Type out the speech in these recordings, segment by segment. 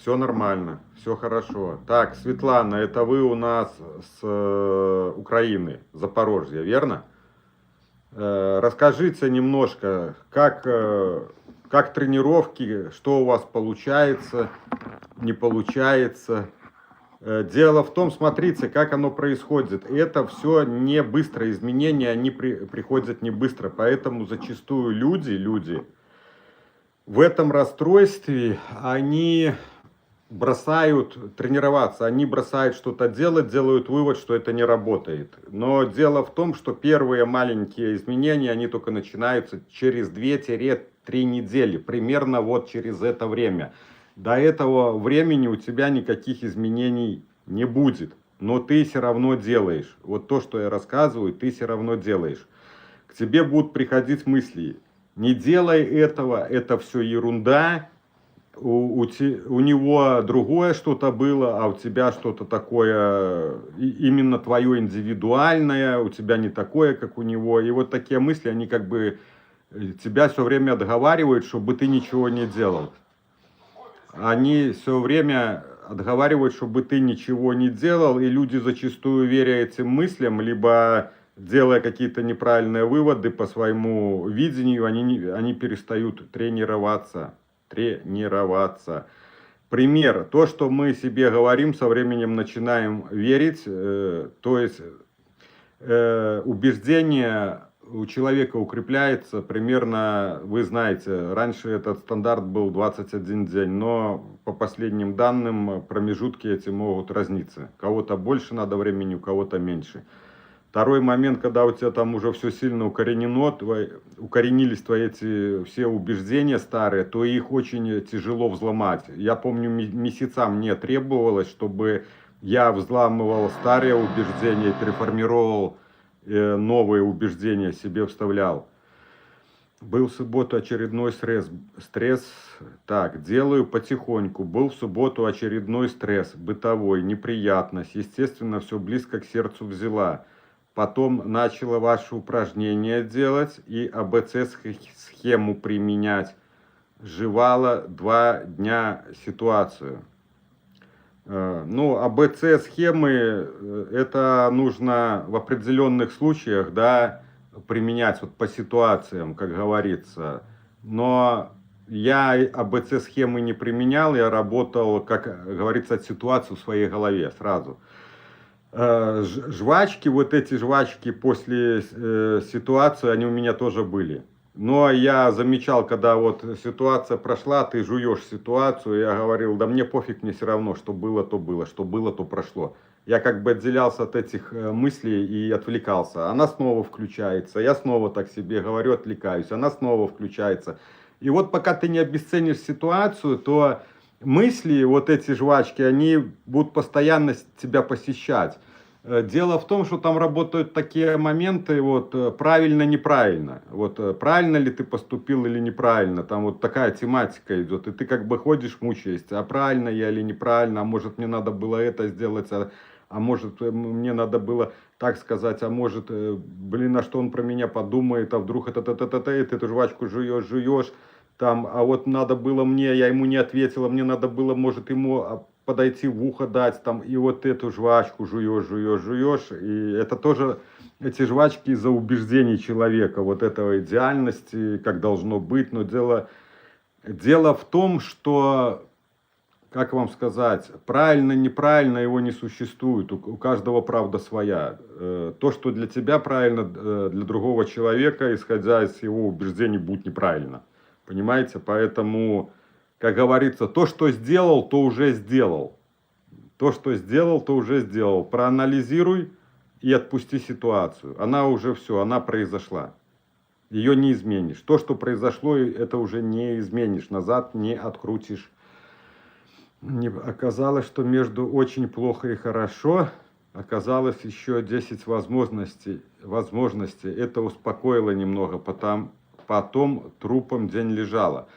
все нормально, все хорошо. Так, Светлана, это вы у нас с Украины, Запорожья, верно? Расскажите немножко, как тренировки, что у вас получается, не получается. Дело в том, смотрите, как оно происходит. Это все не быстро, изменения, они приходят не быстро. Поэтому зачастую люди в этом расстройстве, они бросают тренироваться, они бросают что-то делать, делают вывод, что это не работает. Но дело в том, что первые маленькие изменения, они только начинаются через 2-3 недели, примерно вот через это время. До этого времени у тебя никаких изменений не будет, но ты все равно делаешь. Вот то, что я рассказываю, ты все равно делаешь. К тебе будут приходить мысли: не делай этого, это все ерунда, у него другое что-то было, а у тебя что-то такое, именно твое индивидуальное, у тебя не такое, как у него. И вот такие мысли, они как бы тебя все время отговаривают, чтобы ты ничего не делал. Они все время отговаривают, чтобы ты ничего не делал, и люди зачастую, веря этим мыслям, либо делая какие-то неправильные выводы по своему видению, они перестают тренироваться. Пример. То, что мы себе говорим, со временем начинаем верить. То есть убеждение у человека укрепляется примерно, вы знаете, раньше этот стандарт был 21 день, но по последним данным промежутки эти могут разниться. Кого-то больше надо времени, у кого-то меньше. Второй момент, когда у тебя там уже все сильно укоренено, укоренились твои эти все убеждения старые, то их очень тяжело взломать. Я помню, месяца мне требовалось, чтобы я взламывал старые убеждения, переформировал новые убеждения, себе вставлял. Был в субботу очередной стресс, так, делаю потихоньку. Был в субботу очередной стресс, бытовой, неприятность. Естественно, все близко к сердцу взяла. Потом начала ваши упражнения делать и АБЦ-схему применять. Жевала 2 дня ситуацию. Ну, АБЦ-схемы, это нужно в определенных случаях, да, применять вот по ситуациям, как говорится. Но я АБЦ-схемы не применял, я работал, как говорится, от ситуации в своей голове сразу. Жвачки, вот эти жвачки после ситуации, они у меня тоже были. Но я замечал, когда вот ситуация прошла, ты жуешь ситуацию, я говорил, да мне пофиг, мне все равно, что было, то было, что было, то прошло. Я как бы отделялся от этих мыслей и отвлекался. Она снова включается, я снова так себе говорю, отвлекаюсь, она снова включается. И вот пока ты не обесценишь ситуацию, то мысли, вот эти жвачки, они будут постоянно тебя посещать. Дело в том, что там работают такие моменты, вот правильно-неправильно. Вот правильно ли ты поступил или неправильно. Там вот такая тематика идет. И ты как бы ходишь, мучаешься, а правильно я или неправильно, а может мне надо было это сделать, а может мне надо было так сказать, а может, блин, а что он про меня подумает, а вдруг и ты эту жвачку жуешь, там, а вот надо было мне, я ему не ответила, мне надо было, может, ему подойти в ухо дать, там, и вот эту жвачку жуешь, и это тоже, эти жвачки из-за убеждений человека, вот этого идеальности, как должно быть, но дело в том, что, как вам сказать, правильно, неправильно его не существует, у каждого правда своя. То, что для тебя правильно, для другого человека, исходя из его убеждений, будет неправильно. Понимаете? Поэтому, как говорится, то, что сделал, то уже сделал. То, что сделал, то уже сделал. Проанализируй и отпусти ситуацию. Она уже все, она произошла. Ее не изменишь. То, что произошло, это уже не изменишь. Назад не открутишь. Оказалось, что между очень плохо и хорошо оказалось еще 10 возможностей. Это успокоило немного, потом трупом день лежала.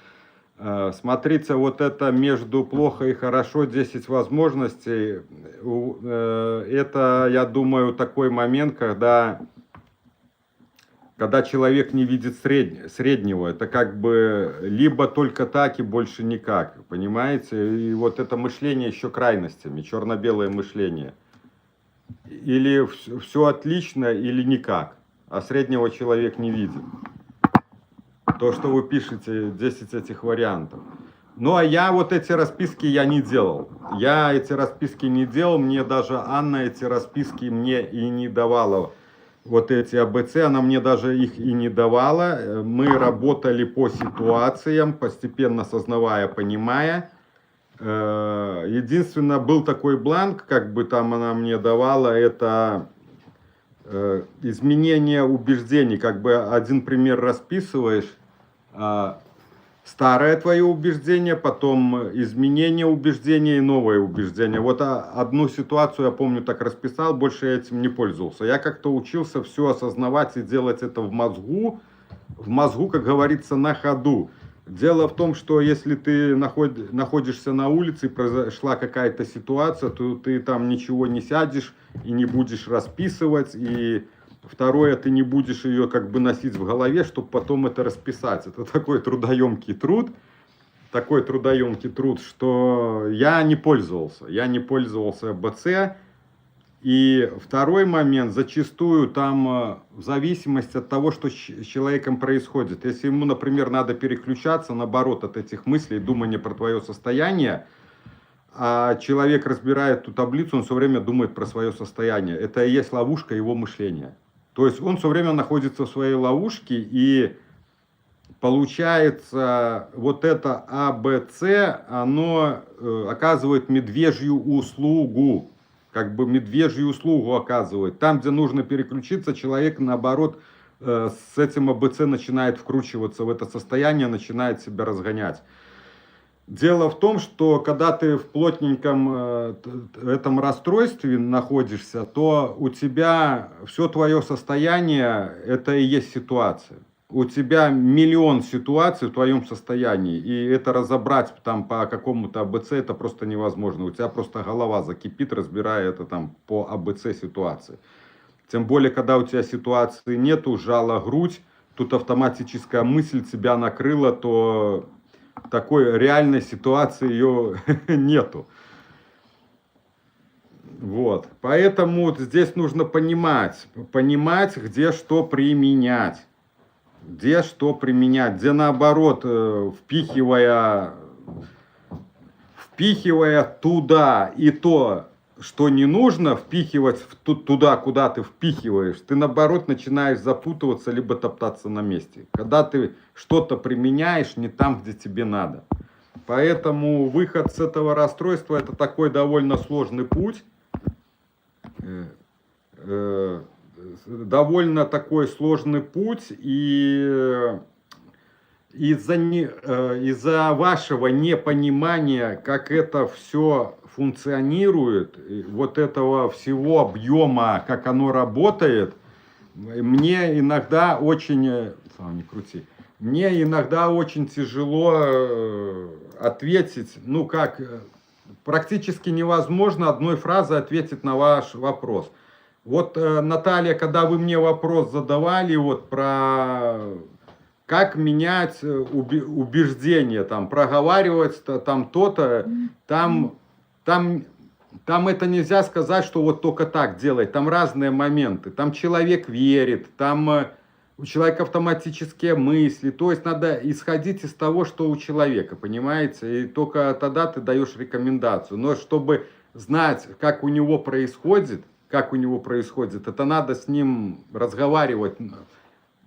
Смотрите, вот это между плохо и хорошо 10 возможностей. Это, я думаю, такой момент, когда когда человек не видит среднего, это как бы либо только так и больше никак, понимаете? И вот это мышление еще крайностями, черно-белое мышление. Или все отлично, или никак, а среднего человек не видит. То, что вы пишете, 10 этих вариантов. Ну, а я вот эти расписки я не делал. Я эти расписки не делал, мне даже Анна эти расписки мне и не давала. Вот эти АБЦ, она мне даже их и не давала. Мы работали по ситуациям, постепенно осознавая, понимая. Единственное, был такой бланк, как бы там она мне давала, это изменение убеждений. Как бы один пример расписываешь, старое твое убеждение, потом изменение убеждения и новое убеждение. Вот одну ситуацию, я помню, так расписал, больше я этим не пользовался. Я как-то учился все осознавать и делать это в мозгу, как говорится, на ходу. Дело в том, что если ты находишься на улице и произошла какая-то ситуация, то ты там ничего не сядешь и не будешь расписывать, и второе, ты не будешь ее как бы носить в голове, чтобы потом это расписать. Это такой трудоемкий труд, что я не пользовался АБЦ. И второй момент, зачастую там в зависимости от того, что с человеком происходит. Если ему, например, надо переключаться, наоборот, от этих мыслей, думания про твое состояние, а человек разбирает ту таблицу, он все время думает про свое состояние. Это и есть ловушка его мышления. То есть он все время находится в своей ловушке, и получается вот это АБЦ, оно оказывает медвежью услугу. Как бы медвежью услугу оказывает. Там, где нужно переключиться, человек, наоборот, с этим АБЦ начинает вкручиваться в это состояние, начинает себя разгонять. Дело в том, что когда ты в плотненьком этом расстройстве находишься, то у тебя все твое состояние, это и есть ситуация. У тебя миллион ситуаций в твоем состоянии, и это разобрать там по какому-то АБЦ, это просто невозможно. У тебя просто голова закипит, разбирая это там по АБЦ ситуации. Тем более, когда у тебя ситуации нету, жала грудь, тут автоматическая мысль тебя накрыла, то такой реальной ситуации ее нету. Вот. Поэтому здесь нужно понимать, где что применять. Где наоборот, впихивая туда и то, что не нужно впихивать туда, куда ты впихиваешь, ты наоборот начинаешь запутываться, либо топтаться на месте. Когда ты что-то применяешь не там, где тебе надо. Поэтому выход с этого расстройства — это такой довольно сложный путь. Довольно такой сложный путь, и из-за вашего непонимания, как это все функционирует, вот этого всего объема, как оно работает, мне иногда очень тяжело ответить, практически невозможно одной фразой ответить на ваш вопрос. Вот, Наталья, когда вы мне вопрос задавали, вот про как менять убеждения, там, проговаривать там то-то, там это нельзя сказать, что вот только так делать, там разные моменты, там человек верит, там у человека автоматические мысли, то есть надо исходить из того, что у человека, понимаете, и только тогда ты даешь рекомендацию, но чтобы знать, как у него происходит, это надо с ним разговаривать.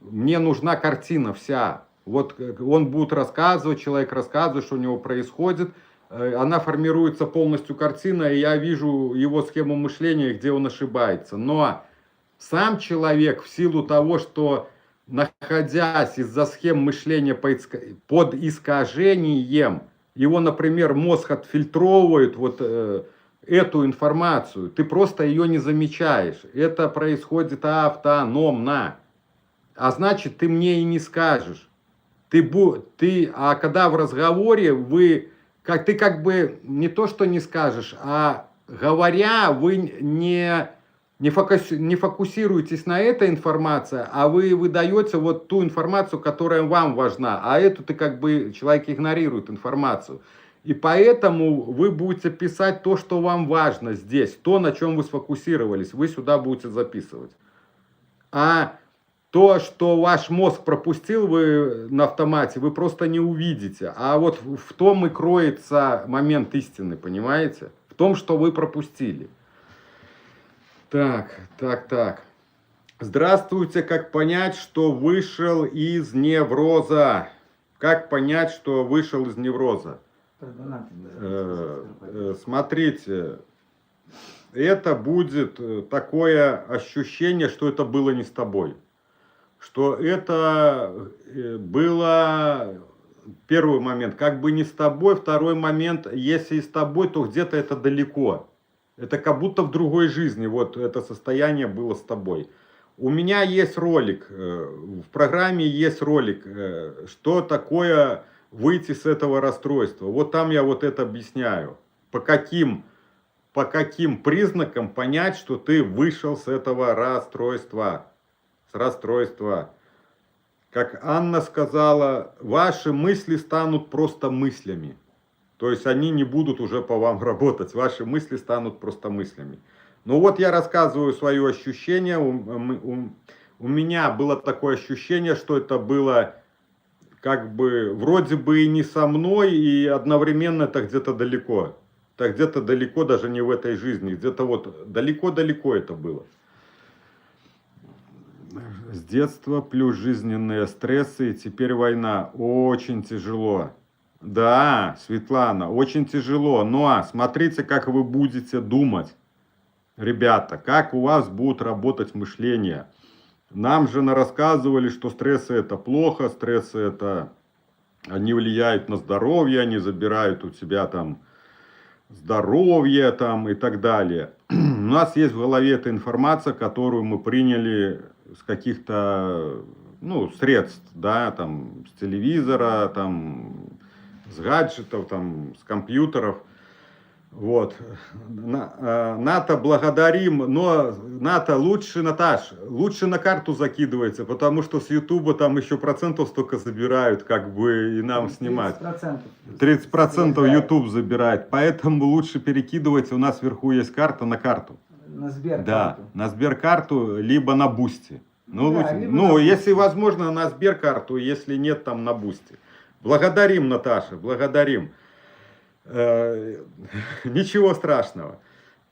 Мне нужна картина вся. Вот он будет рассказывать, человек рассказывает, что у него происходит. Она формируется полностью картина, и я вижу его схему мышления, где он ошибается. Но сам человек в силу того, что находясь из-за схем мышления под искажением, его, например, мозг отфильтровывает эту информацию, ты просто ее не замечаешь. Это происходит автономно. А значит, ты мне и не скажешь. А когда в разговоре ты как бы не то, что не скажешь, а говоря, вы не Не фокусируйтесь на этой информации, а вы выдаете вот ту информацию, которая вам важна. А эту ты как бы, человек игнорирует информацию. И поэтому вы будете писать то, что вам важно здесь, то, на чем вы сфокусировались, вы сюда будете записывать. А то, что ваш мозг пропустил вы на автомате, вы просто не увидите. А вот в том и кроется момент истины, понимаете? В том, что вы пропустили. Так. Здравствуйте, как понять, что вышел из невроза? Как понять, что вышел из невроза? Смотрите, это будет такое ощущение, что это было не с тобой. Что это было первый момент, как бы не с тобой. Второй момент, если и с тобой, то где-то это далеко. Это как будто в другой жизни, вот это состояние было с тобой. У меня есть ролик, в программе есть ролик, что такое выйти с этого расстройства. Вот там я вот это объясняю. По каким признакам понять, что ты вышел с этого расстройства. С расстройства. Как Анна сказала, ваши мысли станут просто мыслями. То есть они не будут уже по вам работать. Ваши мысли станут просто мыслями. Ну вот я рассказываю свое ощущение. У меня было такое ощущение, что это было как бы вроде бы и не со мной, и одновременно это где-то далеко. Это где-то далеко, даже не в этой жизни. Где-то вот далеко-далеко это было. С детства плюс жизненные стрессы, и теперь война. Очень тяжело. Да, Светлана, очень тяжело. Но смотрите, как вы будете думать, ребята, как у вас будет работать мышление. Нам же рассказывали, что стрессы это плохо, стрессы это, они влияют на здоровье, они забирают у тебя там здоровье там и так далее. У нас есть в голове эта информация, которую мы приняли с каких-то, ну, средств, да, там, с телевизора, там, с гаджетов, там, с компьютеров. Вот. НАТО благодарим, но НАТО лучше, Наташ, лучше на карту закидывается, потому что с Ютуба там еще процентов столько забирают, как бы, и нам 30%. Снимать. 30% Ютуб забирает, поэтому лучше перекидывайте, у нас вверху есть карта на карту. На Сберкарту. Да, на Сберкарту, либо на Бусти. Ну, да, лучше, ну если возможно, на Сберкарту, если нет, там на Бусти. Благодарим, Наташа, благодарим. Ничего страшного.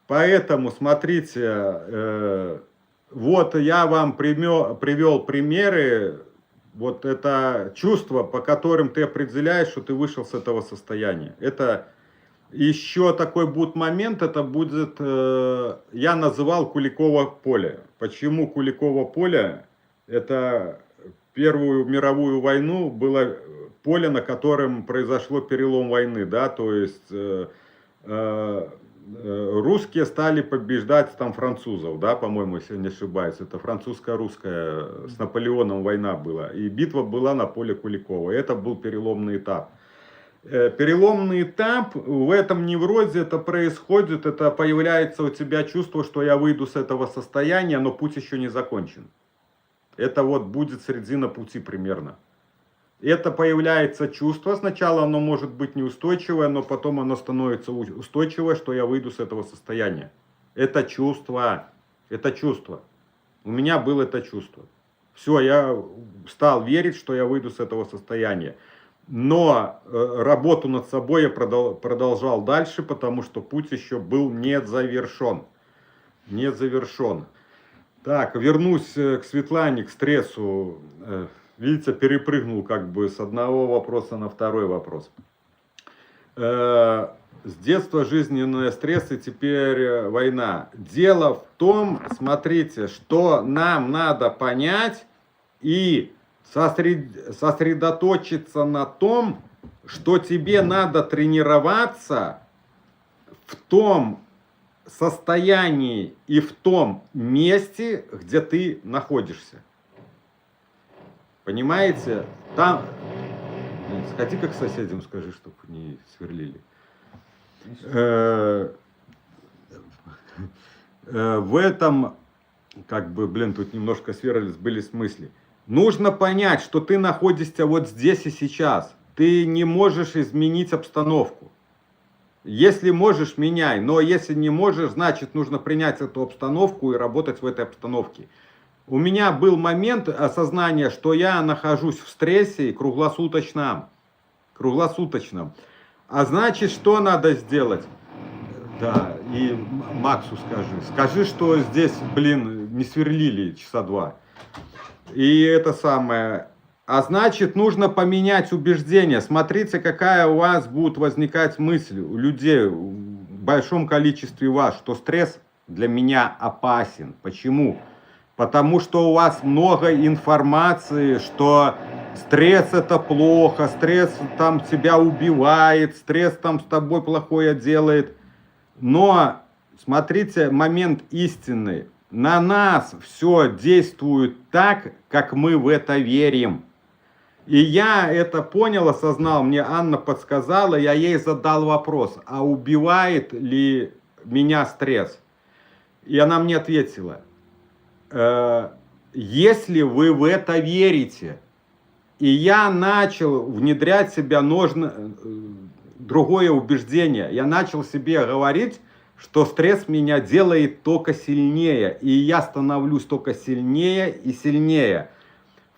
Поэтому, смотрите, вот я вам привел примеры, вот это чувство, по которым ты определяешь, что ты вышел с этого состояния. Это еще такой будет момент, это будет, я называл Куликово поле. Почему Куликово поле? Это Первую мировую войну было поле, на котором произошло перелом войны, да, то есть русские стали побеждать там французов, да, по-моему, если я не ошибаюсь, это французско-русская с Наполеоном война была, и битва была на поле Куликова, это был переломный этап. Переломный этап в этом неврозе это происходит, это появляется у тебя чувство, что я выйду с этого состояния, но путь еще не закончен. Это вот будет середина пути примерно. Это появляется чувство, сначала оно может быть неустойчивое, но потом оно становится устойчивое, что я выйду с этого состояния. Это чувство, это чувство. У меня было это чувство. Все, я стал верить, что я выйду с этого состояния. Но работу над собой я продолжал дальше, потому что путь еще был не завершен. Не завершен. Так, вернусь к Светлане, к стрессу. Видите, перепрыгнул как бы с одного вопроса на второй вопрос. С детства жизненные стрессы, теперь война. Дело в том, смотрите, что нам надо понять и сосредоточиться на том, что тебе надо тренироваться в том состоянии и в том месте, где ты находишься. Понимаете? Там... Сходи как к соседям, скажи, чтобы не сверлили. В этом, как бы, блин, тут немножко сбылись мысли. Нужно понять, что ты находишься вот здесь и сейчас. Ты не можешь изменить обстановку. Если можешь, меняй. Но если не можешь, значит, нужно принять эту обстановку и работать в этой обстановке. У меня был момент осознания, что я нахожусь в стрессе круглосуточном. Круглосуточном. А значит, что надо сделать? Да, и Максу скажи. Скажи, что здесь, блин, не сверлили часа два. И это самое. А значит, нужно поменять убеждения. Смотрите, какая у вас будет возникать мысль у людей в большом количестве вас, что стресс для меня опасен. Почему? Потому что у вас много информации, что стресс это плохо, стресс там тебя убивает, стресс там с тобой плохое делает. Но смотрите, момент истины. На нас все действует так, как мы в это верим. И я это понял, осознал, мне Анна подсказала, я ей задал вопрос, а убивает ли меня стресс? И она мне ответила, если вы в это верите, и я начал внедрять в себя другое убеждение, я начал себе говорить, что стресс меня делает только сильнее, и я становлюсь только сильнее и сильнее.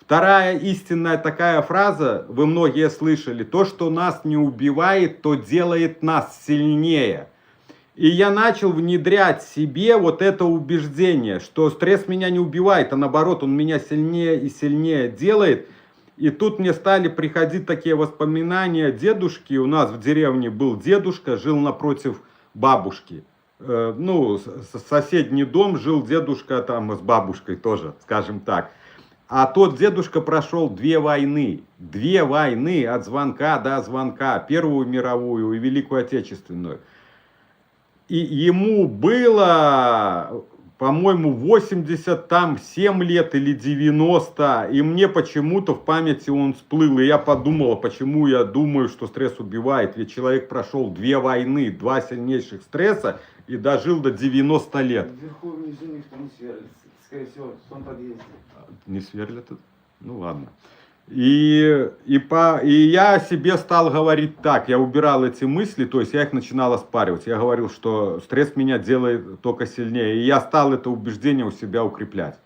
Вторая истинная такая фраза, вы многие слышали, то, что нас не убивает, то делает нас сильнее. И я начал внедрять себе вот это убеждение, что стресс меня не убивает, а наоборот, он меня сильнее и сильнее делает. И тут мне стали приходить такие воспоминания дедушки. У нас в деревне был дедушка, жил напротив бабушки. Ну, соседний дом жил дедушка там с бабушкой тоже, скажем так. А тот дедушка прошел 2 войны. 2 войны от звонка до звонка. Первую мировую и Великую Отечественную. И ему было, по-моему, 87 лет или 90. И мне почему-то в памяти он всплыл. И я подумал, почему я думаю, что стресс убивает. Ведь человек прошел 2 войны, 2 сильнейших стресса и дожил до 90 лет. Вверху и внизу никто не сверлится. Скорее всего, в том подъезде. Не сверлят? Ну ладно. И я себе стал говорить так, я убирал эти мысли, то есть я их начинал оспаривать. Я говорил, что стресс меня делает только сильнее. И я стал это убеждение у себя укреплять.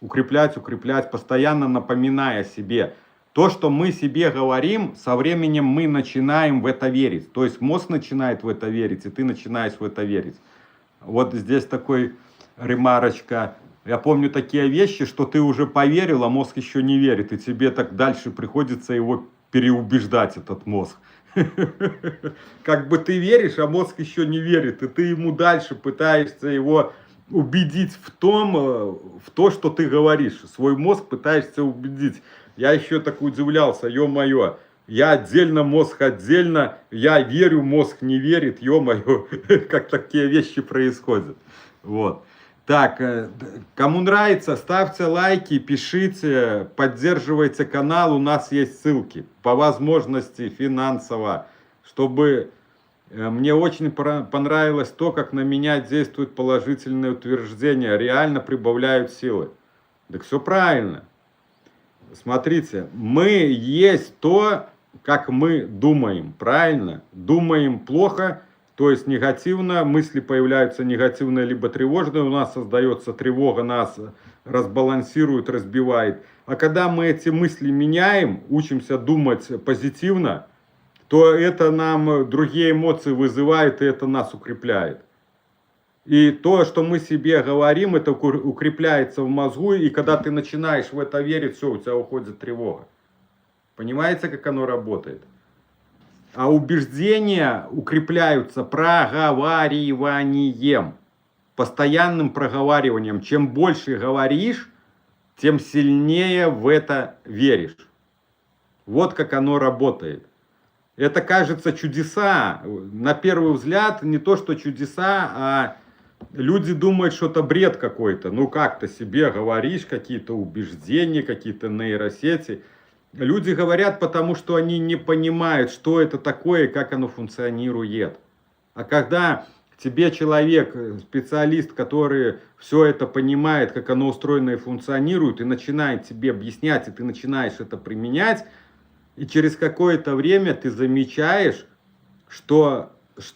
Укреплять, постоянно напоминая себе. То, что мы себе говорим, со временем мы начинаем в это верить. То есть мозг начинает в это верить, и ты начинаешь в это верить. Вот здесь такой ремарочка. Я помню такие вещи, что ты уже поверил, а мозг еще не верит. И тебе так дальше приходится его переубеждать, этот мозг. Как бы ты веришь, а мозг еще не верит. И ты ему дальше пытаешься его убедить в то, что ты говоришь. Свой мозг пытаешься убедить. Я еще так удивлялся, ё-моё. Я отдельно, мозг отдельно. Я верю, мозг не верит, ё-моё. Как такие вещи происходят. Вот. Так, кому нравится, ставьте лайки, пишите, поддерживайте канал, у нас есть ссылки, по возможности финансово, чтобы мне очень понравилось то, как на меня действует положительное утверждение, реально прибавляют силы. Так все правильно. Смотрите, мы есть то, как мы думаем, правильно? Думаем плохо. То есть негативно, мысли появляются негативные либо тревожные, у нас создается тревога, нас разбалансирует, разбивает. А когда мы эти мысли меняем, учимся думать позитивно, то это нам другие эмоции вызывает, и это нас укрепляет. И то, что мы себе говорим, это укрепляется в мозгу, и когда ты начинаешь в это верить, все, у тебя уходит тревога. Понимаете, как оно работает? А убеждения укрепляются проговариванием, постоянным проговариванием. Чем больше говоришь, тем сильнее в это веришь. Вот как оно работает. Это кажется чудеса. На первый взгляд не то, что чудеса, а люди думают, что это бред какой-то. Ну как-то себе говоришь, какие-то убеждения, какие-то нейросети. Люди говорят, потому что они не понимают, что это такое и как оно функционирует. А когда тебе человек, специалист, который все это понимает, как оно устроено и функционирует, и начинает тебе объяснять, и ты начинаешь это применять, и через какое-то время ты замечаешь, что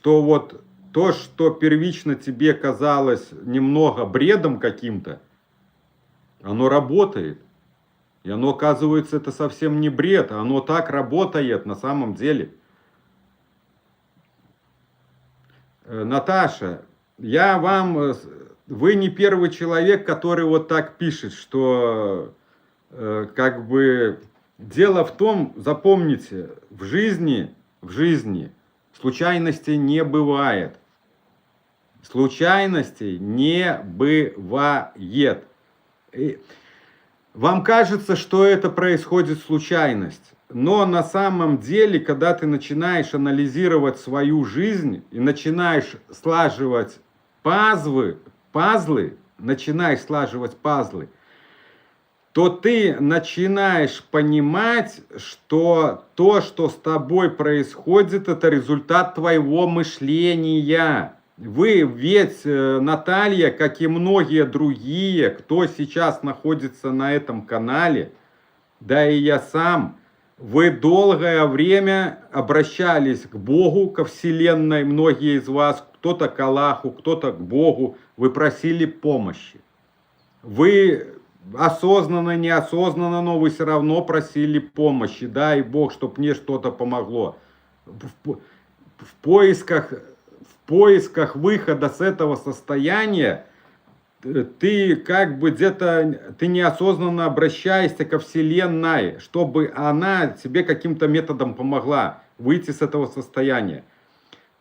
вот то, что первично тебе казалось немного бредом каким-то, оно работает. И оно, оказывается, это совсем не бред, а оно так работает на самом деле. Наташа, вы не первый человек, который вот так пишет, что как бы дело в том, запомните, в жизни случайностей не бывает. Случайностей не бывает. Вам кажется, что это происходит случайность, но на самом деле, когда ты начинаешь анализировать свою жизнь и начинаешь слаживать пазлы, то ты начинаешь понимать, что то, что с тобой происходит, это результат твоего мышления. Вы ведь, Наталья, как и многие другие, кто сейчас находится на этом канале, да и я сам, вы долгое время обращались к Богу, ко Вселенной, многие из вас, кто-то к Аллаху, кто-то к Богу, вы просили помощи. Вы осознанно, неосознанно, но вы все равно просили помощи. Дай Бог, чтобы мне что-то помогло. В поисках выхода с этого состояния ты как бы где-то, ты неосознанно обращаешься ко Вселенной, чтобы она тебе каким-то методом помогла выйти с этого состояния.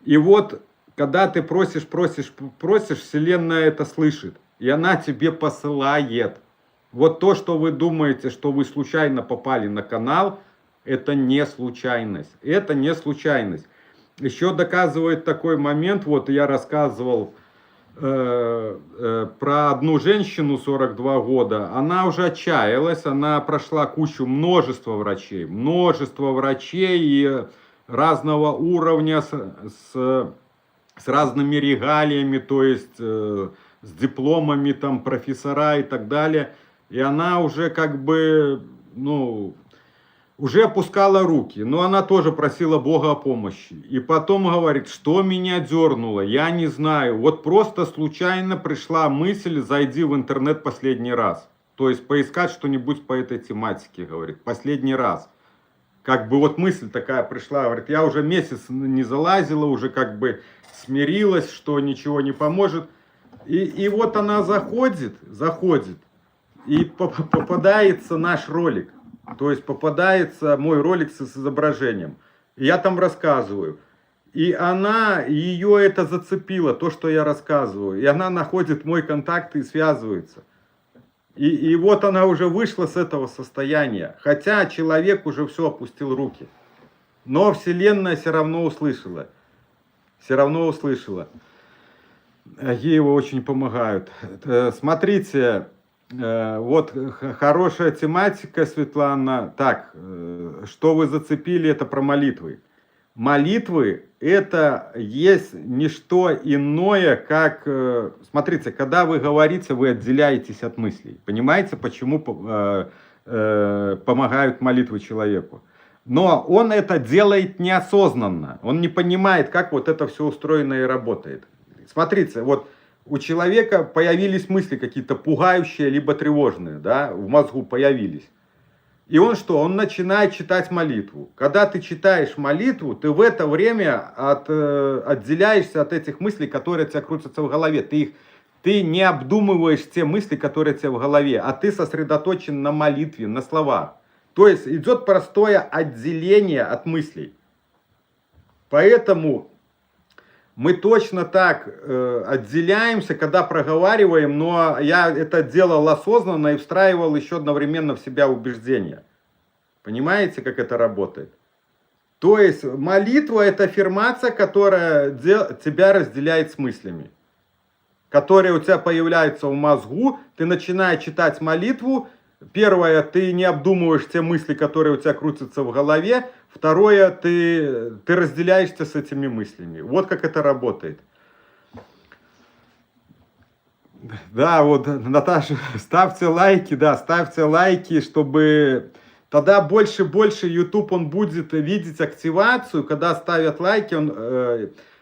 И вот, когда ты просишь, Вселенная это слышит, и она тебе посылает. Вот то, что вы думаете, что вы случайно попали на канал, это не случайность. Это не случайность. Еще доказывает такой момент, вот я рассказывал про одну женщину 42 года, она уже отчаялась, она прошла множество врачей и разного уровня с разными регалиями, то есть с дипломами, там, профессора и так далее, и она уже как бы, уже опускала руки, но она тоже просила Бога о помощи. И потом говорит, что меня дернуло, я не знаю. Вот просто случайно пришла мысль, зайди в интернет последний раз. То есть поискать что-нибудь по этой тематике, говорит, последний раз. Как бы вот мысль такая пришла, говорит, я уже месяц не залазила, уже как бы смирилась, что ничего не поможет. И вот она заходит, и попадается наш ролик. То есть попадается мой ролик с изображением. Я там рассказываю. И ее это зацепило, то, что я рассказываю. И она находит мой контакт и связывается. И вот она уже вышла с этого состояния. Хотя человек уже все опустил руки. Но Вселенная все равно услышала. Ей его очень помогают. Смотрите. Вот хорошая тематика, Светлана. Так, что вы зацепили, это про молитвы. Молитвы это есть не что иное, как... Смотрите, когда вы говорите, вы отделяетесь от мыслей. Понимаете, почему помогают молитвы человеку? Но он это делает неосознанно. Он не понимает, как вот это все устроено и работает. Смотрите, вот... У человека появились мысли какие-то пугающие, либо тревожные, да, в мозгу появились. И он что? Он начинает читать молитву. Когда ты читаешь молитву, ты в это время отделяешься от этих мыслей, которые у тебя крутятся в голове. Ты не обдумываешь те мысли, которые у тебя в голове, а ты сосредоточен на молитве, на словах. То есть идет простое отделение от мыслей. Поэтому... Мы точно так отделяемся, когда проговариваем, но я это делал осознанно и встраивал еще одновременно в себя убеждения. Понимаете, как это работает? То есть молитва это аффирмация, которая тебя разделяет с мыслями. Которые у тебя появляются в мозгу, ты начинаешь читать молитву. Первое, ты не обдумываешь те мысли, которые у тебя крутятся в голове. Второе, ты разделяешься с этими мыслями. Вот как это работает. Да, вот, Наташа, ставьте лайки, да, ставьте лайки, чтобы тогда больше YouTube он будет видеть активацию, когда ставят лайки,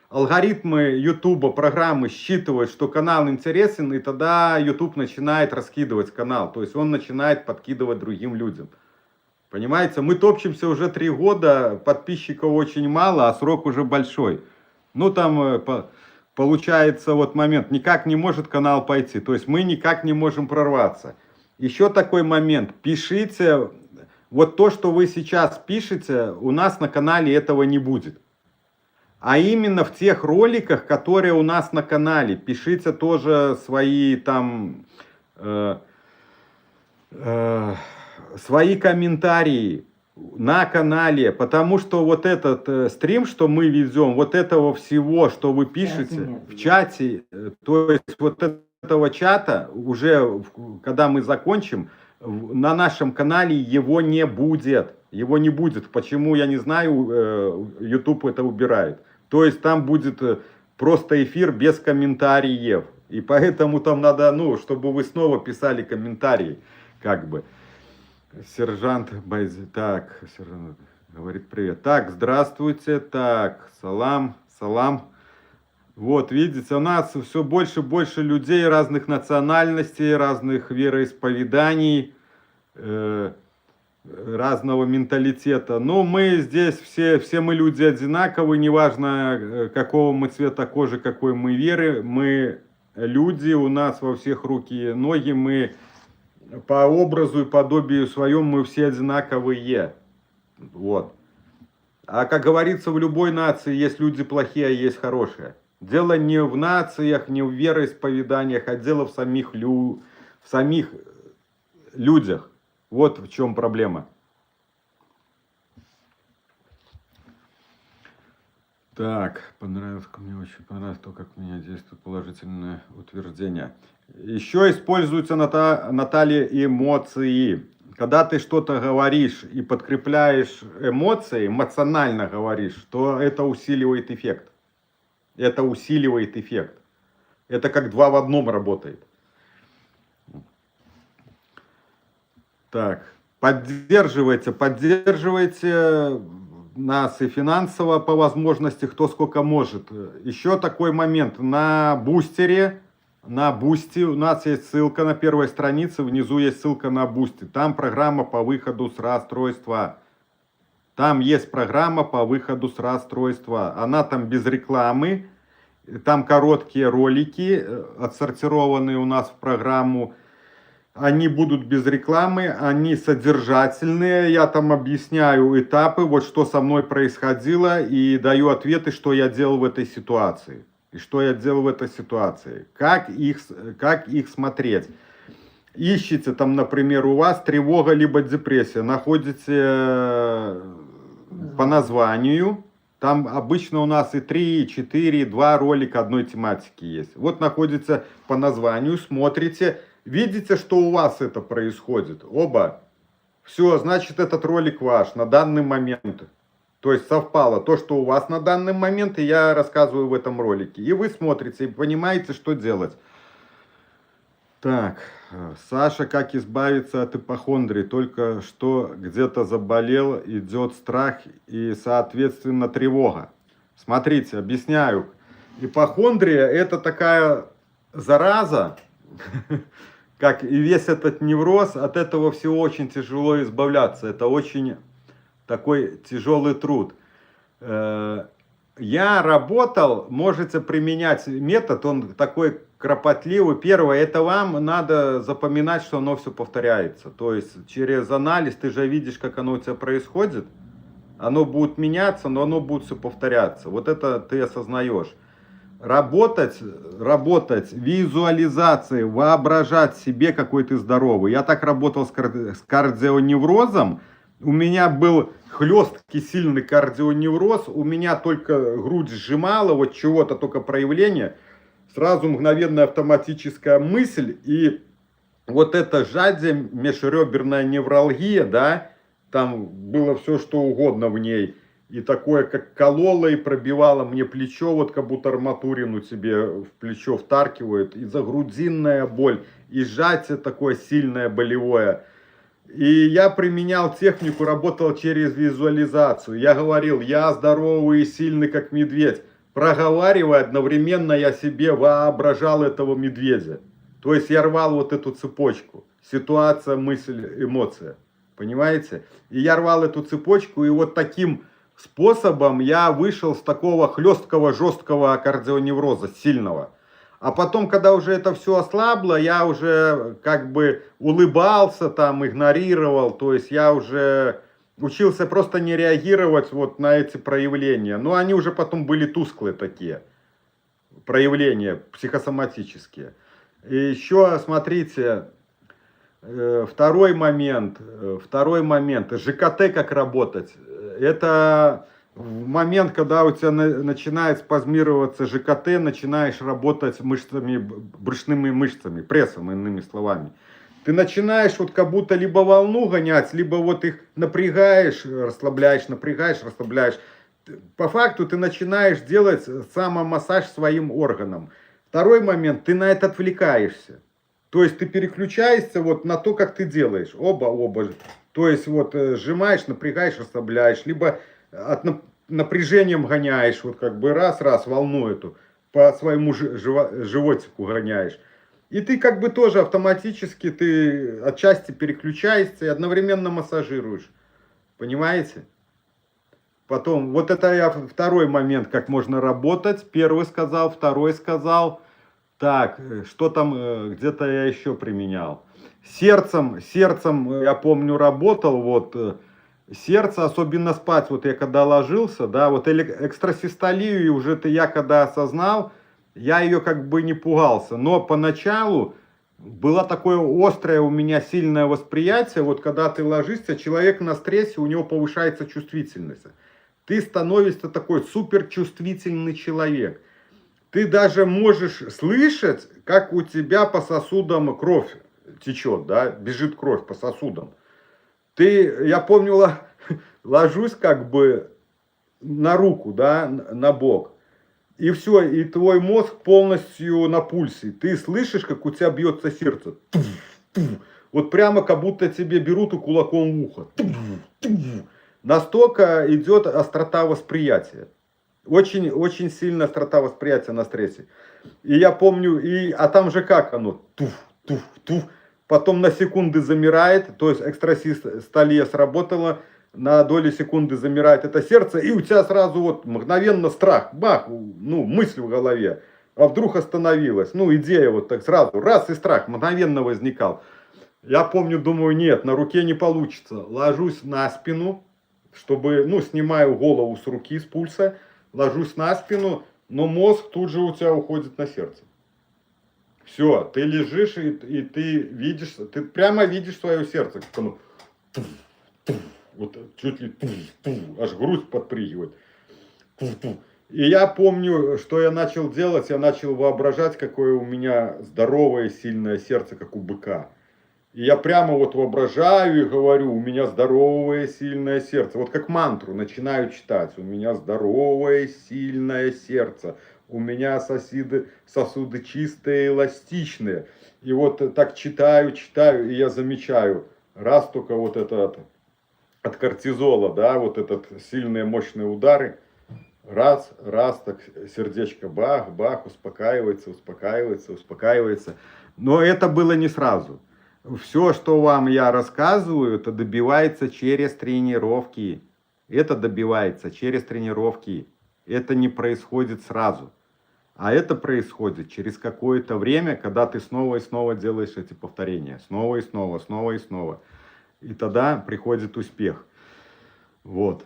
алгоритмы YouTube, программы считывают, что канал интересен, и тогда YouTube начинает раскидывать канал, то есть он начинает подкидывать другим людям. Понимаете, мы топчемся уже 3 года, подписчиков очень мало, а срок уже большой. Ну там получается вот момент, никак не может канал пойти, то есть мы никак не можем прорваться. Еще такой момент, пишите, вот то, что вы сейчас пишете, у нас на канале этого не будет. А именно в тех роликах, которые у нас на канале, пишите тоже свои там... свои комментарии на канале, потому что вот этот стрим, что мы ведем, вот этого всего, что вы пишете в чате, то есть вот этого чата, уже когда мы закончим, на нашем канале его не будет. Его не будет. Почему, я не знаю, YouTube это убирает. То есть там будет просто эфир без комментариев. И поэтому там надо, ну, чтобы вы снова писали комментарии, как бы. Сержант Байзи, так, сержант говорит привет. Так, здравствуйте, так, салам. Вот, видите, у нас все больше и больше людей разных национальностей, разных вероисповеданий, разного менталитета. Но мы здесь все мы люди одинаковые, неважно какого мы цвета кожи, какой мы веры, мы люди, у нас во всех руки и ноги, мы по образу и подобию своем мы все одинаковые. Вот. А как говорится, в любой нации есть люди плохие, а есть хорошие. Дело не в нациях, не в вероисповеданиях, а дело в самих людях. Вот в чем проблема. Так, мне очень понравилось то, как у меня действует положительное утверждение. Еще используются, Наталья, эмоции. Когда ты что-то говоришь и подкрепляешь эмоции, эмоционально говоришь, то это усиливает эффект. Это усиливает эффект. Это как 2 в 1 работает. Так, поддерживайте нас и финансово по возможности, кто сколько может. Еще такой момент. На Бустере, на Бусти у нас есть ссылка на первой странице, внизу есть ссылка на Бусти. Там программа по выходу с расстройства. Там есть программа по выходу с расстройства. Она там без рекламы. Там короткие ролики, отсортированные у нас в программу. Они будут без рекламы, они содержательные. Я там объясняю этапы, вот что со мной происходило, и даю ответы, что я делал в этой ситуации. И что я делал в этой ситуации. Как их смотреть. Ищите там, например, у вас тревога либо депрессия. Находите по названию. Там обычно у нас и 3, 4, 2 ролика одной тематики есть. Вот находите по названию, смотрите. Видите, что у вас это происходит? Оба. Все, значит, этот ролик ваш на данный момент. То есть совпало то, что у вас на данный момент, и я рассказываю в этом ролике. И вы смотрите и понимаете, что делать. Так, Саша, как избавиться от ипохондрии? Только что где-то заболел, идет страх и, соответственно, тревога. Смотрите, объясняю. Ипохондрия – это такая зараза, как и весь этот невроз, от этого всего очень тяжело избавляться. Это очень такой тяжелый труд. Я работал, можете применять метод, он такой кропотливый. Первое, это вам надо запоминать, что оно все повторяется. То есть через анализ ты же видишь, как оно у тебя происходит. Оно будет меняться, но оно будет все повторяться. Вот это ты осознаешь. Работать визуализацией, воображать себе, какой ты здоровый. Я так работал с кардионеврозом. У меня был хлесткий сильный кардионевроз. У меня только грудь сжимала, вот чего-то только проявление. Сразу мгновенная автоматическая мысль. И вот это жадие, межреберная невралгия, да, там было все что угодно в ней. и такое, как кололо и пробивало мне плечо, вот как будто арматурину тебе в плечо втаркивают, и загрудинная боль, и сжатие такое сильное, болевое. И я применял технику, работал через визуализацию. Я говорил, я здоровый и сильный, как медведь. Проговаривая, одновременно я себе воображал этого медведя. То есть я рвал вот эту цепочку. Ситуация, мысль, эмоция. Понимаете? И я рвал эту цепочку, и вот таким способом я вышел с такого хлесткого, жесткого кардионевроза, сильного. А потом, когда уже это все ослабло, я уже как бы улыбался, там, игнорировал, то есть я уже учился просто не реагировать вот на эти проявления. Но они уже потом были тусклые такие, проявления психосоматические. И еще, смотрите, второй момент, ЖКТ как работать. Это в момент, когда у тебя начинает спазмироваться ЖКТ, начинаешь работать мышцами, брюшными мышцами, прессом, иными словами. Ты начинаешь вот как будто либо волну гонять, либо вот их напрягаешь, расслабляешь, напрягаешь, расслабляешь. По факту ты начинаешь делать самомассаж своим органам. Второй момент, ты на это отвлекаешься. То есть ты переключаешься вот на то, как ты делаешь. Оба. То есть вот сжимаешь, напрягаешь, расслабляешь. Либо от напряжением гоняешь, вот как бы раз, волну эту по своему животику гоняешь. И ты как бы тоже автоматически, ты отчасти переключаешься и одновременно массажируешь. Понимаете? Потом, вот это я второй момент, как можно работать. Первый сказал, второй сказал. Так, что там, где-то я еще применял. Сердцем, я помню, работал, вот, сердце, особенно спать, вот я когда ложился, да, вот экстрасистолию уже я когда осознал, я ее как бы не пугался, но поначалу было такое острое у меня сильное восприятие, вот когда ты ложишься, человек на стрессе, у него повышается чувствительность. Ты становишься такой суперчувствительный человек. Ты даже можешь слышать, как у тебя по сосудам кровь течет, да, бежит кровь по сосудам. Я помню, ложусь как бы на руку, да, на бок. И все, и твой мозг полностью на пульсе. Ты слышишь, как у тебя бьется сердце. Вот прямо как будто тебе берут и кулаком в ухо. Настолько идет острота восприятия. Очень, очень сильная острота восприятия на стрессе. И я помню, а там же как оно? Потом на секунды замирает, то есть экстрасистолия сработала, на доли секунды замирает это сердце, и у тебя сразу вот мгновенно страх, бах, ну, мысль в голове. А вдруг остановилась? Ну, идея вот так сразу, раз, и страх мгновенно возникал. Я помню, думаю, нет, на руке не получится. Ложусь на спину, чтобы, ну, снимаю голову с руки, с пульса, ложусь на спину, но мозг тут же у тебя уходит на сердце. Все, ты лежишь, и ты видишь, ты прямо видишь свое сердце, как оно, вот чуть ли, аж грудь подпрыгивает. И я помню, что я начал делать, я начал воображать, какое у меня здоровое, сильное сердце, как у быка. И я прямо вот воображаю и говорю, у меня здоровое, сильное сердце. Вот как мантру начинаю читать. У меня здоровое, сильное сердце. У меня сосуды чистые, эластичные. И вот так читаю, и я замечаю, раз только вот это от кортизола, да, вот этот сильные, мощные удары. Раз, так сердечко бах, успокаивается. Но это было не сразу. Все, что вам я рассказываю, это добивается через тренировки. Это не происходит сразу. А это происходит через какое-то время, когда ты снова и снова делаешь эти повторения. Снова и снова. И тогда приходит успех. Вот.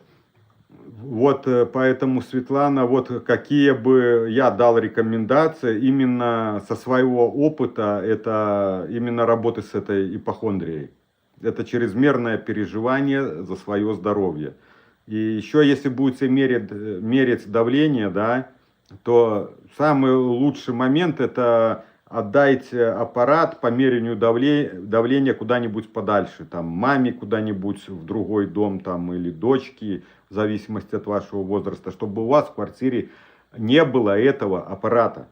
Вот поэтому, Светлана, вот какие бы я дал рекомендации именно со своего опыта, это именно работы с этой ипохондрией. Это чрезмерное переживание за свое здоровье. И еще, если будете мерить давление, да, то самый лучший момент это отдайте аппарат по мерению давления куда-нибудь подальше, там, маме куда-нибудь в другой дом, там, или дочке, в зависимости от вашего возраста, чтобы у вас в квартире не было этого аппарата,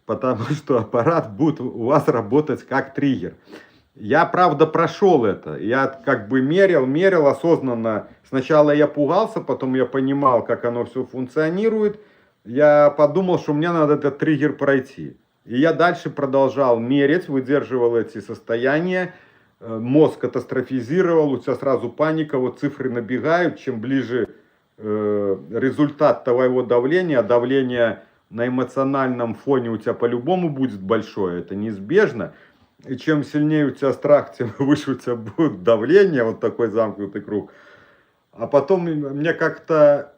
потому что аппарат будет у вас работать как триггер. Я, правда, прошел это. Я как бы мерил осознанно. Сначала я пугался, потом я понимал, как оно все функционирует. Я подумал, что мне надо этот триггер пройти. И я дальше продолжал мерить, выдерживал эти состояния. Мозг катастрофизировал, у тебя сразу паника, вот цифры набегают. Чем ближе результат твоего давления, давление на эмоциональном фоне у тебя по-любому будет большое, это неизбежно. И чем сильнее у тебя страх, тем выше у тебя будет давление, вот такой замкнутый круг. А потом мне как-то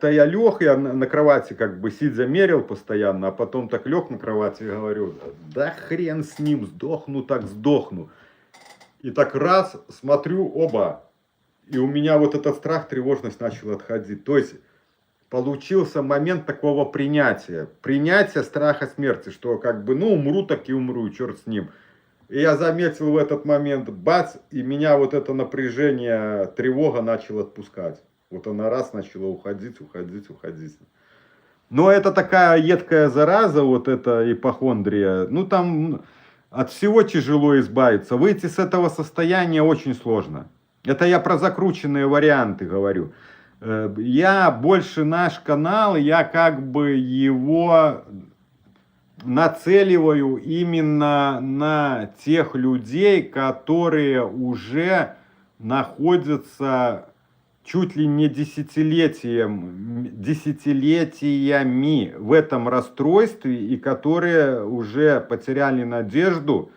я лег, я на кровати как бы сидя мерил постоянно, а потом так лег на кровати и говорю, да хрен с ним, сдохну так сдохну. И так раз, смотрю, оба, и у меня вот этот страх, тревожность начала отходить. То есть получился момент такого принятия страха смерти, что как бы, ну, умру, так и умру, и черт с ним. И я заметил в этот момент, бац, и меня вот это напряжение, тревога начала отпускать. Вот она раз начала уходить. Но это такая едкая зараза, вот эта ипохондрия. Ну, там от всего тяжело избавиться. Выйти с этого состояния очень сложно. Это я про закрученные варианты говорю. Я больше наш канал, я как бы его нацеливаю именно на тех людей, которые уже находятся чуть ли не десятилетиями в этом расстройстве и которые уже потеряли надежду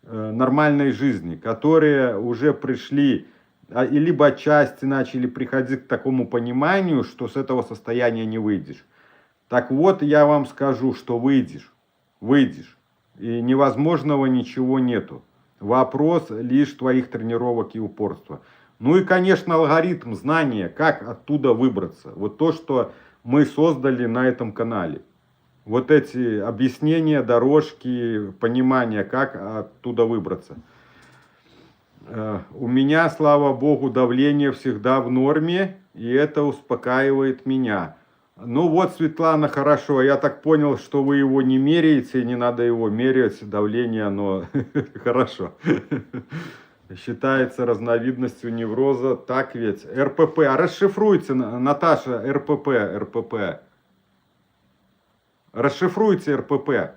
нормальной жизни, которые уже пришли и либо отчасти начали приходить к такому пониманию, что с этого состояния не выйдешь. Так вот, я вам скажу, что выйдешь. И невозможного ничего нету. Вопрос лишь твоих тренировок и упорства. Ну и, конечно, алгоритм знания, как оттуда выбраться. Вот то, что мы создали на этом канале. Вот эти объяснения, дорожки, понимание, как оттуда выбраться. У меня, слава богу, давление всегда в норме, и это успокаивает меня. Ну вот, Светлана, хорошо, я так понял, что вы его не меряете, не надо его мерять, давление, оно хорошо. Считается разновидностью невроза, так ведь? РПП, а расшифруйте, Наташа, РПП. Расшифруйте РПП.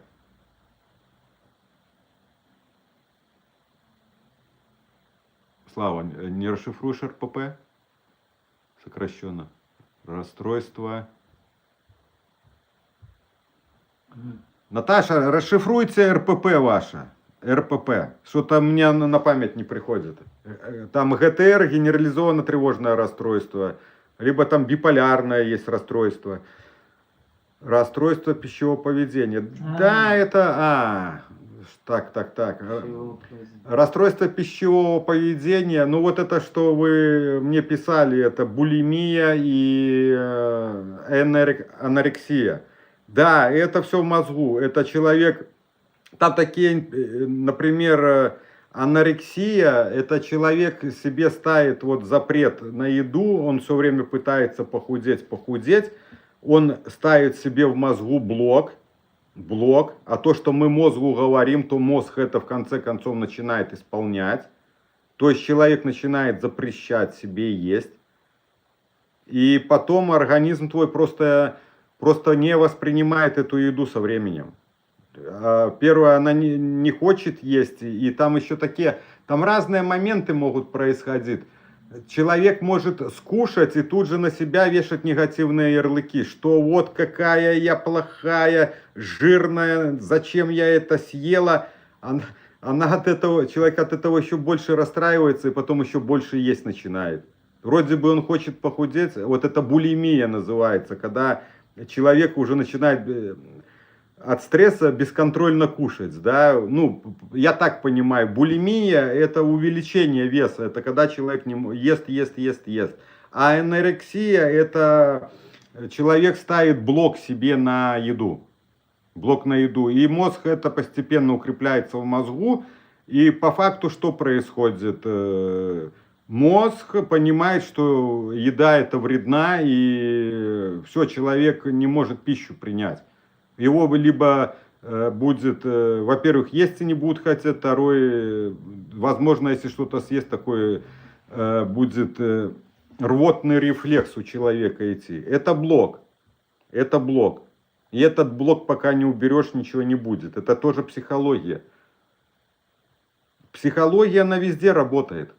Слава, не расшифруешь РПП? Сокращенно. Расстройство. Наташа, расшифруйте РПП ваше. РПП. Что-то мне на память не приходит. Там ГТР, генерализованное тревожное расстройство. Либо там биполярное есть расстройство. Расстройство пищевого поведения. Да, это... Так. Расстройство пищевого поведения. Ну вот это, что вы мне писали, это булимия и анорексия. Да, это все в мозгу. Это человек... Там такие, например, анорексия, это человек себе ставит вот запрет на еду, он все время пытается похудеть, он ставит себе в мозгу блок, а то, что мы мозгу говорим, то мозг это в конце концов начинает исполнять. То есть человек начинает запрещать себе есть, и потом организм твой просто не воспринимает эту еду со временем. Первое, она не хочет есть, и там еще там разные моменты могут происходить. Человек может скушать и тут же на себя вешать негативные ярлыки, что вот какая я плохая, жирная, зачем я это съела. Человек от этого еще больше расстраивается и потом еще больше есть начинает. Вроде бы он хочет похудеть, вот это булимия называется, когда человек уже начинает от стресса бесконтрольно кушать, да, ну, я так понимаю, булимия это увеличение веса, это когда человек не ест, а анорексия это человек ставит блок себе на еду, блок на еду. И мозг это постепенно укрепляется в мозгу. И по факту что происходит? Мозг понимает, что еда это вредна, и все, человек не может пищу принять. Его либо будет, во-первых, есть и не будет хотеть, второй, возможно, если что-то съесть такое, будет рвотный рефлекс у человека идти. Это блок. Это блок. И этот блок пока не уберешь, ничего не будет. Это тоже психология. Психология, она везде работает.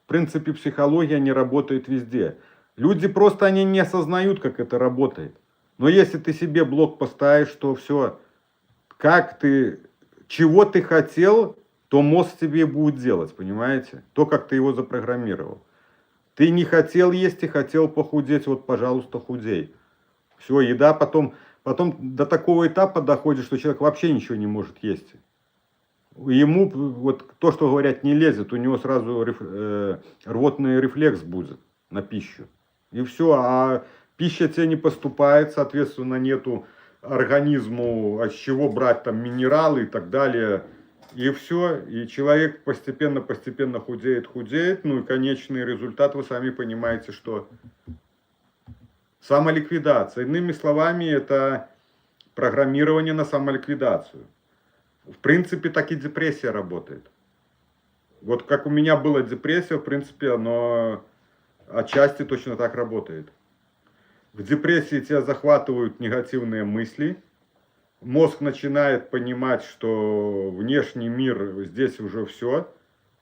В принципе, психология не работает везде. Люди просто они не осознают, как это работает. Но если ты себе блок поставишь, то все, как ты, чего ты хотел, то мозг тебе будет делать, понимаете? То, как ты его запрограммировал. Ты не хотел есть и хотел похудеть, вот, пожалуйста, худей. Все, еда потом до такого этапа доходит, что человек вообще ничего не может есть. Ему вот то, что говорят, не лезет, у него сразу рвотный рефлекс будет на пищу. И все, а пища тебе не поступает, соответственно, нету организму, от чего брать там минералы и так далее. И все, и человек постепенно худеет, ну и конечный результат, вы сами понимаете, что самоликвидация. Иными словами, это программирование на самоликвидацию. В принципе, так и депрессия работает. Вот как у меня была депрессия, в принципе, оно отчасти точно так работает. В депрессии тебя захватывают негативные мысли. Мозг начинает понимать, что внешний мир здесь уже все.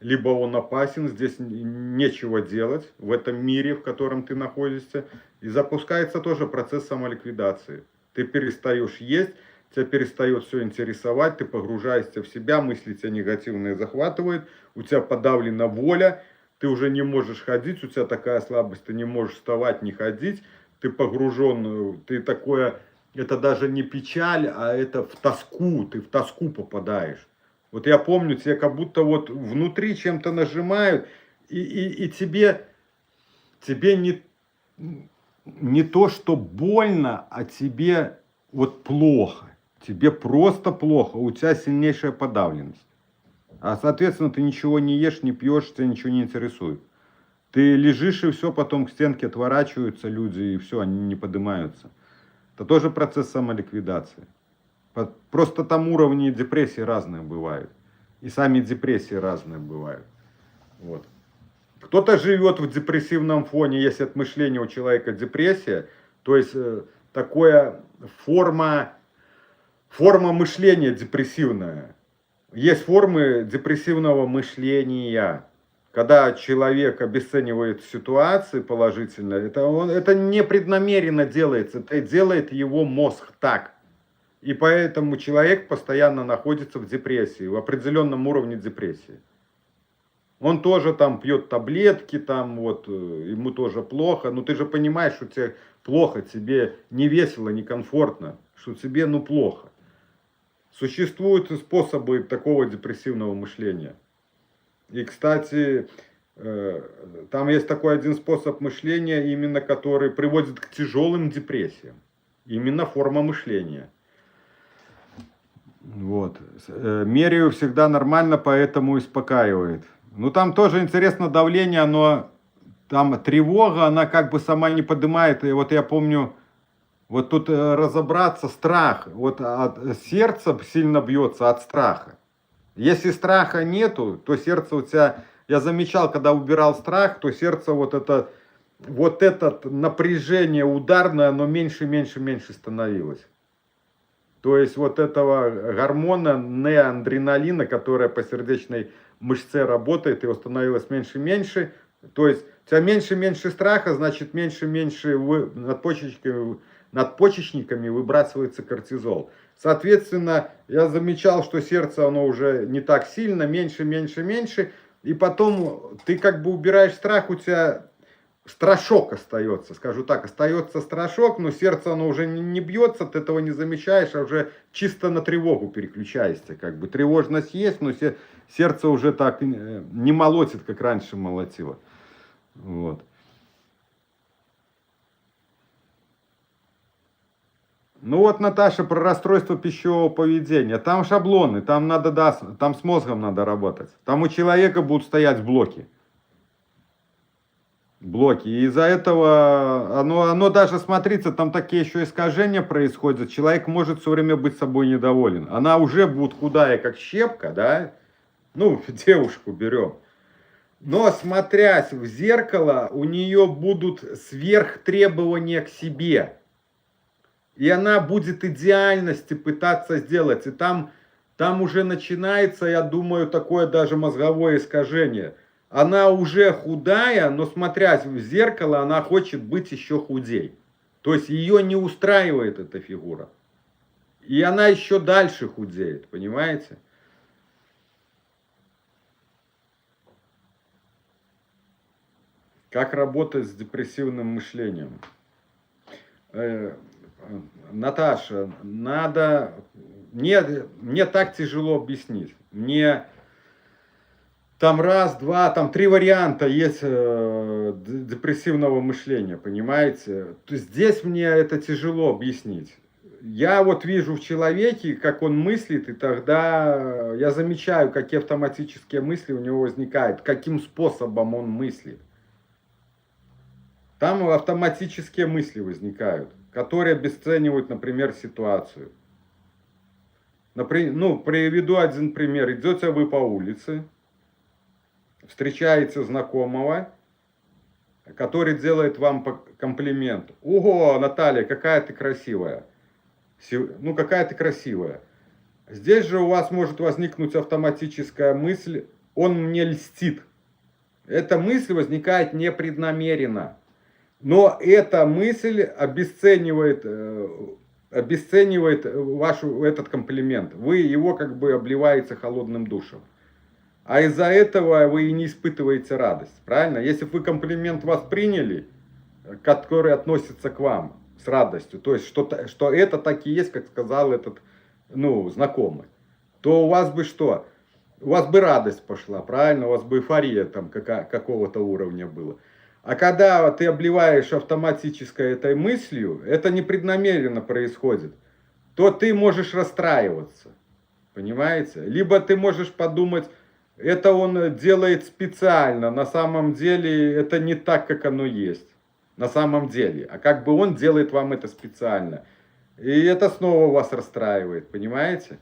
Либо он опасен, здесь нечего делать в этом мире, в котором ты находишься. И запускается тоже процесс самоликвидации. Ты перестаешь есть, тебя перестает все интересовать, ты погружаешься в себя, мысли тебя негативные захватывают, у тебя подавлена воля, ты уже не можешь ходить, у тебя такая слабость, ты не можешь вставать, не ходить, ты погружен, ты такое, это даже не печаль, а это в тоску, ты в тоску попадаешь. Вот я помню, тебе как будто вот внутри чем-то нажимают, и тебе не то, что больно, а тебе вот плохо. Тебе просто плохо, у тебя сильнейшая подавленность. А соответственно ты ничего не ешь, не пьешь, тебя ничего не интересует. Ты лежишь и все, потом к стенке отворачиваются люди, и все, они не поднимаются. Это тоже процесс самоликвидации. Просто там уровни депрессии разные бывают. И сами депрессии разные бывают. Вот. Кто-то живет в депрессивном фоне, если от мышления у человека депрессия, то есть такая форма мышления депрессивная. Есть формы депрессивного мышления. Когда человек обесценивает ситуации положительно, это непреднамеренно делается, это делает его мозг так. И поэтому человек постоянно находится в депрессии, в определенном уровне депрессии. Он тоже там пьет таблетки, там вот, ему тоже плохо. Но ты же понимаешь, что тебе плохо, тебе не весело, не комфортно, что тебе ну плохо. Существуют способы такого депрессивного мышления. И, кстати, там есть такой один способ мышления, именно который приводит к тяжелым депрессиям. Именно форма мышления. Вот. Меряю всегда нормально, поэтому успокаивает. Ну там тоже интересно давление, но там тревога, она как бы сама не поднимает. И вот я помню, вот тут разобраться, страх. Вот от сердца сильно бьется от страха. Если страха нету, то сердце у тебя... Я замечал, когда убирал страх, то сердце вот это напряжение ударное, оно меньше становилось. То есть вот этого гормона неадреналина, которая по сердечной мышце работает, его становилось меньше. То есть у тебя меньше страха, значит меньше надпочечниками выбрасывается кортизол. Соответственно, я замечал, что сердце оно уже не так сильно, меньше. И потом ты как бы убираешь страх, у тебя страшок остается, скажу так, остается страшок, но сердце оно уже не бьется, ты этого не замечаешь, а уже чисто на тревогу переключаешься. Как бы тревожность есть, но сердце уже так не молотит, как раньше молотило. Вот. Ну вот, Наташа, про расстройство пищевого поведения. Там шаблоны, там надо, да, там с мозгом надо работать. Там у человека будут стоять блоки. Блоки. И из-за этого оно даже, смотрите, там такие еще искажения происходят. Человек может все время быть собой недоволен. Она уже будет худая, как щепка, да? Ну, девушку берем. Но, смотрясь в зеркало, у нее будут сверхтребования к себе. И она будет идеальности пытаться сделать. И там уже начинается, я думаю, такое даже мозговое искажение. Она уже худая, но смотрясь в зеркало, она хочет быть еще худей. То есть ее не устраивает эта фигура. И она еще дальше худеет, понимаете? Как работать с депрессивным мышлением? Наташа, надо... Мне так тяжело объяснить. Мне там раз, два, там три варианта есть депрессивного мышления, понимаете? То есть здесь мне это тяжело объяснить. Я вот вижу в человеке, как он мыслит, и тогда я замечаю, какие автоматические мысли у него возникают, каким способом он мыслит. Там автоматические мысли возникают, которые обесценивают, например, ситуацию. Например, ну, приведу один пример. Идете вы по улице, встречаете знакомого, который делает вам комплимент. Ого, Наталья, какая ты красивая. Ну, какая ты красивая. Здесь же у вас может возникнуть автоматическая мысль, он мне льстит. Эта мысль возникает непреднамеренно. Но эта мысль обесценивает этот комплимент. Вы его как бы обливаете холодным душем. А из-за этого вы и не испытываете радость. Правильно? Если бы вы комплимент восприняли, который относится к вам с радостью, то есть что это так и есть, как сказал этот знакомый, то у вас бы что? У вас бы радость пошла, правильно? У вас бы эйфория там какого-то уровня была. А когда ты обливаешь автоматической этой мыслью, это непреднамеренно происходит, то ты можешь расстраиваться. Понимаете? Либо ты можешь подумать, это он делает специально, на самом деле это не так, как оно есть. На самом деле. А как бы он делает вам это специально. И это снова вас расстраивает, понимаете?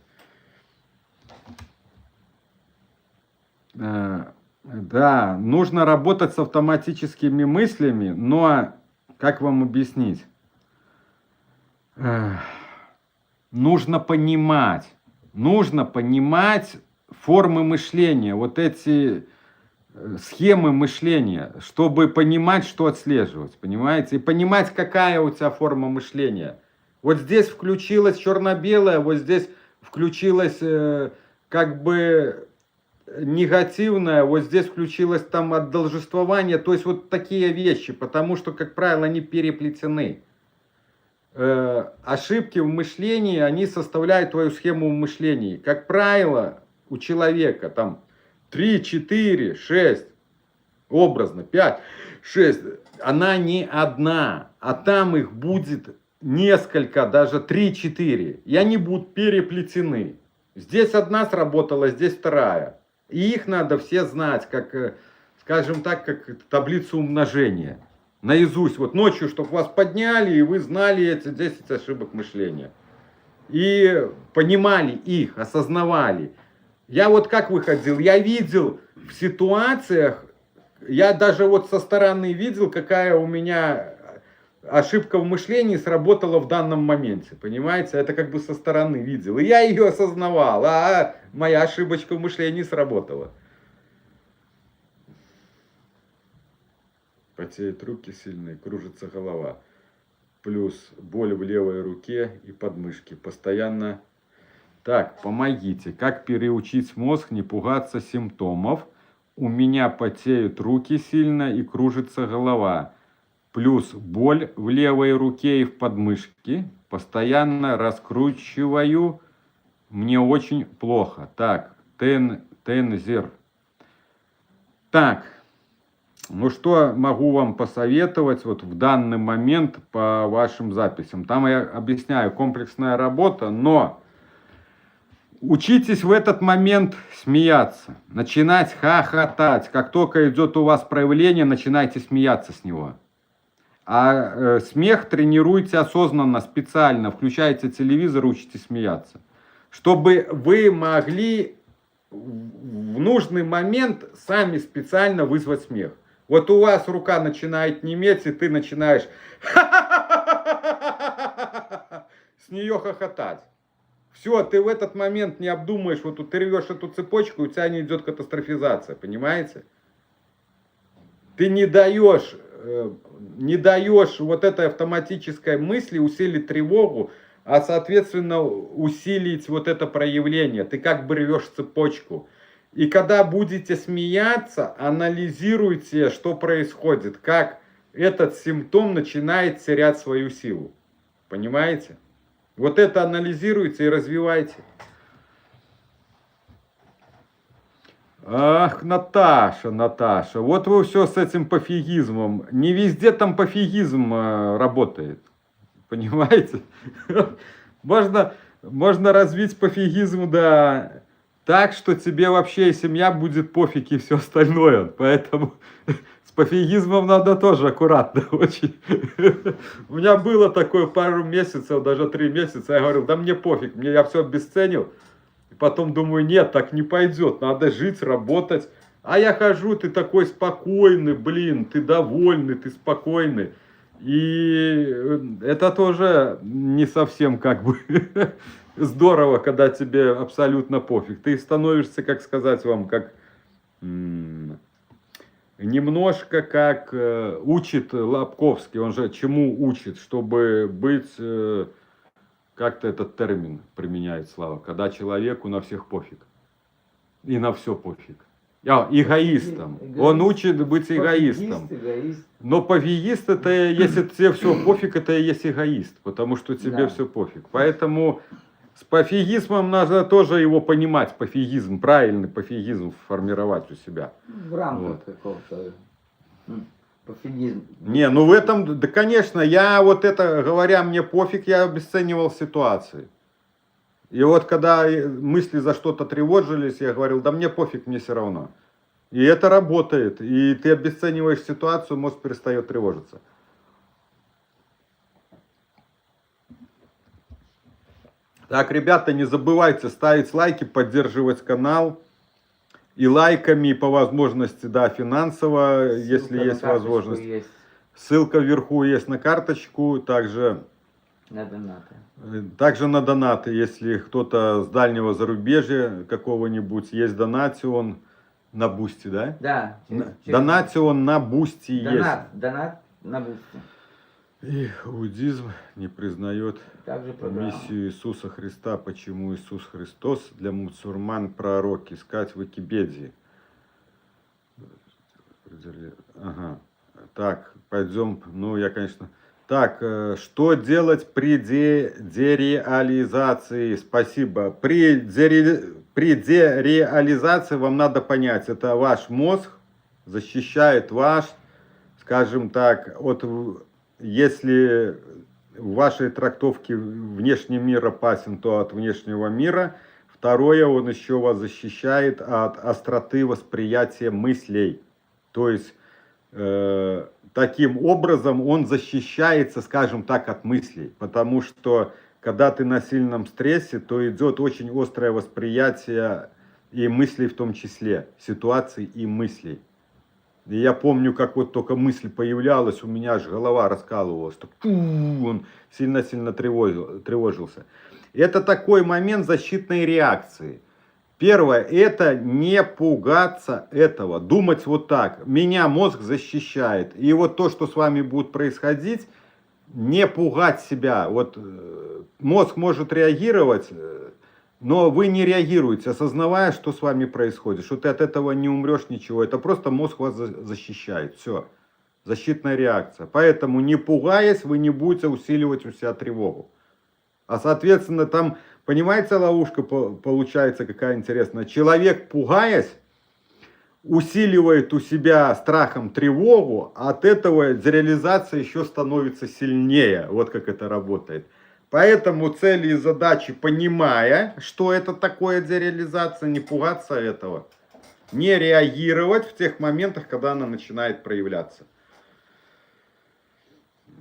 Да, нужно работать с автоматическими мыслями, но, как вам объяснить? Нужно понимать формы мышления, вот эти схемы мышления, чтобы понимать, что отслеживать, понимаете? И понимать, какая у тебя форма мышления. Вот здесь включилась черно-белая, вот здесь включилась как бы негативное, вот здесь включилось там отдолжествование, то есть вот такие вещи, потому что, как правило, они переплетены. Ошибки в мышлении, они составляют твою схему мышления. Как правило, у человека там 3, 4, 6, образно 5, 6, она не одна, а там их будет несколько, даже 3-4, и они будут переплетены. Здесь одна сработала, здесь вторая. И их надо все знать, как, скажем так, как таблицу умножения. Наизусть, вот ночью, чтобы вас подняли, и вы знали эти 10 ошибок мышления. И понимали их, осознавали. Я вот как выходил, я видел в ситуациях, я даже вот со стороны видел, какая у меня ошибка в мышлении сработала в данном моменте, понимаете? Это как бы со стороны видел. И я ее осознавал, а моя ошибочка в мышлении сработала. Потеют руки сильные, кружится голова. Плюс боль в левой руке и подмышке. Постоянно. Так, помогите. Как переучить мозг не пугаться симптомов? У меня потеют руки сильно и кружится голова. Плюс боль в левой руке и в подмышке. Постоянно раскручиваю. Мне очень плохо. Так, Тензер. Так. Ну, что могу вам посоветовать вот в данный момент по вашим записям? Там я объясняю, комплексная работа, но учитесь в этот момент смеяться, начинать хохотать. Как только идет у вас проявление, начинайте смеяться с него. А смех тренируйте осознанно, специально. Включайте телевизор, учитесь смеяться. Чтобы вы могли в нужный момент сами специально вызвать смех. Вот у вас рука начинает неметь, и ты начинаешь с нее хохотать. Все, ты в этот момент не обдумаешь, вот ты рвешь эту цепочку, у тебя не идет катастрофизация, понимаете? Ты не даешь вот этой автоматической мысли усилить тревогу, а соответственно усилить вот это проявление. Ты как бы рвешь цепочку. И когда будете смеяться, анализируйте, что происходит, как этот симптом начинает терять свою силу. Понимаете? Вот это анализируйте и развивайте. Ах, Наташа, вот вы все с этим пофигизмом. Не везде там пофигизм работает. Понимаете? Можно развить пофигизм, да, так, что тебе вообще и семья будет пофиг и все остальное. Поэтому с пофигизмом надо тоже аккуратно очень. У меня было такое пару месяцев, даже 3 месяца. Я говорил, да мне пофиг, я все обесценил. И потом думаю, нет, так не пойдет, надо жить, работать. А я хожу, ты такой спокойный, блин, ты довольный, ты спокойный. И это тоже не совсем как бы здорово, когда тебе абсолютно пофиг. Ты становишься, как сказать вам, как немножко как учит Лобковский. Он же чему учит, чтобы быть, как-то этот термин применяет Слава, когда человеку на всех пофиг. И на все пофиг. Эгоистом. Он учит быть эгоистом. Эгоист. Но пофигист это, если тебе все пофиг, это и есть эгоист, потому что тебе Да. все пофиг. Поэтому с пофигизмом надо тоже его понимать, пофигизм, правильный пофигизм формировать у себя. В рамках Вот. какого-то пофигизма. Не, ну в этом, да конечно, я вот это, говоря мне пофиг, я обесценивал ситуации. И вот когда мысли за что-то тревожились, я говорил, да мне пофиг, мне все равно. И это работает. И ты обесцениваешь ситуацию, мозг перестает тревожиться. Так, ребята, не забывайте ставить лайки, поддерживать канал. И лайками, и по возможности, да, финансово, Ссылка если на есть карточку возможность. есть Ссылка вверху есть на карточку, также на донаты. Также на донаты, если кто-то с дальнего зарубежья какого-нибудь, есть донатион на Бусти, да? Да. Донатион на Бусти есть. Донат на бусте. И иудизм не признает Также программа. миссию Иисуса Христа. Почему Иисус Христос для мусульман пророк? Искать в Википедии. Ага. Так, пойдем. Ну, я, конечно... Так, что делать при дереализации? Спасибо. При дереализации вам надо понять, это ваш мозг защищает ваш, скажем так, от, если в вашей трактовке внешний мир опасен, то от внешнего мира. Второе, он еще вас защищает от остроты восприятия мыслей. То есть... таким образом он защищается, скажем так, от мыслей. Потому что, когда ты на сильном стрессе, то идет очень острое восприятие и мыслей в том числе, ситуаций и мыслей. И я помню, как вот только мысль появлялась, у меня аж голова раскалывалась. Он сильно-сильно тревожился. Это такой момент защитной реакции. Первое, это не пугаться этого, думать вот так, меня мозг защищает. И вот то, что с вами будет происходить, не пугать себя. Вот мозг может реагировать, но вы не реагируете, осознавая, что с вами происходит, что ты от этого не умрешь, ничего. Это просто мозг вас защищает, все, защитная реакция. Поэтому не пугаясь, вы не будете усиливать у себя тревогу. А соответственно там... Понимаете, ловушка получается какая интересная? Человек, пугаясь, усиливает у себя страхом тревогу, а от этого дереализация еще становится сильнее. Вот как это работает. Поэтому цели и задачи, понимая, что это такое дереализация, не пугаться этого. Не реагировать в тех моментах, когда она начинает проявляться.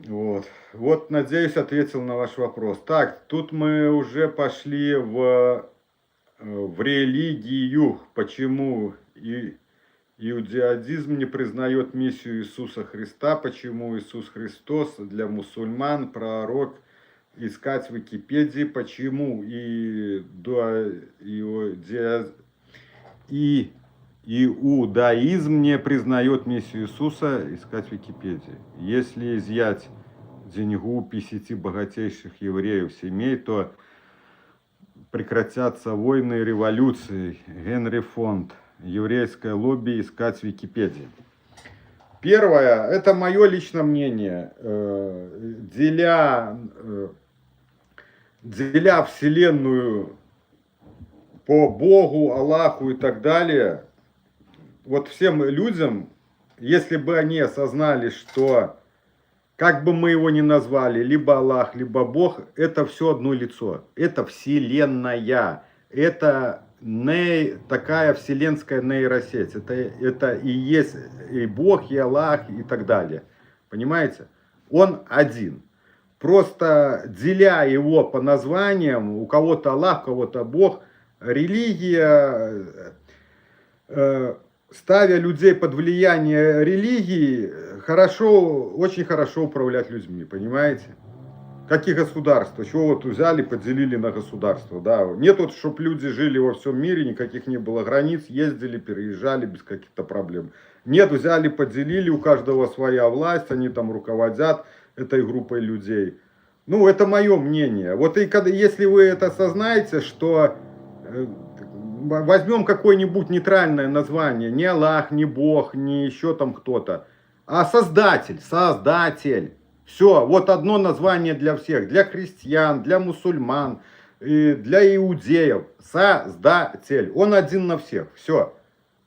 Вот, надеюсь, ответил на ваш вопрос. Так, тут мы уже пошли в религию. Почему иудеизм не признает миссию Иисуса Христа? Почему Иисус Христос для мусульман пророк? Искать в Википедии, почему иудаизм не признает миссию Иисуса, искать в Википедии. Если изъять деньгу 50 богатейших евреев семей, то прекратятся войны и революции. Генри Фонд. Еврейское лобби, искать в Википедии. Первое, это мое личное мнение. Деля Вселенную по Богу, Аллаху и так далее, вот всем людям, если бы они осознали, что как бы мы его ни назвали, либо Аллах, либо Бог, это все одно лицо. Это Вселенная. Это такая вселенская нейросеть. Это и есть и Бог, и Аллах, и так далее. Понимаете? Он один. Просто деля его по названиям, у кого-то Аллах, у кого-то Бог, религия, ставя людей под влияние религии, очень хорошо управлять людьми, понимаете? Как и государство. Чего вот взяли, поделили на государство, да? Нет вот, чтобы люди жили во всем мире, никаких не было границ, ездили, переезжали без каких-то проблем. Нет, взяли, поделили, у каждого своя власть, они там руководят этой группой людей. Ну, это мое мнение. Вот и если вы это осознаете, что возьмем какое-нибудь нейтральное название, не Аллах, не Бог, не еще там кто-то, а Создатель. Все, вот одно название для всех, для христиан, для мусульман, для иудеев. Создатель. Он один на всех. Все.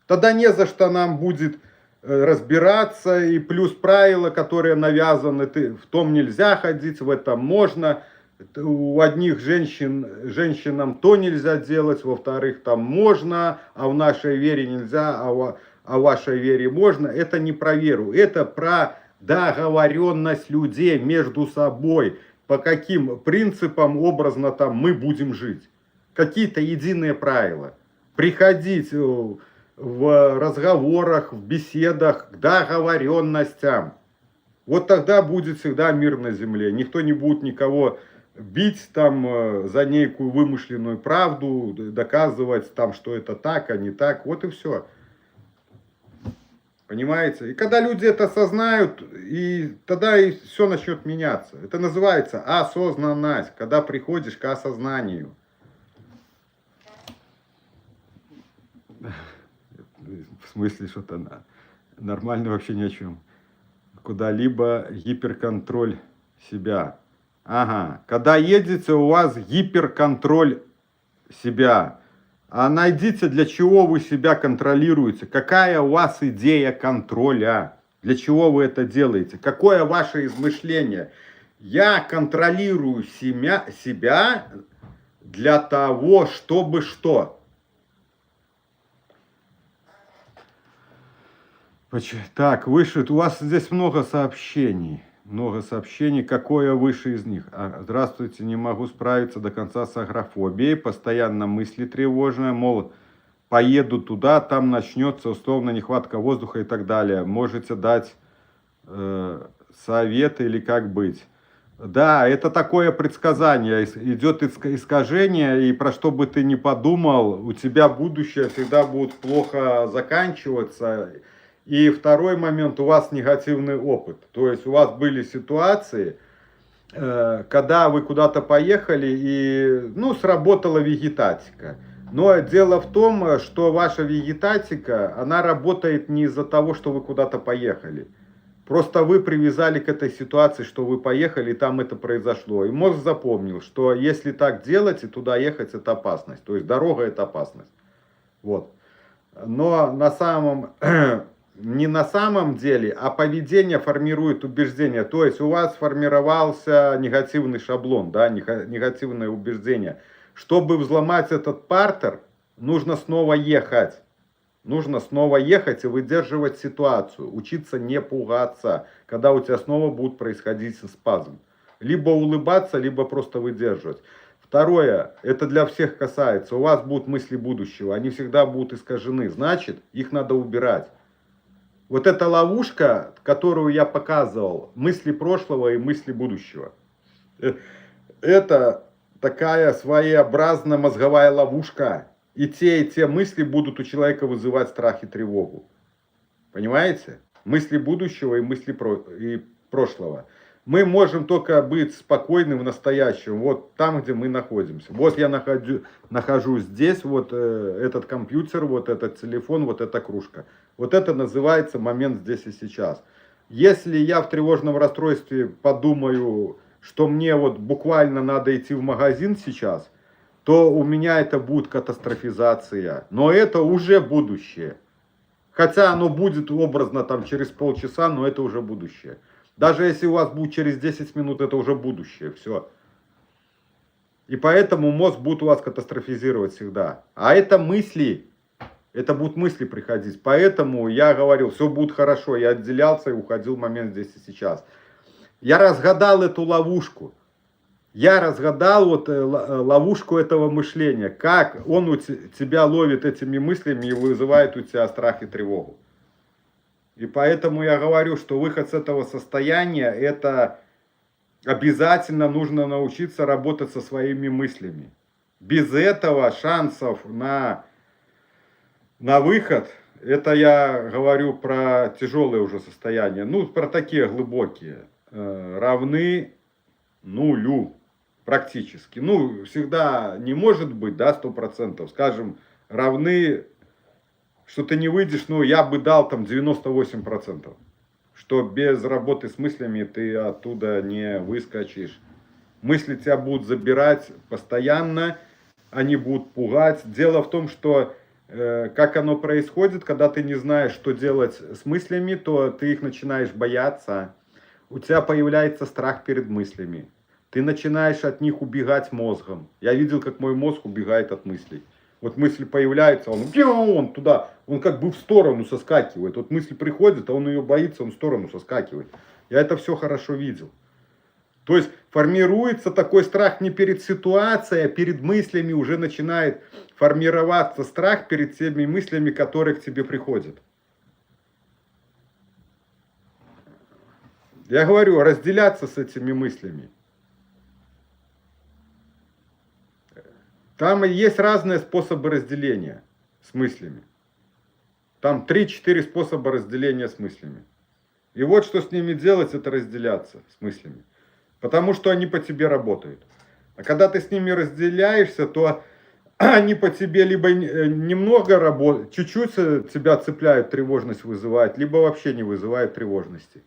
Тогда не за что нам будет разбираться, и плюс правила, которые навязаны, в том нельзя ходить, в этом можно. У одних женщинам то нельзя делать, во-вторых, там можно, а в нашей вере нельзя, а в вашей вере можно. Это не про веру, это про договоренность людей между собой, по каким принципам образно там мы будем жить. Какие-то единые правила. Приходить в разговорах, в беседах к договоренностям. Вот тогда будет всегда мир на земле. Никто не будет никого бить там за некую вымышленную правду, доказывать там, что это так, а не так. Вот и все. Понимаете? И когда люди это осознают, и тогда и все начнет меняться. Это называется осознанность, когда приходишь к осознанию. В смысле, что-то нормально вообще ни о чем. Куда-либо гиперконтроль себя. Ага. Когда едете, у вас гиперконтроль себя. А найдите, для чего вы себя контролируете. Какая у вас идея контроля. Для чего вы это делаете. Какое ваше измышление. Я контролирую себя для того, чтобы что. Так, выше, у вас здесь много сообщений. Какое выше из них? Здравствуйте, не могу справиться до конца с агорафобией. Постоянно мысли тревожные, мол, поеду туда, там начнется условно нехватка воздуха и так далее. Можете дать совет или как быть? Да, это такое предсказание. Идет искажение, и про что бы ты ни подумал, у тебя будущее всегда будет плохо заканчиваться. И второй момент, у вас негативный опыт. То есть у вас были ситуации, когда вы куда-то поехали и сработала вегетатика. Но дело в том, что ваша вегетатика, она работает не из-за того, что вы куда-то поехали. Просто вы привязали к этой ситуации, что вы поехали, и там это произошло. И мозг запомнил, что если так делать и туда ехать, это опасность. То есть дорога это опасность. Вот. Но не на самом деле, а поведение формирует убеждение. То есть у вас сформировался негативный шаблон, да, негативное убеждение. Чтобы взломать этот партер, нужно снова ехать. Нужно снова ехать и выдерживать ситуацию. Учиться не пугаться, когда у тебя снова будут происходить спазм. Либо улыбаться, либо просто выдерживать. Второе, это для всех касается. У вас будут мысли будущего. Они всегда будут искажены. Значит, их надо убирать. Вот эта ловушка, которую я показывал, мысли прошлого и мысли будущего. Это такая своеобразная мозговая ловушка. И те мысли будут у человека вызывать страх и тревогу. Понимаете? Мысли будущего и мысли прошлого. Мы можем только быть спокойным в настоящем, вот там, где мы находимся. Вот я нахожусь здесь, вот этот компьютер, вот этот телефон, вот эта кружка. Вот это называется момент здесь и сейчас. Если я в тревожном расстройстве подумаю, что мне вот буквально надо идти в магазин сейчас, то у меня это будет катастрофизация. Но это уже будущее. Хотя оно будет образно там через полчаса, но это уже будущее. Даже если у вас будет через 10 минут, это уже будущее. Все. И поэтому мозг будет у вас катастрофизировать всегда. А это мысли. Это будут мысли приходить. Поэтому я говорил, все будет хорошо. Я отделялся и уходил в момент здесь и сейчас. Я разгадал эту ловушку. Я разгадал вот ловушку этого мышления. Как он у тебя ловит этими мыслями и вызывает у тебя страх и тревогу. И поэтому я говорю, что выход с этого состояния, это обязательно нужно научиться работать со своими мыслями. Без этого шансов на выход, это я говорю про тяжелые уже состояния, ну про такие глубокие, равны нулю практически. Ну всегда не может быть, да, 100%, скажем, равны... Что ты не выйдешь, ну, я бы дал там 98%. Что без работы с мыслями ты оттуда не выскочишь. Мысли тебя будут забирать постоянно, они будут пугать. Дело в том, что как оно происходит, когда ты не знаешь, что делать с мыслями, то ты их начинаешь бояться. У тебя появляется страх перед мыслями. Ты начинаешь от них убегать мозгом. Я видел, как мой мозг убегает от мыслей. Вот мысль появляется, он туда, он как бы в сторону соскакивает. Вот мысль приходит, а он ее боится, он в сторону соскакивает. Я это все хорошо видел. То есть формируется такой страх не перед ситуацией, а перед мыслями уже начинает формироваться страх перед теми мыслями, которые к тебе приходят. Я говорю, разделяться с этими мыслями. Там есть разные способы разделения с мыслями. Там 3-4 способа разделения с мыслями. И вот что с ними делать, это разделяться с мыслями. Потому что они по тебе работают. А когда ты с ними разделяешься, то они по тебе либо немного работают, чуть-чуть тебя цепляют, тревожность вызывают, либо вообще не вызывают тревожности.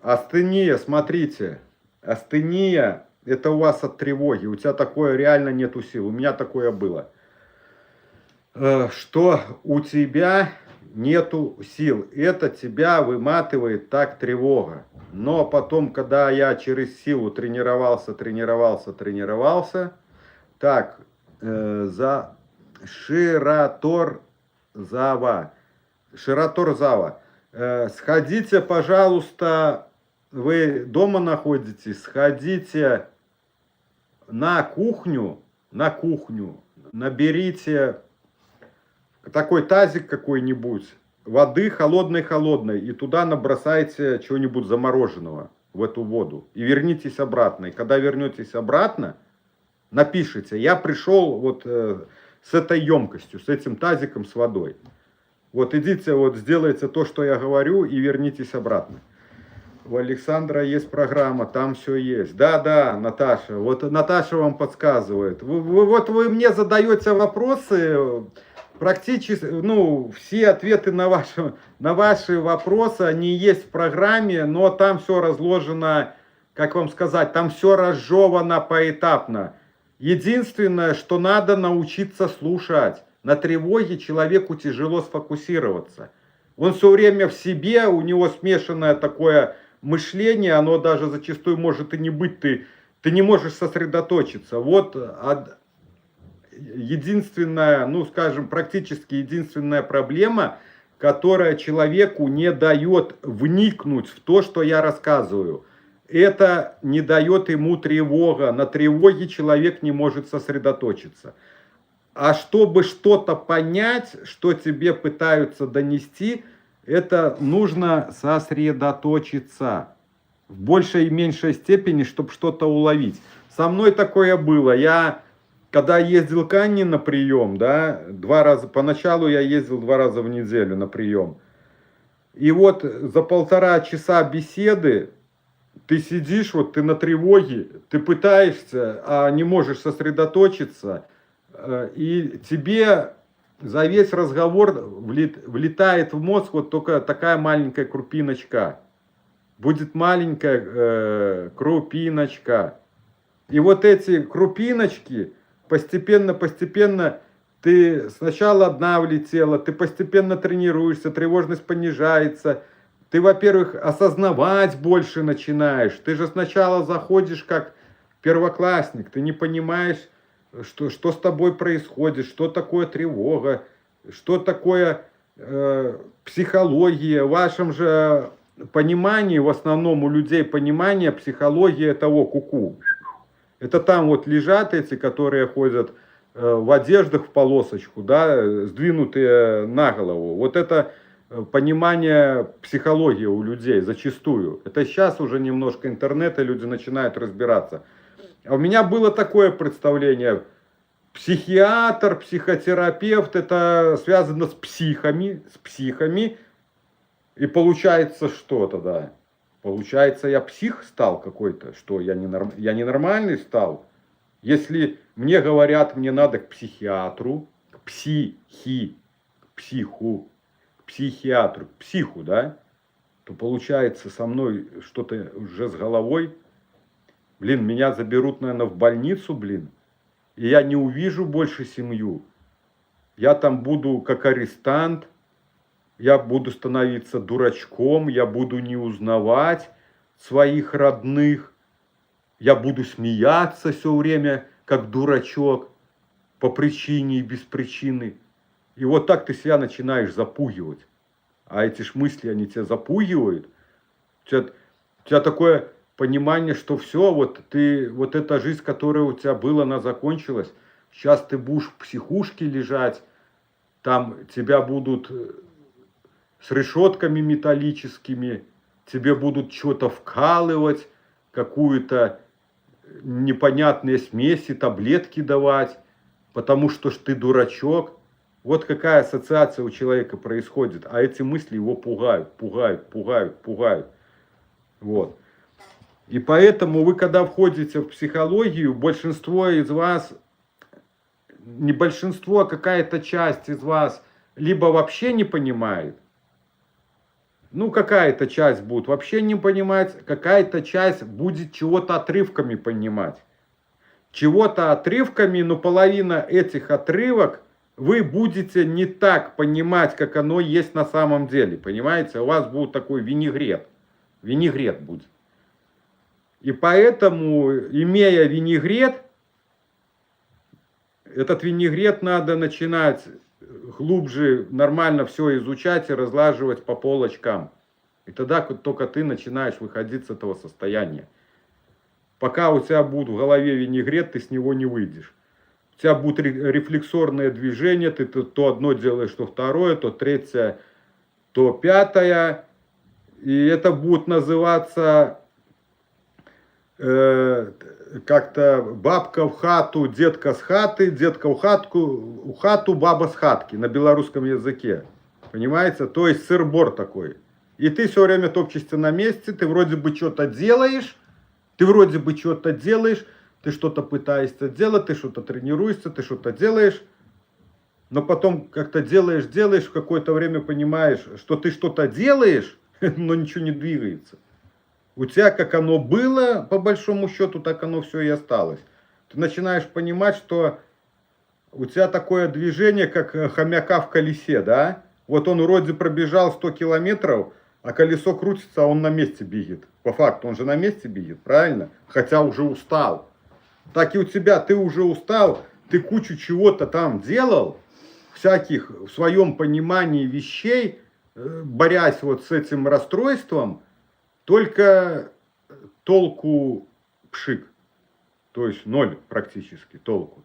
Астения, смотрите, астения, это у вас от тревоги, у тебя такое реально нету сил, у меня такое было. Что у тебя нету сил, это тебя выматывает так тревога. Но потом, когда я через силу тренировался, так, за Шираторзава, сходите, пожалуйста, вы дома находитесь, сходите на кухню, наберите такой тазик какой-нибудь, воды холодной, и туда набросайте чего-нибудь замороженного в эту воду. И вернитесь обратно. И когда вернетесь обратно, напишите, я пришел вот с этой емкостью, с этим тазиком с водой. Вот идите, вот сделайте то, что я говорю, и вернитесь обратно. У Александра есть программа, там все есть. Да, Наташа, вот Наташа вам подсказывает. Вы мне задаете вопросы, практически, ну, все ответы на ваши вопросы, они есть в программе, но там все разложено как вам сказать, там все разжевано поэтапно. Единственное, что надо научиться слушать. На тревоге человеку тяжело сфокусироваться. Он все время в себе, у него смешанное такое мышление, оно даже зачастую может и не быть, ты не можешь сосредоточиться. Вот единственная, ну скажем, практически единственная проблема, которая человеку не дает вникнуть в то, что я рассказываю. Это не дает ему тревога. На тревоге человек не может сосредоточиться. А чтобы что-то понять, что тебе пытаются донести, это нужно сосредоточиться. В большей и меньшей степени, чтобы что-то уловить. Со мной такое было. Я, когда ездил к Анне на прием, да, 2 раза, поначалу я ездил 2 раза в неделю на прием. И вот за 1,5 часа беседы ты сидишь, вот ты на тревоге, ты пытаешься, а не можешь сосредоточиться, и тебе за весь разговор влетает в мозг вот только такая маленькая крупиночка. Будет маленькая крупиночка. И вот эти крупиночки постепенно ты сначала одна влетела, ты постепенно тренируешься, тревожность понижается. Ты, во-первых, осознавать больше начинаешь. Ты же сначала заходишь как первоклассник, ты не понимаешь, что с тобой происходит, что такое тревога, что такое психология. В вашем же понимании, в основном у людей понимание психологии того куку. Это там вот лежат эти, которые ходят в одеждах в полосочку, да, сдвинутые на голову. Вот это понимание психологии у людей зачастую. Это сейчас уже немножко интернета, люди начинают разбираться. А у меня было такое представление. Психиатр, психотерапевт, это связано с психами. И получается что тогда? Получается, я псих стал какой-то, что я ненормальный стал. Если мне говорят, мне надо к психиатру, к психиатру, к психу, да, то получается со мной что-то уже с головой. Блин, меня заберут, наверное, в больницу, блин, и я не увижу больше семью. Я там буду как арестант, я буду становиться дурачком, я буду не узнавать своих родных, я буду смеяться все время, как дурачок, по причине и без причины. И вот так ты себя начинаешь запугивать. А эти ж мысли, они тебя запугивают. У тебя такое понимание, что все, вот эта жизнь, которая у тебя была, она закончилась. Сейчас ты будешь в психушке лежать, там тебя будут с решетками металлическими, тебе будут что-то вкалывать, какую-то непонятные смеси, таблетки давать, потому что ж ты дурачок. Вот какая ассоциация у человека происходит, а эти мысли его пугают. Вот. И поэтому вы, когда входите в психологию, большинство из вас, не большинство, а какая-то часть из вас либо вообще не понимает, ну, какая-то часть будет вообще не понимать, какая-то часть будет чего-то отрывками понимать. Чего-то отрывками, но половина этих отрывок вы будете не так понимать, как оно есть на самом деле. Понимаете? У вас будет такой винегрет. Винегрет будет. И поэтому, имея винегрет, этот винегрет надо начинать глубже, нормально все изучать и разлаживать по полочкам. И тогда только ты начинаешь выходить с этого состояния. Пока у тебя будет в голове винегрет, ты с него не выйдешь. У тебя будут рефлексорные движения, ты то одно делаешь, то второе, то третье, то пятое. И это будет называться как-то бабка в хату, детка с хаты, детка в хату, баба с хатки на белорусском языке. Понимаете? То есть сыр-бор такой. И ты все время топчешься на месте, ты вроде бы что-то делаешь, ты что-то пытаешься делать, ты что-то тренируешься, ты что-то делаешь, но потом как-то делаешь, в какое-то время понимаешь, что ты что-то делаешь, но ничего не двигается. У тебя как оно было, по большому счету, так оно все и осталось. Ты начинаешь понимать, что у тебя такое движение, как хомяка в колесе, да? Вот он вроде пробежал 100 километров, а колесо крутится, а он на месте бегает. По факту, он же на месте бегает, правильно? Хотя уже устал. Так и у тебя, ты уже устал, ты кучу чего-то там делал, всяких в своем понимании вещей, борясь вот с этим расстройством, только толку пшик. То есть ноль практически толку.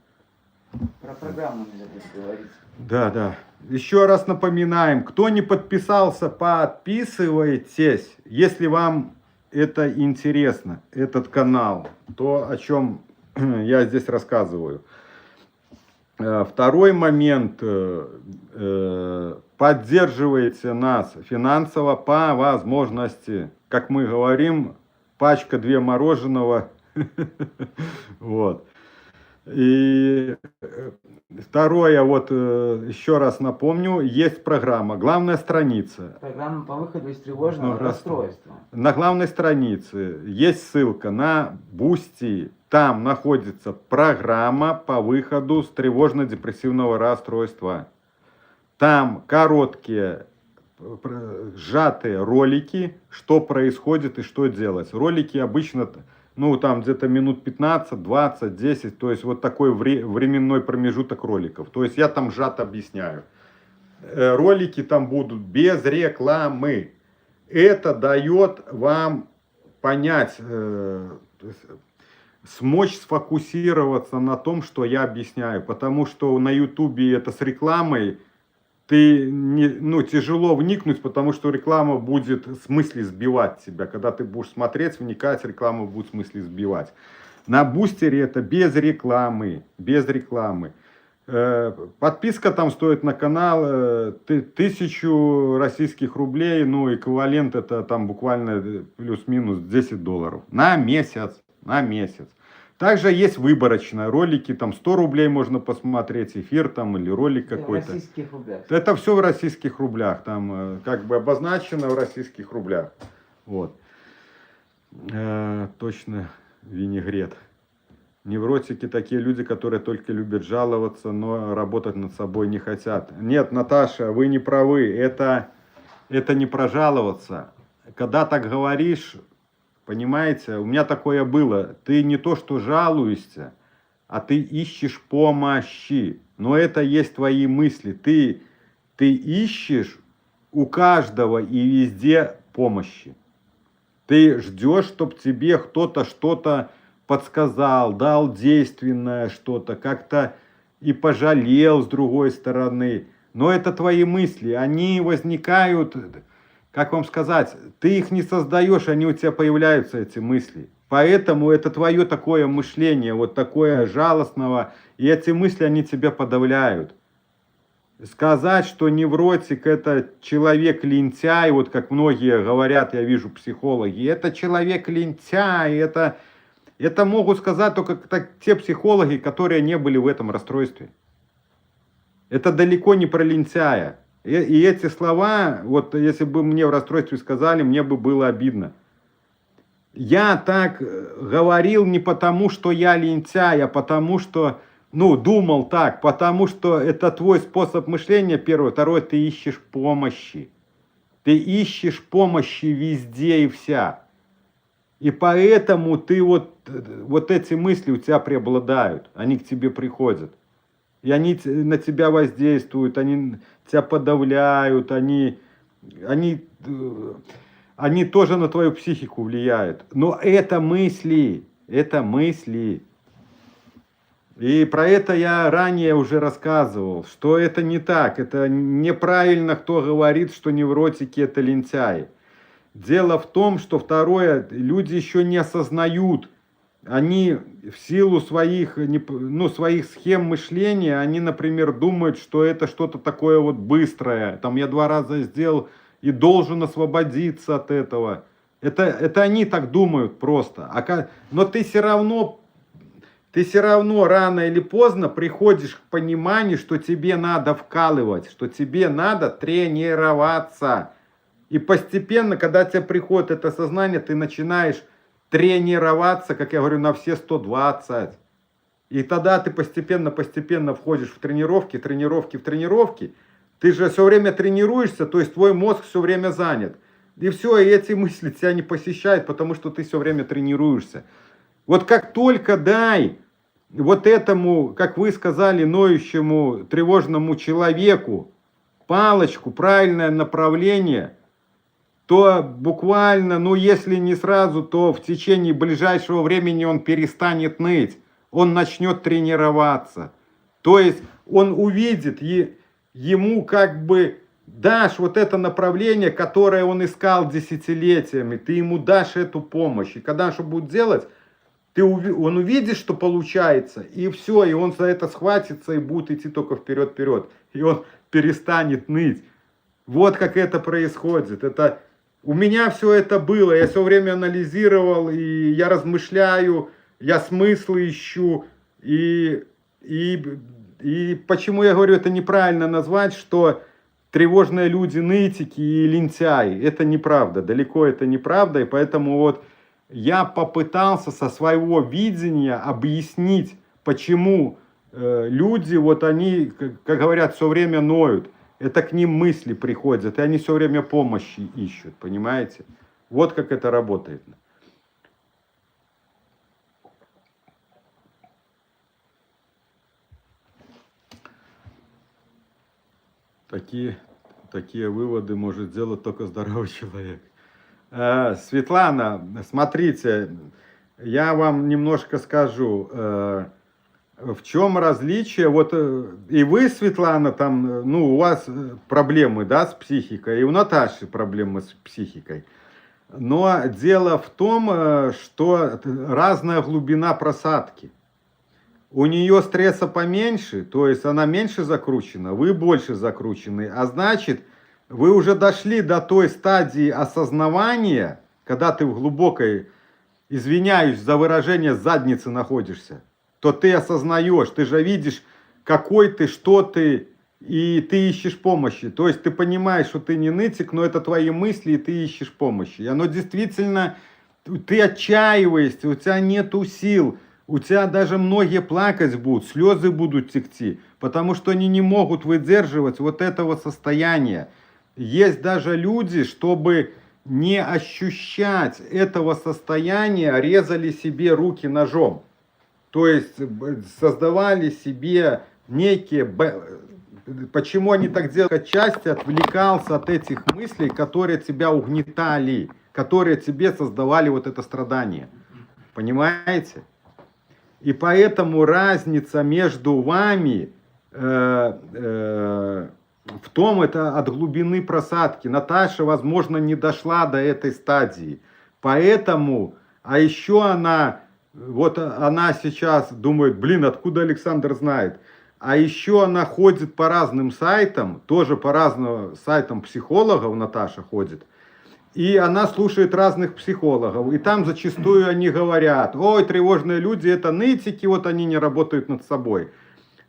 Про программу нельзя будет говорить. Да, да. Еще раз напоминаем, кто не подписался, подписывайтесь. Если вам это интересно, этот канал, то, о чем я здесь рассказываю. Второй момент. Поддерживайте нас финансово по возможности. Как мы говорим, пачка 2 мороженого. Вот. И второе, вот еще раз напомню, есть программа, главная страница. Программа по выходу из тревожного расстройства. На главной странице есть ссылка на Boosty. Там находится программа по выходу с тревожно-депрессивного расстройства. Там короткие, сжатые ролики, что происходит и что делать. Ролики обычно, ну, там где-то минут 15, 20, 10, то есть вот такой временной промежуток роликов. То есть я там сжато объясняю. Ролики там будут без рекламы. Это дает вам понять, смочь сфокусироваться на том, что я объясняю. Потому что на ютубе это с рекламой, ты тяжело вникнуть, потому что реклама будет в смысле сбивать тебя. Когда ты будешь смотреть, вникать, реклама будет в смысле сбивать. На бустере это без рекламы. Без рекламы. Подписка там стоит на канал 1000 российских рублей. Ну, эквивалент это там буквально плюс-минус $10. На месяц. На месяц. Также есть выборочные ролики, там 100 рублей можно посмотреть, эфир там или ролик какой-то. В российских рублях. Это все в российских рублях, там как бы обозначено в российских рублях. Вот. Точно винегрет. Невротики такие люди, которые только любят жаловаться, но работать над собой не хотят. Нет, Наташа, вы не правы, это не про жаловаться. Когда так говоришь... Понимаете, у меня такое было. Ты не то что жалуешься, а ты ищешь помощи. Но это есть твои мысли. Ты ищешь у каждого и везде помощи. Ты ждешь, чтобы тебе кто-то что-то подсказал, дал действенное что-то, как-то и пожалел с другой стороны. Но это твои мысли. Они возникают... Как вам сказать, ты их не создаешь, они у тебя появляются, эти мысли. Поэтому это твое такое мышление, вот такое жалостного, и эти мысли, они тебя подавляют. Сказать, что невротик это человек-лентяй, вот как многие говорят, я вижу психологи, это человек-лентяй, это могут сказать только те психологи, которые не были в этом расстройстве. Это далеко не про лентяя. И эти слова, вот если бы мне в расстройстве сказали, мне бы было обидно. Я так говорил не потому, что я лентяй, а потому что, думал так, потому что это твой способ мышления, первый. Второй, ты ищешь помощи. Ты ищешь помощи везде и вся. И поэтому ты вот эти мысли у тебя преобладают, они к тебе приходят. И они на тебя воздействуют, они тебя подавляют, они тоже на твою психику влияют. Но это мысли, это мысли. И про это я ранее уже рассказывал, что это не так. Это неправильно, кто говорит, что невротики это лентяи. Дело в том, что второе, люди еще не осознают. Они в силу своих схем мышления, они, например, думают, что это что-то такое вот быстрое. Там я 2 раза сделал и должен освободиться от этого. Это они так думают просто. Но ты все равно рано или поздно приходишь к пониманию, что тебе надо вкалывать, что тебе надо тренироваться. И постепенно, когда тебе приходит это сознание, ты начинаешь тренироваться, как я говорю, на все 120. И тогда ты постепенно входишь в тренировки. Ты же все время тренируешься, то есть твой мозг все время занят. И все, и эти мысли тебя не посещают, потому что ты все время тренируешься. Вот как только дай вот этому, как вы сказали, ноющему, тревожному человеку палочку, правильное направление, то буквально, ну если не сразу, то в течение ближайшего времени он перестанет ныть, он начнет тренироваться. То есть он увидит, ему как бы дашь вот это направление, которое он искал десятилетиями, ты ему дашь эту помощь. И когда он что будет делать, он увидит, что получается, и все, и он за это схватится и будет идти только вперед. И он перестанет ныть. Вот как это происходит. У меня все это было, я все время анализировал, и я размышляю, я смыслы ищу, и почему я говорю, это неправильно назвать, что тревожные люди нытики и лентяи. Это неправда, далеко это неправда, и поэтому вот я попытался со своего видения объяснить, почему люди, вот они, как говорят, все время ноют. Это к ним мысли приходят, и они все время помощи ищут, понимаете? Вот как это работает. Такие выводы может сделать только здоровый человек. Светлана, смотрите, я вам немножко скажу, в чем различие. Вот и вы, Светлана, там, ну, у вас проблемы, да, с психикой, и у Наташи проблемы с психикой. Но дело в том, что разная глубина просадки. У нее стресса поменьше, то есть она меньше закручена, вы больше закручены. А значит, вы уже дошли до той стадии осознавания, когда ты в глубокой, извиняюсь за выражение, заднице находишься. То ты осознаешь, ты же видишь, какой ты, что ты, и ты ищешь помощи. То есть ты понимаешь, что ты не нытик, но это твои мысли, и ты ищешь помощи. И оно действительно, ты отчаиваешься, у тебя нету сил. У тебя даже многие плакать будут, слезы будут текти, потому что они не могут выдерживать вот этого состояния. Есть даже люди, чтобы не ощущать этого состояния, резали себе руки ножом. То есть создавали себе некие... Почему они так делают? Отчасти отвлекался от этих мыслей, которые тебя угнетали, которые тебе создавали вот это страдание. Понимаете? И поэтому разница между вами в том, это от глубины просадки. Наташа, возможно, не дошла до этой стадии. Поэтому, а еще она, вот она сейчас думает, блин, откуда Александр знает. А еще она ходит по разным сайтам, тоже по разным сайтам психологов Наташа ходит. И она слушает разных психологов. И там зачастую они говорят, ой, тревожные люди, это нытики, вот они не работают над собой.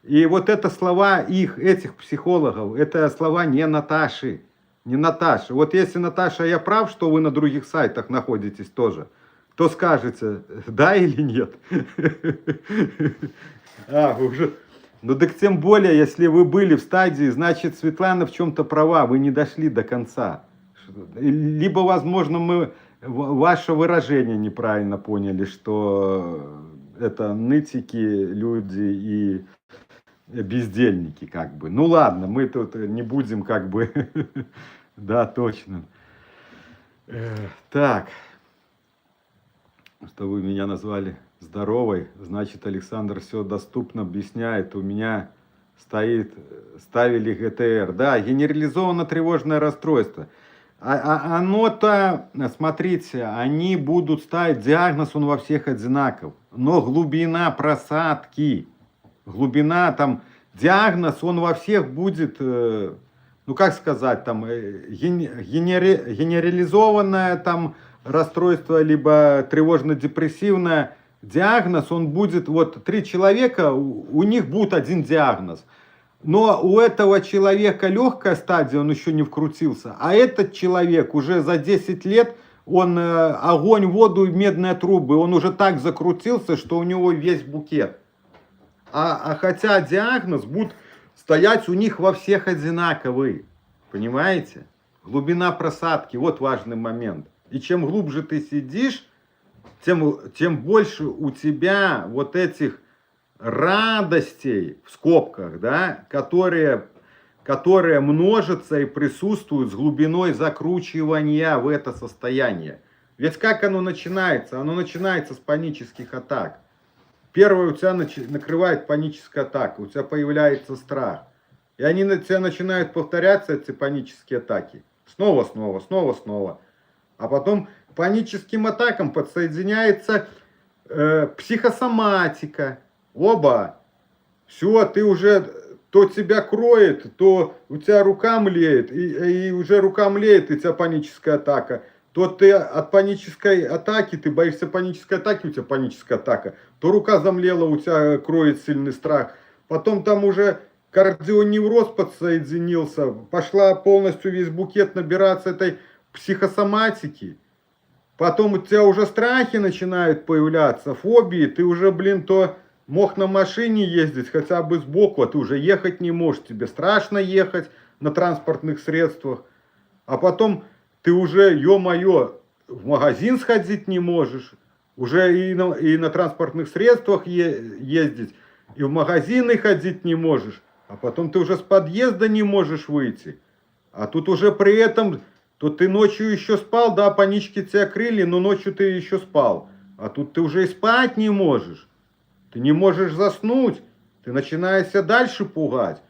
И вот это слова этих психологов, это слова не Наташи. Не Наташи. Вот если, Наташа, я прав, что вы на других сайтах находитесь тоже, то скажете, да или нет? Уже. Ну так тем более, если вы были в стадии, значит, Светлана в чем-то права, вы не дошли до конца. Либо, возможно, ваше выражение неправильно поняли, что это нытики, люди и бездельники, как бы. Ну ладно, мы тут не будем, как бы, да, точно. Так, что вы меня назвали здоровой, значит, Александр все доступно объясняет. У меня ставили ГТР, да, генерализованное тревожное расстройство. Оно-то, смотрите, они будут ставить диагноз, он во всех одинаков. Но глубина просадки, глубина там, диагноз, он во всех будет, ну как сказать, там, генерализованное там расстройство, либо тревожно-депрессивное. Диагноз, он будет, вот 3 человека, у них будет один диагноз. Но у этого человека легкая стадия, он еще не вкрутился. А этот человек уже за 10 лет, он огонь, воду и медные трубы, он уже так закрутился, что у него весь букет. Хотя диагноз будет стоять у них во всех одинаковый. Понимаете? Глубина просадки, вот важный момент. И чем глубже ты сидишь, тем больше у тебя вот этих радостей, в скобках, да, которые множатся и присутствуют с глубиной закручивания в это состояние. Ведь как оно начинается? Оно начинается с панических атак. Первое, у тебя накрывает паническая атака, у тебя появляется страх. И они на тебя начинают повторяться, эти панические атаки. Снова. А потом к паническим атакам подсоединяется психосоматика. Оба. Все, ты уже, то тебя кроет, то у тебя рука млеет, и уже рука млеет, и у тебя паническая атака. То ты от панической атаки, ты боишься панической атаки, у тебя паническая атака. То рука замлела, у тебя кроет сильный страх. Потом там уже кардионевроз подсоединился, пошла полностью весь букет набираться этой психосоматики. Потом у тебя уже страхи начинают появляться, фобии, ты уже, то мог на машине ездить хотя бы сбоку, а ты уже ехать не можешь, тебе страшно ехать на транспортных средствах. А потом ты уже, ё-моё, в магазин сходить не можешь, уже и на транспортных средствах ездить, и в магазины ходить не можешь. А потом ты уже с подъезда не можешь выйти. А тут уже при этом, то ты ночью еще спал, да, панички тебя крыли, но ночью ты еще спал. А тут ты уже и спать не можешь. Ты не можешь заснуть. Ты начинаешься дальше пугать.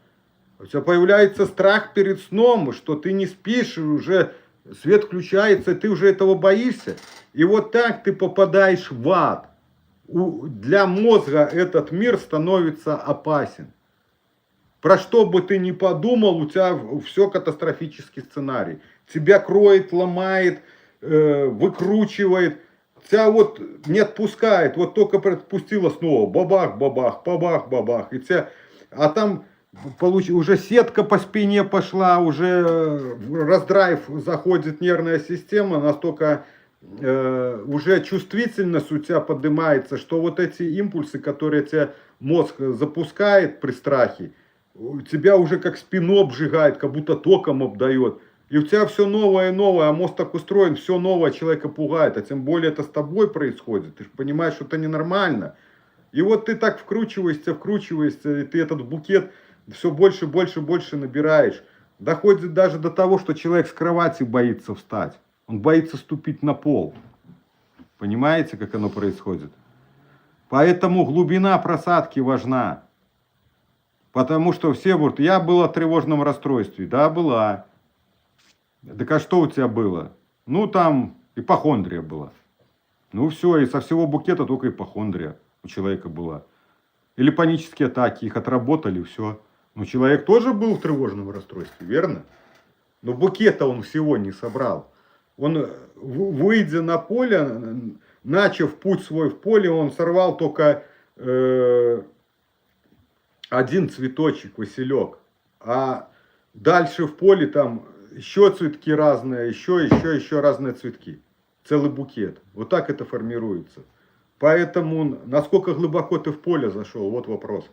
У тебя появляется страх перед сном, что ты не спишь, уже свет включается, и ты уже этого боишься. И вот так ты попадаешь в ад. Для мозга этот мир становится опасен. Про что бы ты ни подумал, у тебя все катастрофический сценарий. Тебя кроет, ломает, выкручивает. Тебя вот не отпускает. Вот только отпустила снова. Бабах, бабах, бабах, бабах. И тебя, а там уже сетка по спине пошла, уже в раздрайв заходит нервная система. Настолько уже чувствительность у тебя поднимается, что вот эти импульсы, которые тебя мозг запускает при страхе, тебя уже как спину обжигает, как будто током обдает. И у тебя все новое и новое, а мозг так устроен, все новое человека пугает. А тем более это с тобой происходит. Ты же понимаешь, что это ненормально. И вот ты так вкручиваешься, и ты этот букет все больше, больше набираешь. Доходит даже до того, что человек с кровати боится встать. Он боится ступить на пол. Понимаете, как оно происходит? Поэтому глубина просадки важна. Потому что все говорят, я была в тревожном расстройстве. Да, была. Так а что у тебя было? Ну, там ипохондрия была. Ну, все, и со всего букета только ипохондрия у человека была. Или панические атаки, их отработали, все. Но человек тоже был в тревожном расстройстве, верно? Но букета он всего не собрал. Он, выйдя на поле, начав путь свой в поле, он сорвал только один цветочек, василек. А дальше в поле там еще цветки разные, еще разные цветки. Целый букет. Вот так это формируется. Поэтому, насколько глубоко ты в поле зашел, вот вопрос.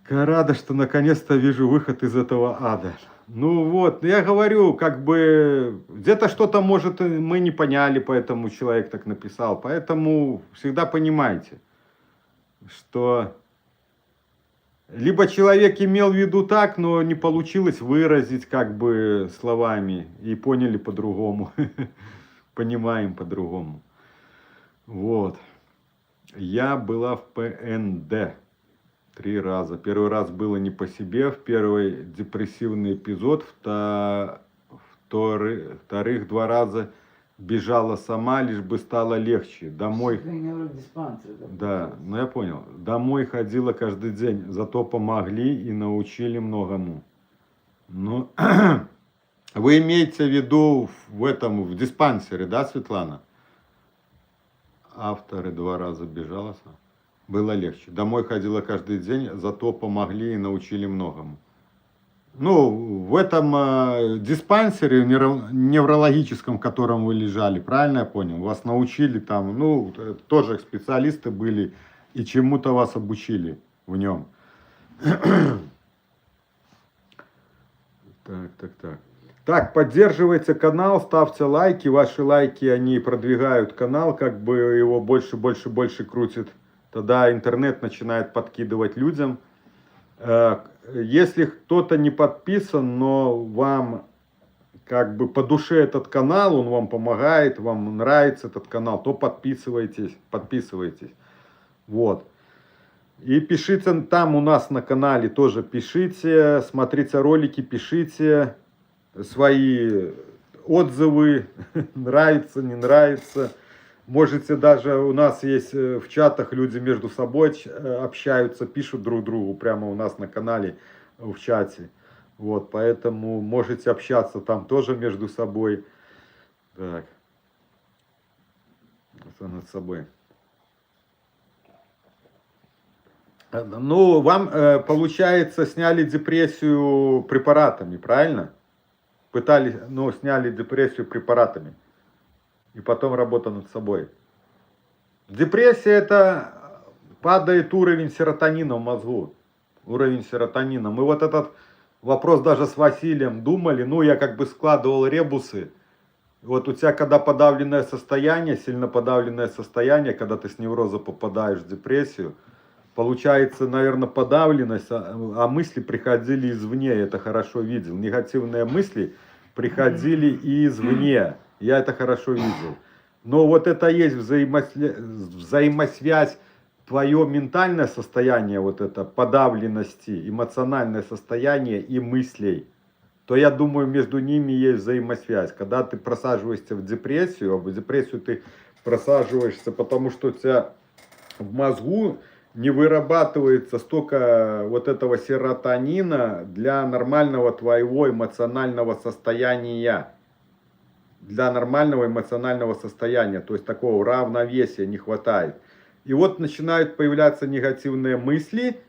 Я рада, что наконец-то вижу выход из этого ада. Ну вот, я говорю, как бы, где-то что-то, может, мы не поняли, поэтому человек так написал. Поэтому всегда понимайте, что либо человек имел в виду так, но не получилось выразить как бы словами и поняли по-другому. Понимаем по-другому. Вот. Я была в ПНД 3 раза. Первый раз было не по себе, в первый депрессивный эпизод, вторых 2 раза бежала сама, лишь бы стало легче. Домой... Да, ну я понял. Домой ходила каждый день, зато помогли и научили многому. Ну, вы имеете в виду в диспансере, да, Светлана? Авторы 2 раза бежала сама. Было легче. Домой ходила каждый день, зато помогли и научили многому. Ну, в этом диспансере неврологическом, в котором вы лежали, правильно я понял? Вас научили там, ну, тоже специалисты были и чему-то вас обучили в нем. Так. Так, поддерживайте канал, ставьте лайки. Ваши лайки, они продвигают канал, как бы его больше крутит. Тогда интернет начинает подкидывать людям. Если кто-то не подписан, но вам как бы по душе этот канал, он вам помогает, вам нравится этот канал, то подписывайтесь. Вот. И пишите там у нас на канале тоже, пишите, смотрите ролики, пишите свои отзывы, нравится, не нравится. Можете даже, у нас есть в чатах, люди между собой общаются, пишут друг другу прямо у нас на канале в чате. Вот, поэтому можете общаться там тоже между собой. Так. Над собой. Ну, вам, получается, сняли депрессию препаратами, правильно? Пытались, ну, сняли депрессию препаратами. И потом работа над собой. Депрессия — это падает уровень серотонина в мозгу. Уровень серотонина. Мы вот этот вопрос даже с Василием думали. Ну, я как бы складывал ребусы. Вот у тебя, когда подавленное состояние, сильно подавленное состояние, когда ты с невроза попадаешь в депрессию, получается, наверное, подавленность, а мысли приходили извне, я это хорошо видел. Негативные мысли приходили извне, я это хорошо видел. Но вот это есть взаимосвязь, твое ментальное состояние, вот это подавленности, эмоциональное состояние и мыслей, то я думаю, между ними есть взаимосвязь. Когда ты просаживаешься в депрессию, а в депрессию ты просаживаешься, потому что у тебя в мозгу не вырабатывается столько вот этого серотонина для нормального твоего эмоционального состояния. Для нормального эмоционального состояния, то есть такого равновесия не хватает. И вот начинают появляться негативные мысли,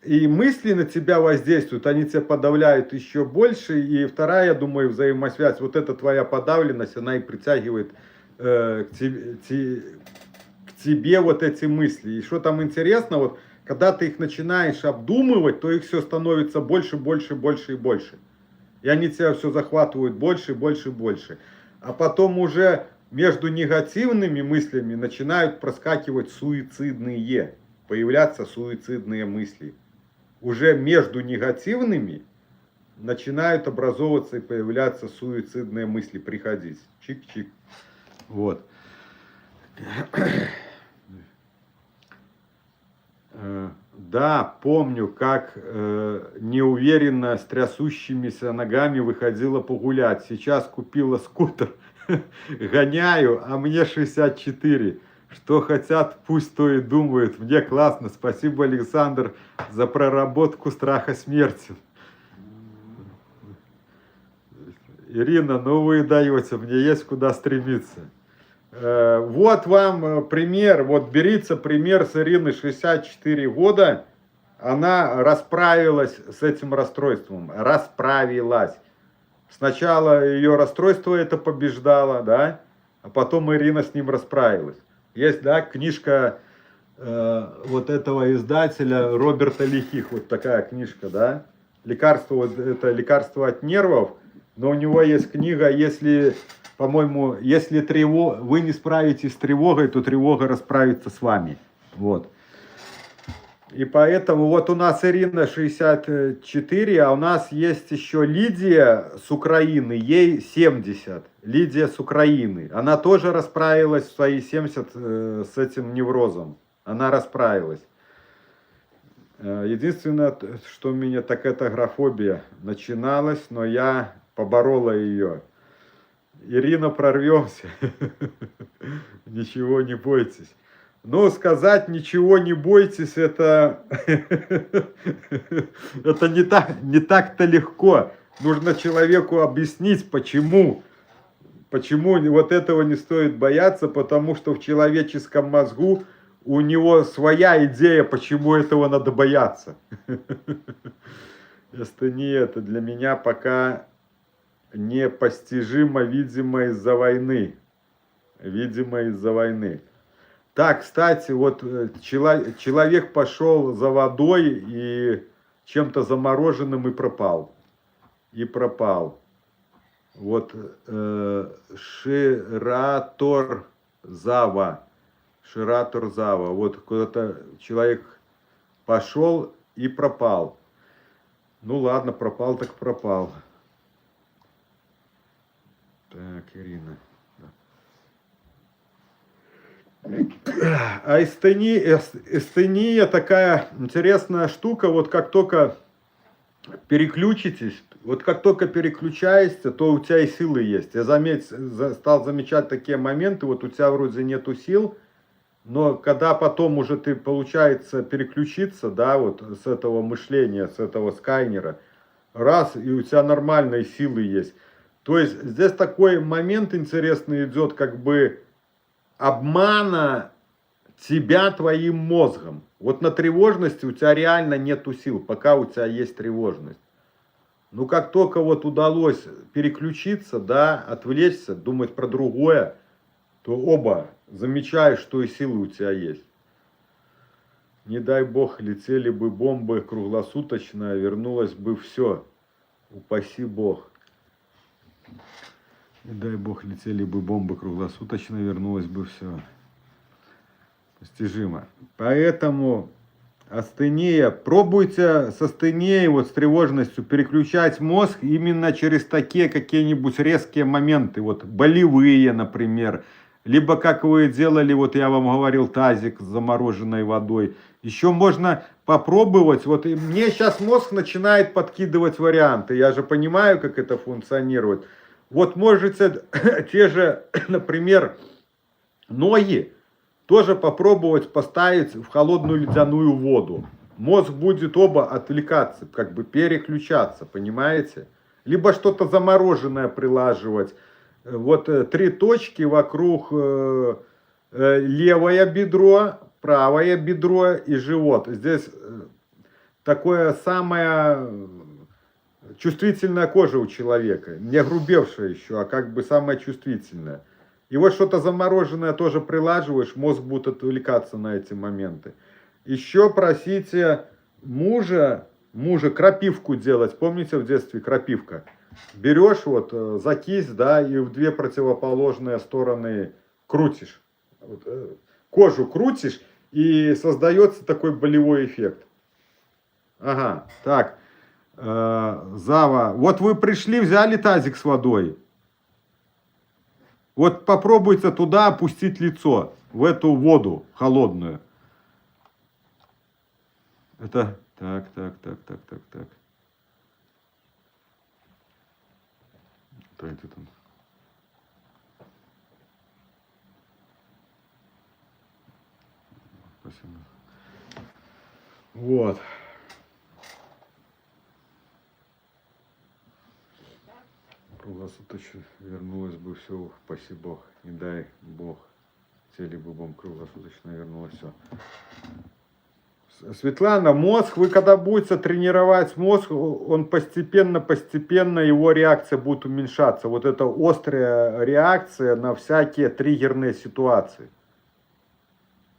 и мысли на тебя воздействуют, они тебя подавляют еще больше. И вторая, я думаю, взаимосвязь, вот эта твоя подавленность, она и притягивает к тебе вот эти мысли. И что там интересно, вот когда ты их начинаешь обдумывать, то их все становится больше и больше. И они тебя все захватывают больше и больше. А потом уже между негативными мыслями начинают проскакивать суицидные, появляться суицидные мысли. Уже между негативными начинают образовываться и появляться суицидные мысли, приходить. Чик-чик. Вот. Да, помню, как неуверенно с трясущимися ногами выходила погулять. Сейчас купила скутер, гоняю, а мне 64. Что хотят, пусть то и думают. Мне классно. Спасибо, Александр, за проработку страха смерти. Ирина, ну вы даете, мне есть куда стремиться. Вот вам пример, вот берите пример с Ирины, 64 года, она расправилась с этим расстройством, расправилась. Сначала ее расстройство это побеждало, да, а потом Ирина с ним расправилась. Есть, да, книжка вот этого издателя Роберта Лихих, вот такая книжка, да, лекарство, вот это лекарство от нервов, но у него есть книга, если... По-моему, если вы не справитесь с тревогой, то тревога расправится с вами. Вот. И поэтому вот у нас Ирина 64, а у нас есть еще Лидия с Украины, ей 70. Лидия с Украины. Она тоже расправилась в свои 70 с этим неврозом. Она расправилась. Единственное, что у меня, так это агорафобия начиналась, но я поборола ее. Ирина, прорвемся. Ничего не бойтесь. Но сказать ничего не бойтесь, это не так-то легко. Нужно человеку объяснить, почему. Почему вот этого не стоит бояться, потому что в человеческом мозгу у него своя идея, почему этого надо бояться. Астения это для меня пока непостижимо, видимо, из-за войны. Видимо, из-за войны. Так, кстати, вот человек пошел за водой и чем-то замороженным и пропал. И пропал. Вот Ширатор Зава. Ширатор Зава. Вот куда-то человек пошел и пропал. Ну ладно, пропал так пропал. Так, Ирина. А эстения такая интересная штука, вот как только переключитесь, вот как только переключаешься, то у тебя и силы есть. Я стал замечать такие моменты, вот у тебя вроде нету сил, но когда потом уже ты, получается, переключиться, да, вот с этого мышления, с этого скайнера, раз, и у тебя нормальные силы есть. То есть здесь такой момент интересный идет, как бы обмана тебя твоим мозгом. Вот на тревожности у тебя реально нету сил, пока у тебя есть тревожность. Ну как только вот удалось переключиться, да, отвлечься, думать про другое, то оба замечаешь, что и силы у тебя есть. Не дай бог, летели бы бомбы круглосуточно, вернулось бы все. Упаси бог. Не дай бог, летели бы бомбы круглосуточно, вернулось бы все. Постижимо. Поэтому астения, пробуйте с астенией, вот с тревожностью переключать мозг именно через такие какие-нибудь резкие моменты, вот болевые, например. Либо как вы делали, вот я вам говорил, тазик с замороженной водой. Еще можно попробовать, вот и мне сейчас мозг начинает подкидывать варианты, я же понимаю, как это функционирует. Вот можете те же, например, ноги тоже попробовать поставить в холодную ледяную воду. Мозг будет оба отвлекаться, как бы переключаться, понимаете? Либо что-то замороженное прилаживать. Вот 3 точки вокруг левое бедро, правое бедро и живот. Здесь такое самое чувствительная кожа у человека, не грубевшая еще, а как бы самая чувствительная. И вот что-то замороженное тоже прилаживаешь, мозг будет отвлекаться на эти моменты. Еще просите мужа крапивку делать. Помните в детстве крапивка? Берешь вот за кисть, да, и в 2 противоположные стороны крутишь. Вот, кожу крутишь, и создается такой болевой эффект. Ага, так. Зава, вот вы пришли, взяли тазик с водой. Вот попробуйте туда опустить лицо, в эту воду холодную. Это так. Что это там? Спасибо. Вот. Круглосуточно вернулось бы все, спаси бог, не дай бог, цели бы бомб круглосуточно вернулось все. Светлана, мозг, вы когда будете тренировать мозг, он постепенно, его реакция будет уменьшаться. Вот это острая реакция на всякие триггерные ситуации.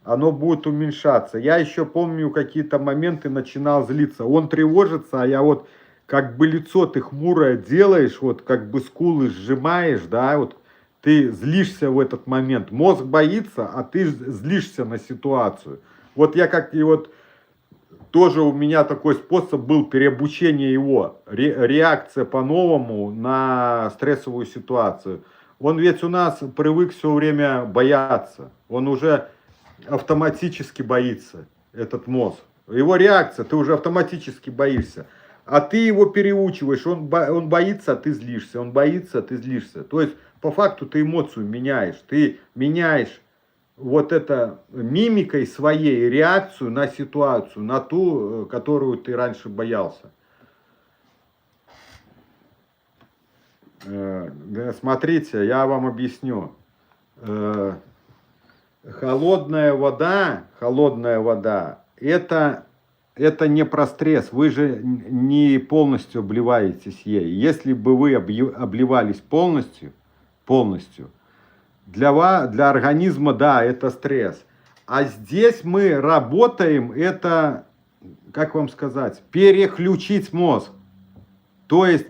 Оно будет уменьшаться. Я еще помню, какие-то моменты начинал злиться. Он тревожится, а я вот как бы лицо ты хмурое делаешь, вот как бы скулы сжимаешь, да, вот ты злишься в этот момент. Мозг боится, а ты злишься на ситуацию. Вот я как и вот тоже у меня такой способ был переобучения его, реакция по-новому на стрессовую ситуацию. Он ведь у нас привык все время бояться, он уже автоматически боится, этот мозг. Его реакция, ты уже автоматически боишься. А ты его переучиваешь, он боится, а ты злишься, он боится, а ты злишься. То есть, по факту, ты эмоцию меняешь. Ты меняешь вот это мимикой своей реакцию на ситуацию, на ту, которую ты раньше боялся. Смотрите, я вам объясню. холодная вода, это не про стресс, вы же не полностью обливаетесь ей. Если бы вы обливались полностью, для организма, да, это стресс. А здесь мы работаем, это, как вам сказать, переключить мозг. То есть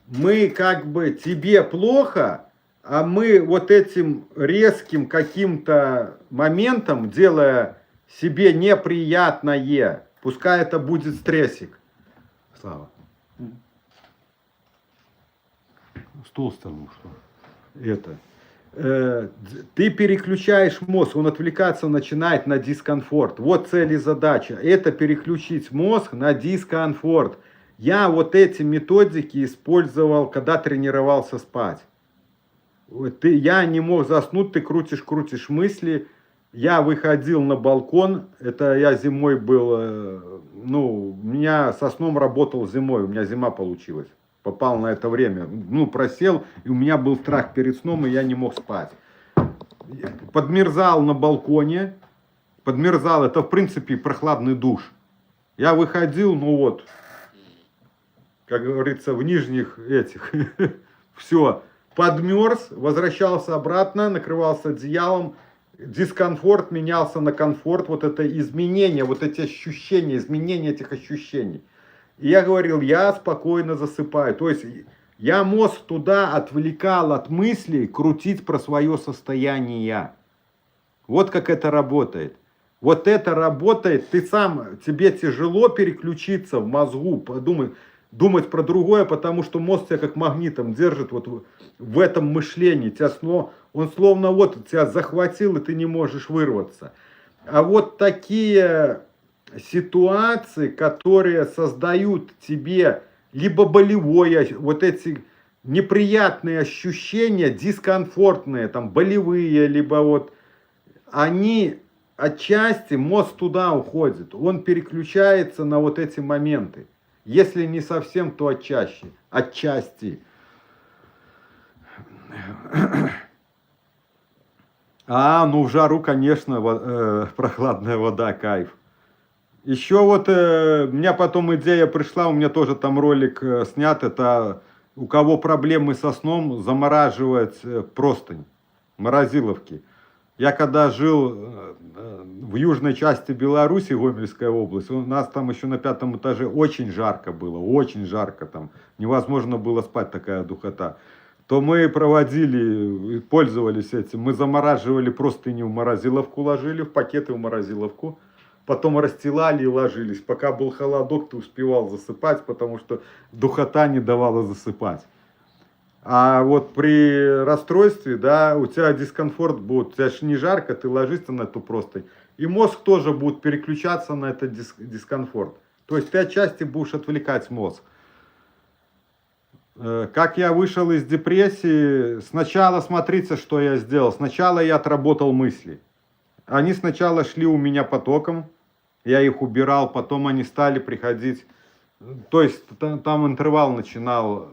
мы как бы, тебе плохо, а мы вот этим резким каким-то моментом, делая себе неприятное, пускай это будет стрессик. Слава. Стул стянул, что? Это. Ты переключаешь мозг, он отвлекаться начинает на дискомфорт. Вот цель и задача. Это переключить мозг на дискомфорт. Я вот эти методики использовал, когда тренировался спать. Я не мог заснуть, ты крутишь мысли. Я выходил на балкон, это я зимой был, у меня со сном работал зимой, у меня зима получилась. Попал на это время, просел, и у меня был страх перед сном, и я не мог спать. Подмерзал на балконе, это в принципе прохладный душ. Я выходил, как говорится, в нижних этих, все, подмерз, возвращался обратно, накрывался одеялом, дискомфорт менялся на комфорт, вот это изменение, вот эти ощущения, изменение этих ощущений. И я говорил, я спокойно засыпаю. То есть я мозг туда отвлекал от мыслей, крутить про свое состояние. Вот как это работает. Вот это работает, тебе тяжело переключиться в мозгу, думать про другое, потому что мозг тебя как магнитом держит вот в этом мышлении. Он словно вот тебя захватил, и ты не можешь вырваться. А вот такие ситуации, которые создают тебе либо болевое, вот эти неприятные ощущения, дискомфортные, там болевые, либо вот, они отчасти, мозг туда уходит, он переключается на вот эти моменты. Если не совсем, то отчасти. В жару, конечно, прохладная вода, кайф. Еще вот у меня потом идея пришла, у меня тоже там ролик снят, это у кого проблемы со сном, замораживать простынь, морозиловки. Я когда жил в южной части Беларуси, Гомельская область, у нас там еще на 5-м этаже очень жарко было, очень жарко там, невозможно было спать, такая духота. То мы проводили, пользовались этим, мы замораживали простыню в морозиловку, ложили в пакеты в морозиловку. Потом расстилали и ложились. Пока был холодок, ты успевал засыпать, потому что духота не давала засыпать. А вот при расстройстве, да, у тебя дискомфорт будет. У тебя же не жарко, ты ложишься на эту простынь. И мозг тоже будет переключаться на этот дискомфорт. То есть ты отчасти будешь отвлекать мозг. Как я вышел из депрессии, сначала смотрите, что я сделал. Сначала я отработал мысли. Они сначала шли у меня потоком, я их убирал, потом они стали приходить, то есть там интервал начинал,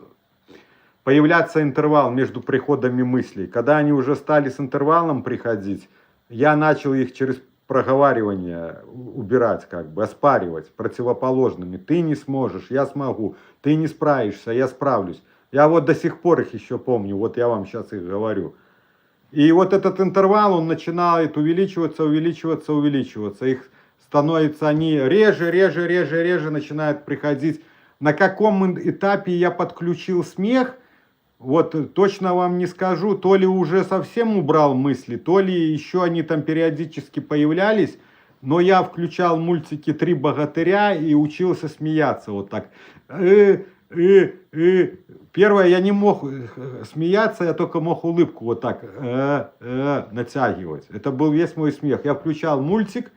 появляться интервал между приходами мыслей. Когда они уже стали с интервалом приходить, я начал их через проговаривание убирать, оспаривать противоположными. Ты не сможешь, я смогу, ты не справишься, я справлюсь. Я вот до сих пор их еще помню, вот я вам сейчас их говорю. И вот этот интервал, он начинает увеличиваться. Их становится, они реже начинают приходить. На каком этапе я подключил смех, вот точно вам не скажу. То ли уже совсем убрал мысли, то ли еще они там периодически появлялись. Но я включал мультики «Три богатыря» и учился смеяться вот так. Первое, я не мог смеяться, я только мог улыбку вот так натягивать. Это был весь мой смех. Я включал мультик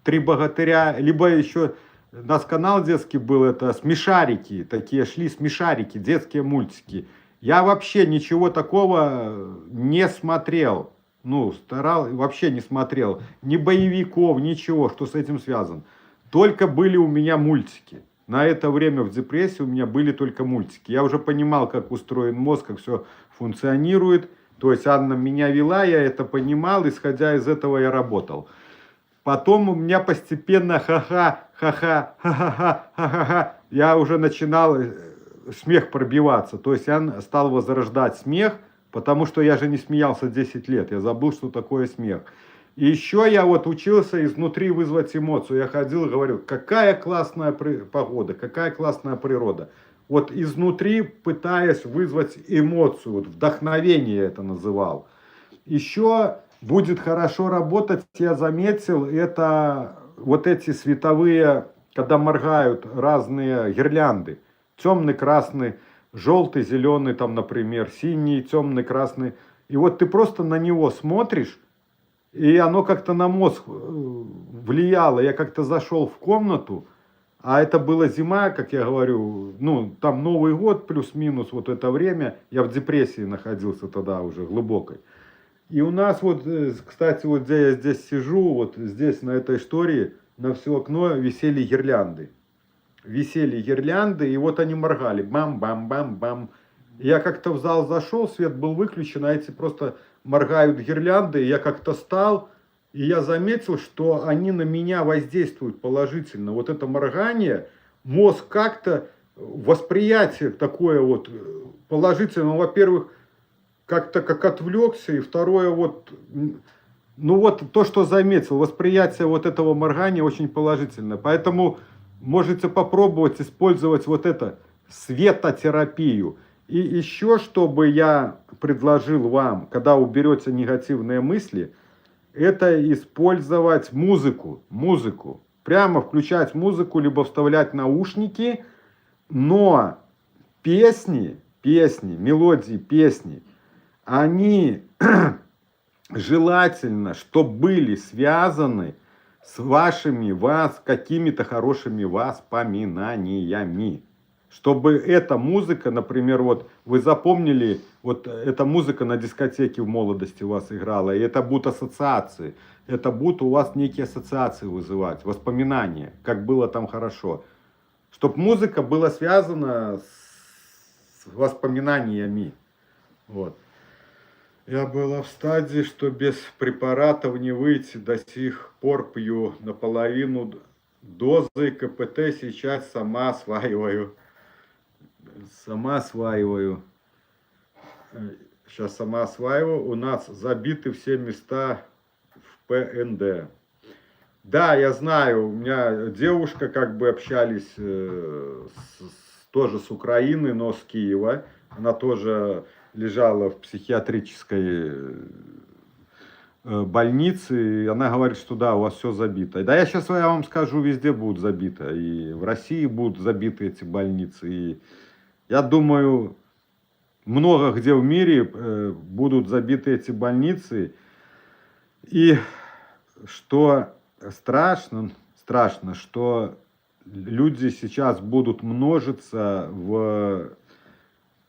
«Три богатыря», либо еще у нас канал детский был, это смешарики, такие шли смешарики, детские мультики. Я вообще ничего такого не смотрел. Вообще не смотрел. Ни боевиков, ничего, что с этим связано. Только были у меня мультики. На это время в депрессии у меня были только мультики. Я уже понимал, как устроен мозг, как все функционирует. То есть Анна меня вела, я это понимал, исходя из этого я работал. Потом у меня постепенно ха-ха, я уже начинал смех пробиваться. То есть я стал возрождать смех, потому что я же не смеялся 10 лет, я забыл, что такое смех. И еще я вот учился изнутри вызвать эмоцию. Я ходил и говорил, какая классная погода, какая классная природа. Вот изнутри пытаясь вызвать эмоцию, вот вдохновение это называл. Еще будет хорошо работать, я заметил, это вот эти световые, когда моргают разные гирлянды. Темный, красный, желтый, зеленый, там, например, синий, темный, красный. И вот ты просто на него смотришь, и оно как-то на мозг влияло. Я как-то зашел в комнату, а это была зима, как я говорю, ну, там Новый год плюс-минус вот это время. Я в депрессии находился тогда уже глубокой. И у нас вот, кстати, вот где я здесь сижу, вот здесь на этой истории, на все окно висели гирлянды. Висели гирлянды, и вот они моргали. Бам-бам-бам-бам. Я как-то в зал зашел, свет был выключен, а эти просто моргают гирлянды. И я как-то стал, и я заметил, что они на меня воздействуют положительно. Вот это моргание, мозг как-то, восприятие такое вот положительное. Ну, во-первых, как-то как отвлекся, и второе вот, ну вот то, что заметил, восприятие вот этого моргания очень положительное. Поэтому можете попробовать использовать вот это, светотерапию. И еще, чтобы я предложил вам, когда уберете негативные мысли, это использовать музыку. Музыку. Прямо включать музыку, либо вставлять наушники, но песни, мелодии, песни, они желательно, чтобы были связаны с вашими какими-то хорошими воспоминаниями. Чтобы эта музыка, например, вот вы запомнили, вот эта музыка на дискотеке в молодости у вас играла, и это будут ассоциации. Это будут у вас некие ассоциации вызывать, воспоминания, как было там хорошо. Чтобы музыка была связана с воспоминаниями. Вот. Я была в стадии, что без препаратов не выйти, до сих пор пью наполовину дозы КПТ, сейчас сама осваиваю. Сейчас сама осваиваю. У нас забиты все места в ПНД. Да, я знаю, у меня девушка, как бы общались тоже с Украины, но с Киева. Она тоже лежала в психиатрической больнице, и она говорит, что да, у вас все забито. Да, я сейчас вам скажу, везде будут забито. И в России будут забиты эти больницы. И я думаю, много где в мире будут забиты эти больницы. И что страшно, что люди сейчас будут множиться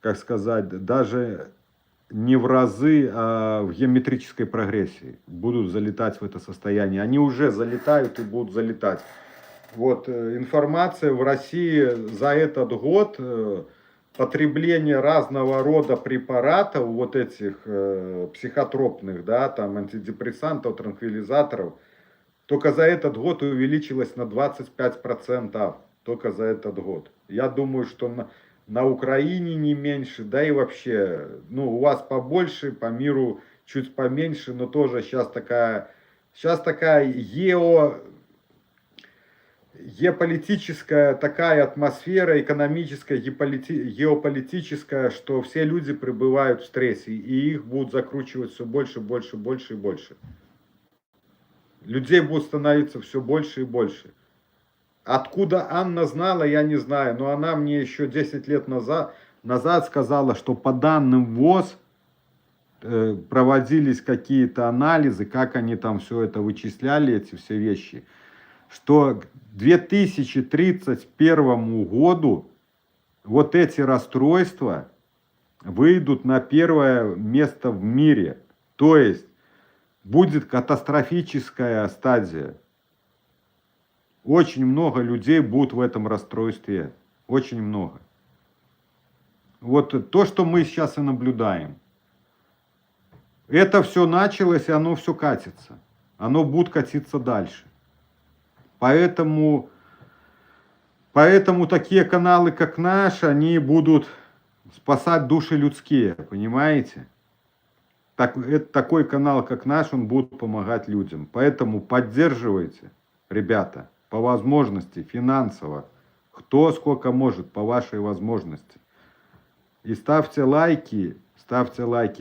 как сказать, даже не в разы, а в геометрической прогрессии. Будут залетать в это состояние. Они уже залетают и будут залетать. Вот информация в России за этот год, потребление разного рода препаратов, вот этих психотропных, да, там антидепрессантов, транквилизаторов, только за этот год увеличилось на 25%. Только за этот год. Я думаю, что на Украине не меньше, да и вообще, ну, у вас побольше, по миру чуть поменьше, но тоже сейчас такая геополитическая такая атмосфера, экономическая, геополитическая, что все люди пребывают в стрессе, и их будут закручивать все больше, больше, больше и больше. Людей будет становиться все больше и больше. Откуда Анна знала, я не знаю, но она мне еще 10 лет назад сказала, что по данным ВОЗ проводились какие-то анализы, как они там все это вычисляли, эти все вещи, что к 2031 году вот эти расстройства выйдут на первое место в мире. То есть будет катастрофическая стадия. Очень много людей будут в этом расстройстве. Очень много. Вот то, что мы сейчас и наблюдаем. Это все началось, и оно все катится. Оно будет катиться дальше. Поэтому такие каналы, как наш, они будут спасать души людские, понимаете? Такой канал, как наш, он будет помогать людям. Поэтому поддерживайте, ребята, по возможности, финансово. Кто сколько может, по вашей возможности. И ставьте лайки,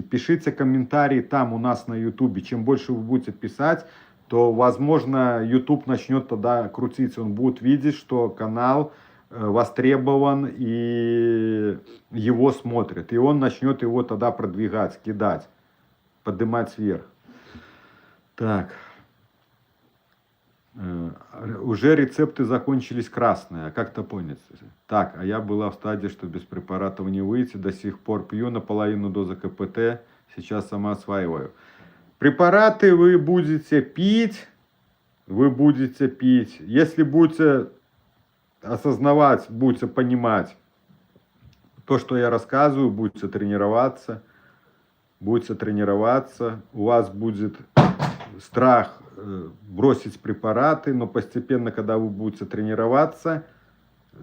пишите комментарии там у нас на YouTube. Чем больше вы будете писать, то, возможно, YouTube начнет тогда крутиться. Он будет видеть, что канал востребован и его смотрят. И он начнет его тогда продвигать, кидать, поднимать вверх. Так. Уже рецепты закончились красные. А как это понять? Так, а я была в стадии, что без препаратов не выйти. До сих пор пью наполовину дозы КПТ. Сейчас сама осваиваю. Препараты вы будете пить. Если будете осознавать, будете понимать то, что я рассказываю, будете тренироваться, у вас будет страх бросить препараты, но постепенно, когда вы будете тренироваться,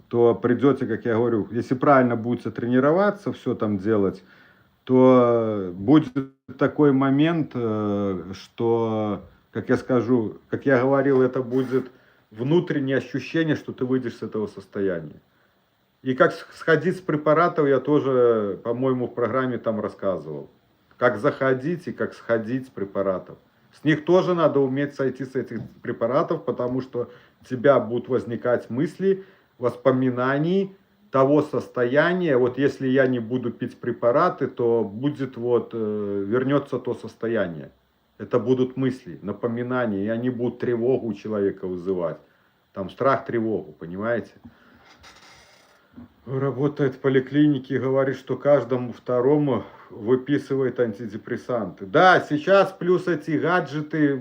то придете, как я говорю, если правильно будете тренироваться, все там делать, то будет такой момент, что, как я говорил, это будет внутреннее ощущение, что ты выйдешь с этого состояния. И как сходить с препаратов, я тоже, по-моему, в программе там рассказывал. Как заходить и как сходить с препаратов. С них тоже надо уметь сойти с этих препаратов, потому что у тебя будут возникать мысли, воспоминаний того состояния. Вот если я не буду пить препараты, то будет вернется то состояние. Это будут мысли, напоминания, и они будут тревогу у человека вызывать. Там страх, тревогу, понимаете? Работает в поликлинике и говорит, что каждому второму выписывает антидепрессанты. Да, сейчас плюс эти гаджеты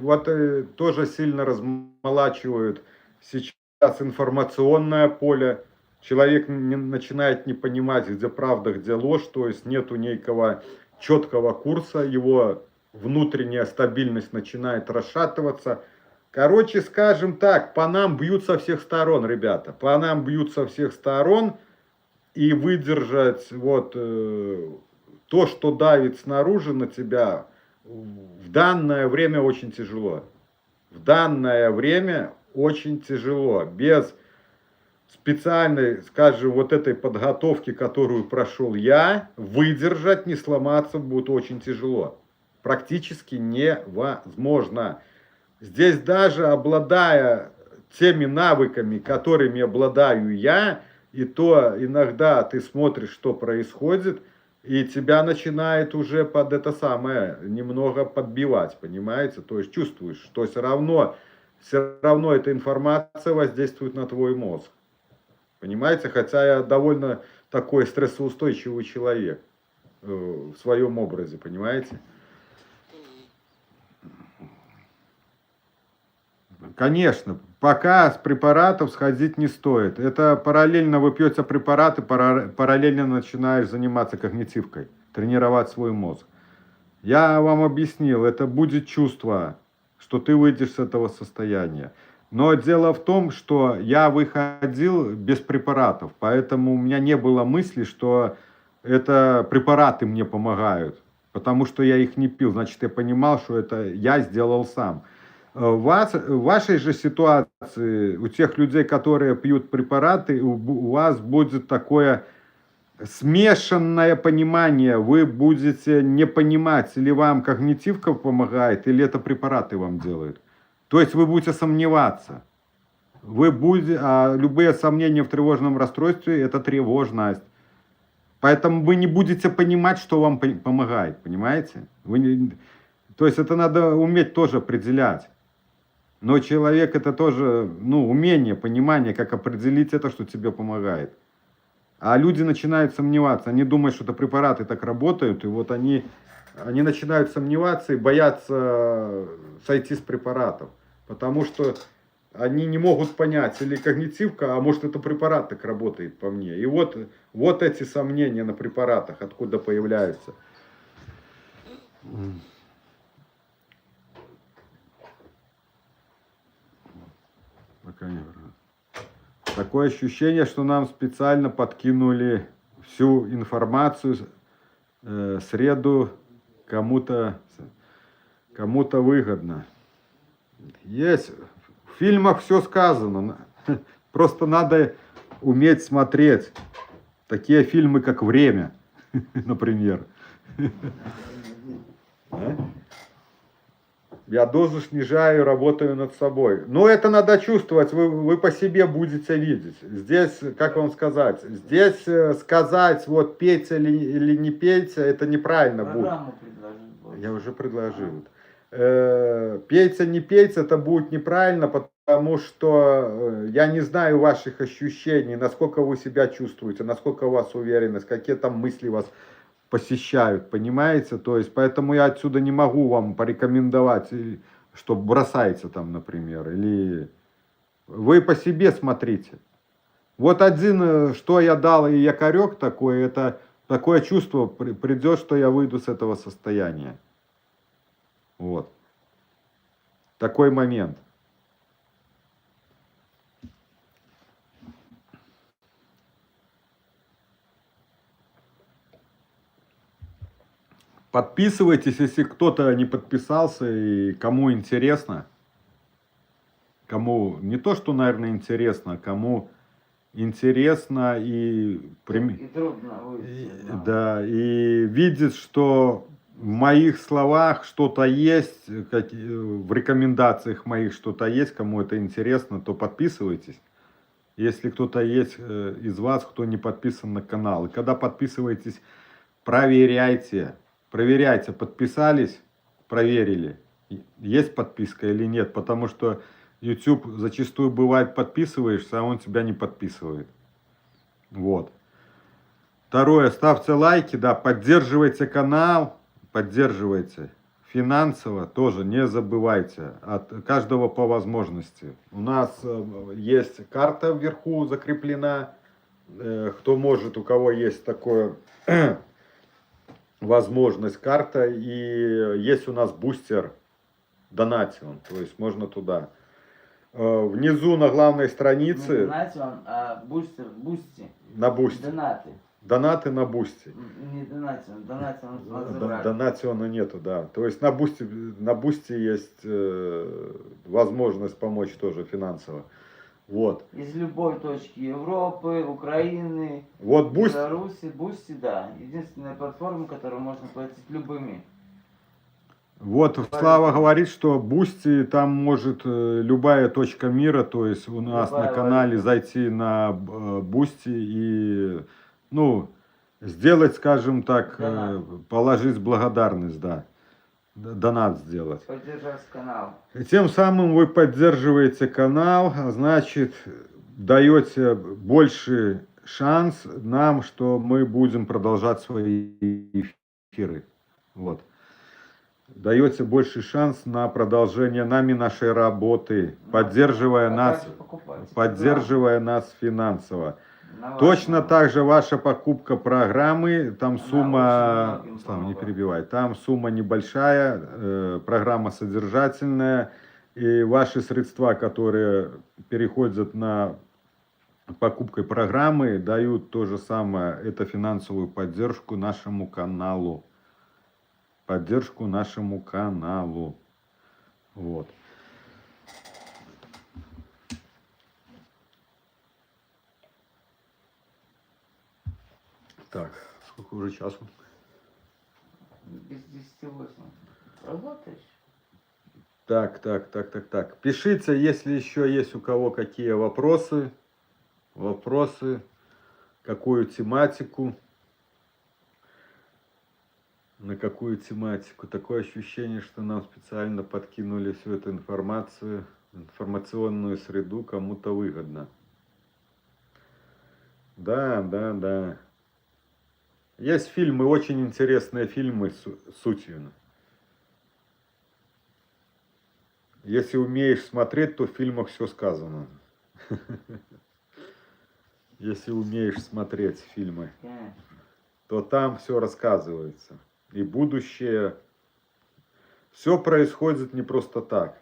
тоже сильно размолачивают. Сейчас информационное поле. Человек начинает не понимать, где правда, где ложь. То есть нету некого четкого курса. Его внутренняя стабильность начинает расшатываться. Короче, скажем так, по нам бьют со всех сторон, ребята. По нам бьют со всех сторон. И выдержать то, что давит снаружи на тебя, в данное время очень тяжело. Без специальной, скажем, этой подготовки, которую прошел я, выдержать, не сломаться будет очень тяжело. Практически невозможно. Здесь даже обладая теми навыками, которыми обладаю я, и то иногда ты смотришь, что происходит, и тебя начинает уже немного подбивать, понимаете? То есть чувствуешь, что все равно эта информация воздействует на твой мозг. Понимаете? Хотя я довольно такой стрессоустойчивый человек в своем образе, понимаете? Конечно, пока с препаратов сходить не стоит. Это параллельно вы пьете препараты, параллельно начинаешь заниматься когнитивкой, тренировать свой мозг. Я вам объяснил, это будет чувство, что ты выйдешь с этого состояния. Но дело в том, что я выходил без препаратов, поэтому у меня не было мысли, что это препараты мне помогают, потому что я их не пил. Значит, я понимал, что это я сделал сам. В вашей же ситуации, у тех людей, которые пьют препараты, у вас будет такое смешанное понимание. Вы будете не понимать, или вам когнитивка помогает, или это препараты вам делают. То есть вы будете сомневаться. Любые сомнения в тревожном расстройстве – это тревожность. Поэтому вы не будете понимать, что вам помогает, понимаете? То есть это надо уметь тоже определять. Но человек это тоже, умение, понимание, как определить это, что тебе помогает. А люди начинают сомневаться, они думают, что это препараты так работают, и они начинают сомневаться и боятся сойти с препаратов. Потому что они не могут понять, или когнитивка, а может это препарат так работает по мне. И вот эти сомнения на препаратах, откуда появляются. конечно. Такое ощущение, что нам специально подкинули всю информацию, среду кому-то выгодно. Есть. В фильмах все сказано. Просто надо уметь смотреть. Такие фильмы, как «Время», например. Я дозу снижаю, работаю над собой. Но это надо чувствовать, вы по себе будете видеть. Здесь, как вам сказать, здесь сказать, вот пейте или не пейте, это неправильно будет. Программу предложить. Я уже предложил. Пейте, не пейте, это будет неправильно, потому что я не знаю ваших ощущений, насколько вы себя чувствуете, насколько у вас уверенность, какие там мысли вас посещают, понимаете? То есть, поэтому я отсюда не могу вам порекомендовать, что бросайте там, например, или вы по себе смотрите. Вот один, что я дал и якорек такой, это такое чувство придет, что я выйду с этого состояния. Вот. Такой момент. Подписывайтесь, если кто-то не подписался и кому интересно. Кому не то, что, наверное, интересно, кому интересно и трудно выйти, да, и видит, что в моих словах что-то есть, в рекомендациях моих что-то есть, кому это интересно, то подписывайтесь. Если кто-то есть из вас, кто не подписан на канал. И когда подписываетесь, проверяйте, подписались, проверили, есть подписка или нет, потому что YouTube зачастую бывает подписываешься, а он тебя не подписывает. Вот. Второе, ставьте лайки, да, поддерживайте канал, поддерживайте. Финансово тоже не забывайте, от каждого по возможности. У нас есть карта вверху закреплена, кто может, у кого есть такое возможность, карта, и есть у нас бустер Donation, то есть можно туда. Внизу на главной странице... Donation, а бустер, бусти. На бусти. Донаты. Донаты на бусти. Не Donation, Донациона нету, да. То есть на бусти есть возможность помочь тоже финансово. Вот. Из любой точки Европы, Украины, вот Беларуси, Бусти, да. Единственная платформа, которую можно платить любыми. Вот Слава говорит, что Бусти там может любая точка мира, то есть у нас на канале зайти на Бусти и, ну, сделать, скажем так, положить благодарность, да, донат сделать. Поддержать канал. И тем самым вы поддерживаете канал, значит, даете больше шанс нам, что мы будем продолжать свои эфиры. Вот. Даете больше шанс на продолжение нами нашей работы, поддерживая нас финансово. Точно так же ваша покупка программы, там сумма, Слава, не перебивай, там сумма небольшая, программа содержательная, и ваши средства, которые переходят на покупкой программы, дают то же самое, это финансовую поддержку нашему каналу. Поддержку нашему каналу. Вот. Так, сколько уже часу? Без 10:08. Работаешь? Так. Пишите, если еще есть у кого какие вопросы, какую тематику. На какую тематику? Такое ощущение, что нам специально подкинули всю эту информацию, информационную среду, кому-то выгодно. Да. Есть фильмы, очень интересные фильмы с сутью. Если умеешь смотреть, то в фильмах все сказано. Если умеешь смотреть фильмы, то там все рассказывается. И будущее. Все происходит не просто так.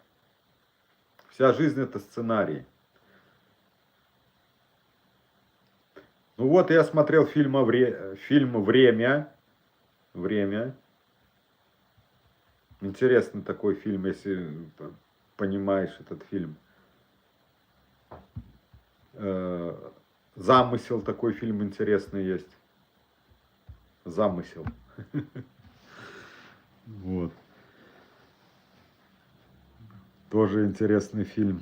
Вся жизнь это сценарий. Ну вот я смотрел фильм «Время». «Время». Интересный такой фильм, если понимаешь этот фильм. «Замысел» такой фильм интересный есть. «Замысел». Вот. Тоже интересный фильм.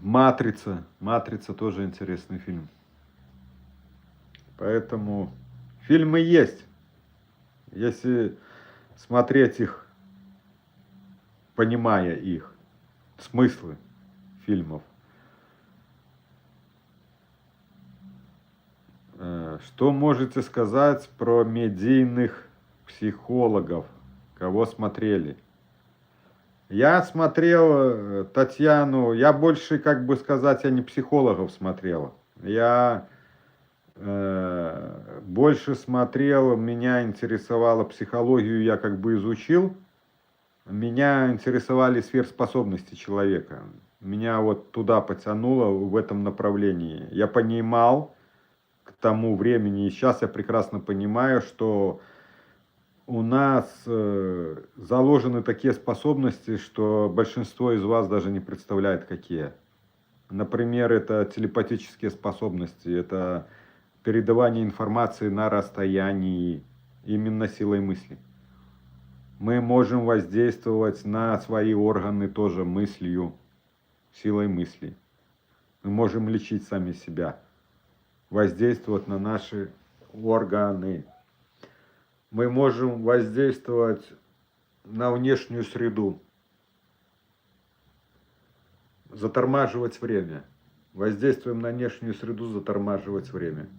«Матрица». «Матрица» тоже интересный фильм. Поэтому фильмы есть. Если смотреть их, понимая их, смыслы фильмов. Что можете сказать про медийных психологов? Кого смотрели? Я смотрел Татьяну, я больше, как бы сказать, я не психологов смотрел. Я больше смотрел, меня интересовала психологию, я как бы изучил. Меня интересовали сверхспособности человека. Меня вот туда потянуло в этом направлении. Я понимал к тому времени, и сейчас я прекрасно понимаю, что у нас заложены такие способности, что большинство из вас даже не представляет, какие. Например, это телепатические способности, это передавание информации на расстоянии, именно силой мысли. Мы можем воздействовать на свои органы тоже мыслью, силой мысли. Мы можем лечить сами себя, воздействовать на наши органы. Мы можем воздействовать на внешнюю среду, затормаживать время. Воздействуем на внешнюю среду, затормаживать время.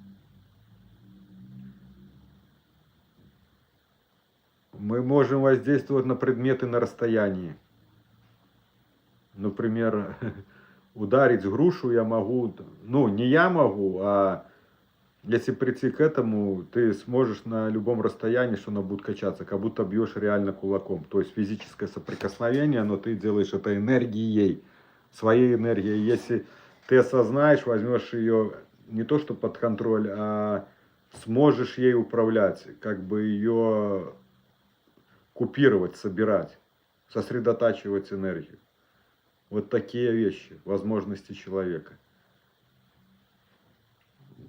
Мы можем воздействовать на предметы на расстоянии. Например, ударить грушу я могу, ну не я могу, а если прийти к этому, ты сможешь на любом расстоянии, что она будет качаться, как будто бьешь реально кулаком. То есть физическое соприкосновение, но ты делаешь это энергией, своей энергией. Если ты осознаешь, возьмешь ее не то что под контроль, а сможешь ей управлять, как бы ее купировать, собирать, сосредотачивать энергию. Вот такие вещи, возможности человека.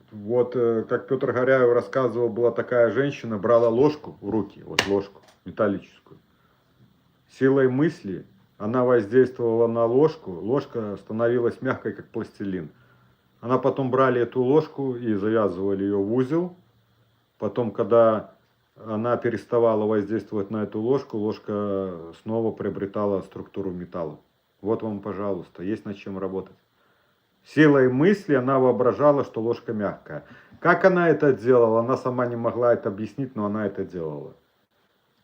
Вот как Петр Горяев рассказывал, была такая женщина, брала ложку в руки, вот ложку металлическую. Силой мысли она воздействовала на ложку, ложка становилась мягкой, как пластилин. Она потом брали эту ложку и завязывали ее в узел. Потом, когда она переставала воздействовать на эту ложку, ложка снова приобретала структуру металла. Вот вам, пожалуйста, есть над чем работать. Силой мысли она воображала, что ложка мягкая. Как она это делала, она сама не могла это объяснить, но она это делала.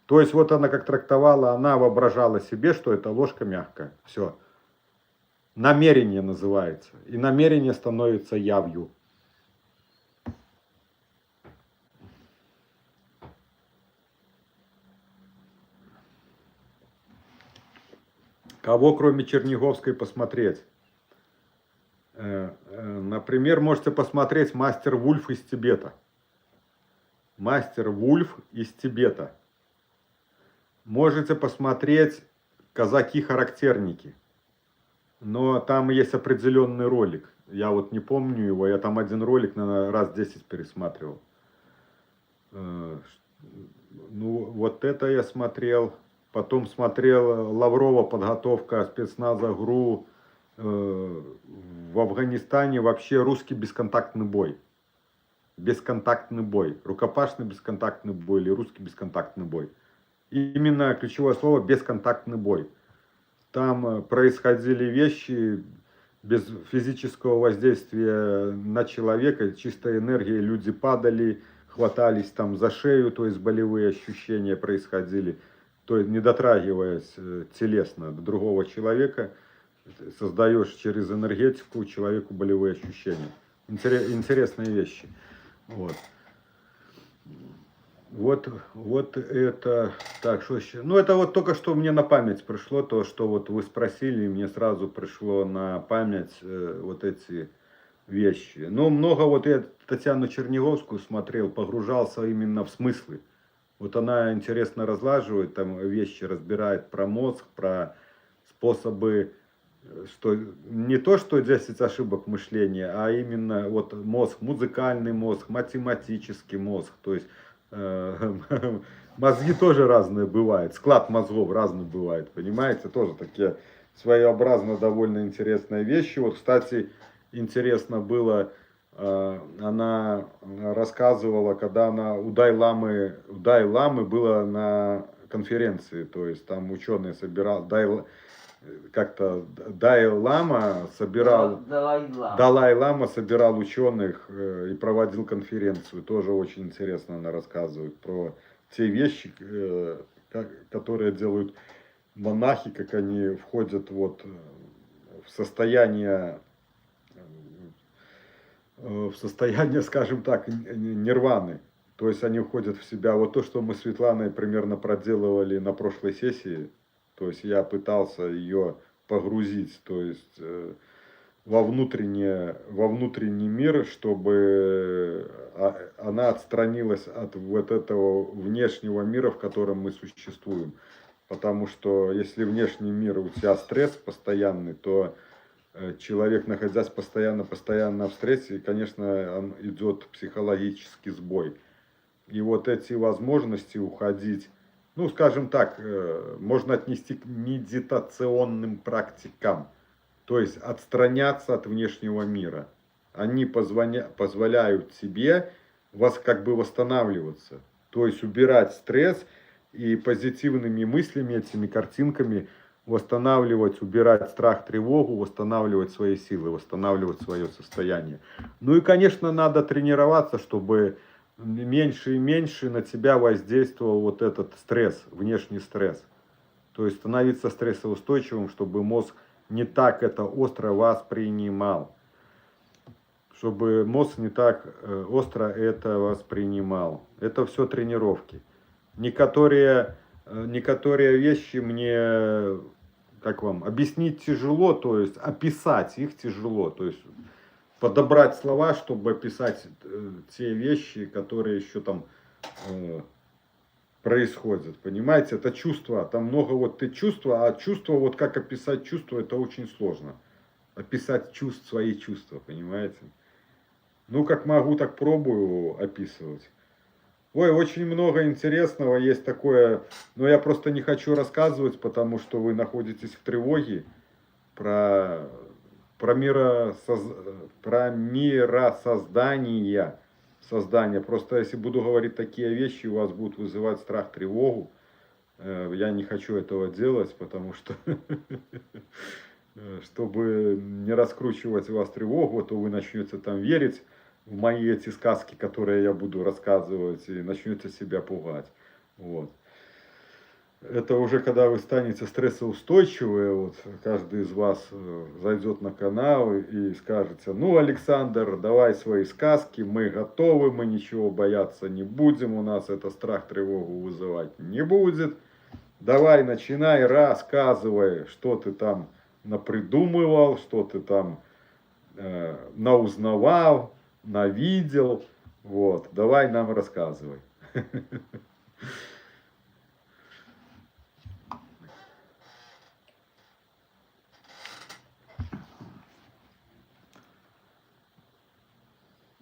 То есть вот она как трактовала, она воображала себе, что эта ложка мягкая. Все. Намерение называется. И намерение становится явью. Кого кроме Черниговской посмотреть? Например, можете посмотреть «Мастер Вульф из Тибета». «Мастер Вульф из Тибета». Можете посмотреть «Казаки-характерники». Но там есть определенный ролик. Я вот не помню его, я там один ролик, наверное, раз 10 пересматривал. Ну, вот это я смотрел. Потом смотрел Лаврова «Подготовка спецназа ГРУ». В Афганистане вообще русский бесконтактный бой. Бесконтактный бой. Рукопашный бесконтактный бой или русский бесконтактный бой. И именно ключевое слово бесконтактный бой. Там происходили вещи без физического воздействия на человека, чистой энергией. Люди падали, хватались там за шею, то есть болевые ощущения происходили. То есть не дотрагиваясь телесно до другого человека, создаешь через энергетику человеку болевые ощущения. Интересные вещи. Вот. вот это, так, что еще? Ну, это вот только что мне на память пришло, то, что вот вы спросили, и мне сразу пришло на память вот эти вещи. Но много вот я Татьяну Черниговскую смотрел, погружался именно в смыслы. Вот она интересно разлаживает, там вещи разбирает про мозг, про способы, что не то, что 10 ошибок мышления, а именно вот мозг, музыкальный мозг, математический мозг. То есть мозги тоже разные бывают, склад мозгов разный бывает, понимаете, тоже такие своеобразно довольно интересные вещи. Вот, кстати, интересно было, она рассказывала, когда она у Дай-ламы была на конференции, то есть там ученые собирал, как-то Далай-лама собирал, Далай-лама. Далай-лама собирал ученых и проводил конференцию. Тоже очень интересно она рассказывает про те вещи, которые делают монахи, как они входят вот в состояние, скажем так, нирваны. То есть они входят в себя. Вот то, что мы с Светланой примерно проделывали на прошлой сессии, то есть я пытался ее погрузить, то есть во внутренний мир, чтобы она отстранилась от вот этого внешнего мира, в котором мы существуем. Потому что если внешний мир у тебя стресс постоянный, то человек, находясь постоянно в стрессе, конечно, он идет психологический сбой. И вот эти возможности уходить, ну, скажем так, можно отнести к медитационным практикам. То есть отстраняться от внешнего мира. Они позволяют тебе как бы восстанавливаться. То есть убирать стресс и позитивными мыслями, этими картинками восстанавливать, убирать страх, тревогу, восстанавливать свои силы, восстанавливать свое состояние. Ну и, конечно, надо тренироваться, чтобы меньше и меньше на тебя воздействовал вот этот стресс, внешний стресс. То есть становиться стрессоустойчивым, чтобы мозг не так это остро воспринимал. Чтобы мозг не так остро это воспринимал. Это все тренировки. Некоторые вещи мне, как вам, объяснить тяжело, то есть описать их тяжело. То есть подобрать слова, чтобы описать те вещи, которые еще там происходит, понимаете, это чувство, там много вот ты чувства, а чувство, вот как описать чувство, это очень сложно. Описать свои чувства, понимаете. Ну, как могу, так пробую описывать. Ой, очень много интересного есть такое, но я просто не хочу рассказывать, потому что вы находитесь в тревоге про, про, про миросоздание. Создание. Просто если буду говорить такие вещи, у вас будут вызывать страх, тревогу. Я не хочу этого делать, потому что, чтобы не раскручивать у вас тревогу, то вы начнете там верить в мои эти сказки, которые я буду рассказывать, и начнете себя пугать. Вот. Это уже когда вы станете стрессоустойчивые, вот каждый из вас зайдет на канал и скажете: ну, Александр, давай свои сказки, мы готовы, мы ничего бояться не будем, у нас это страх, тревогу вызывать не будет. Давай, начинай, рассказывай, что ты там напридумывал, что ты там наузнавал, навидел. Вот, давай нам рассказывай.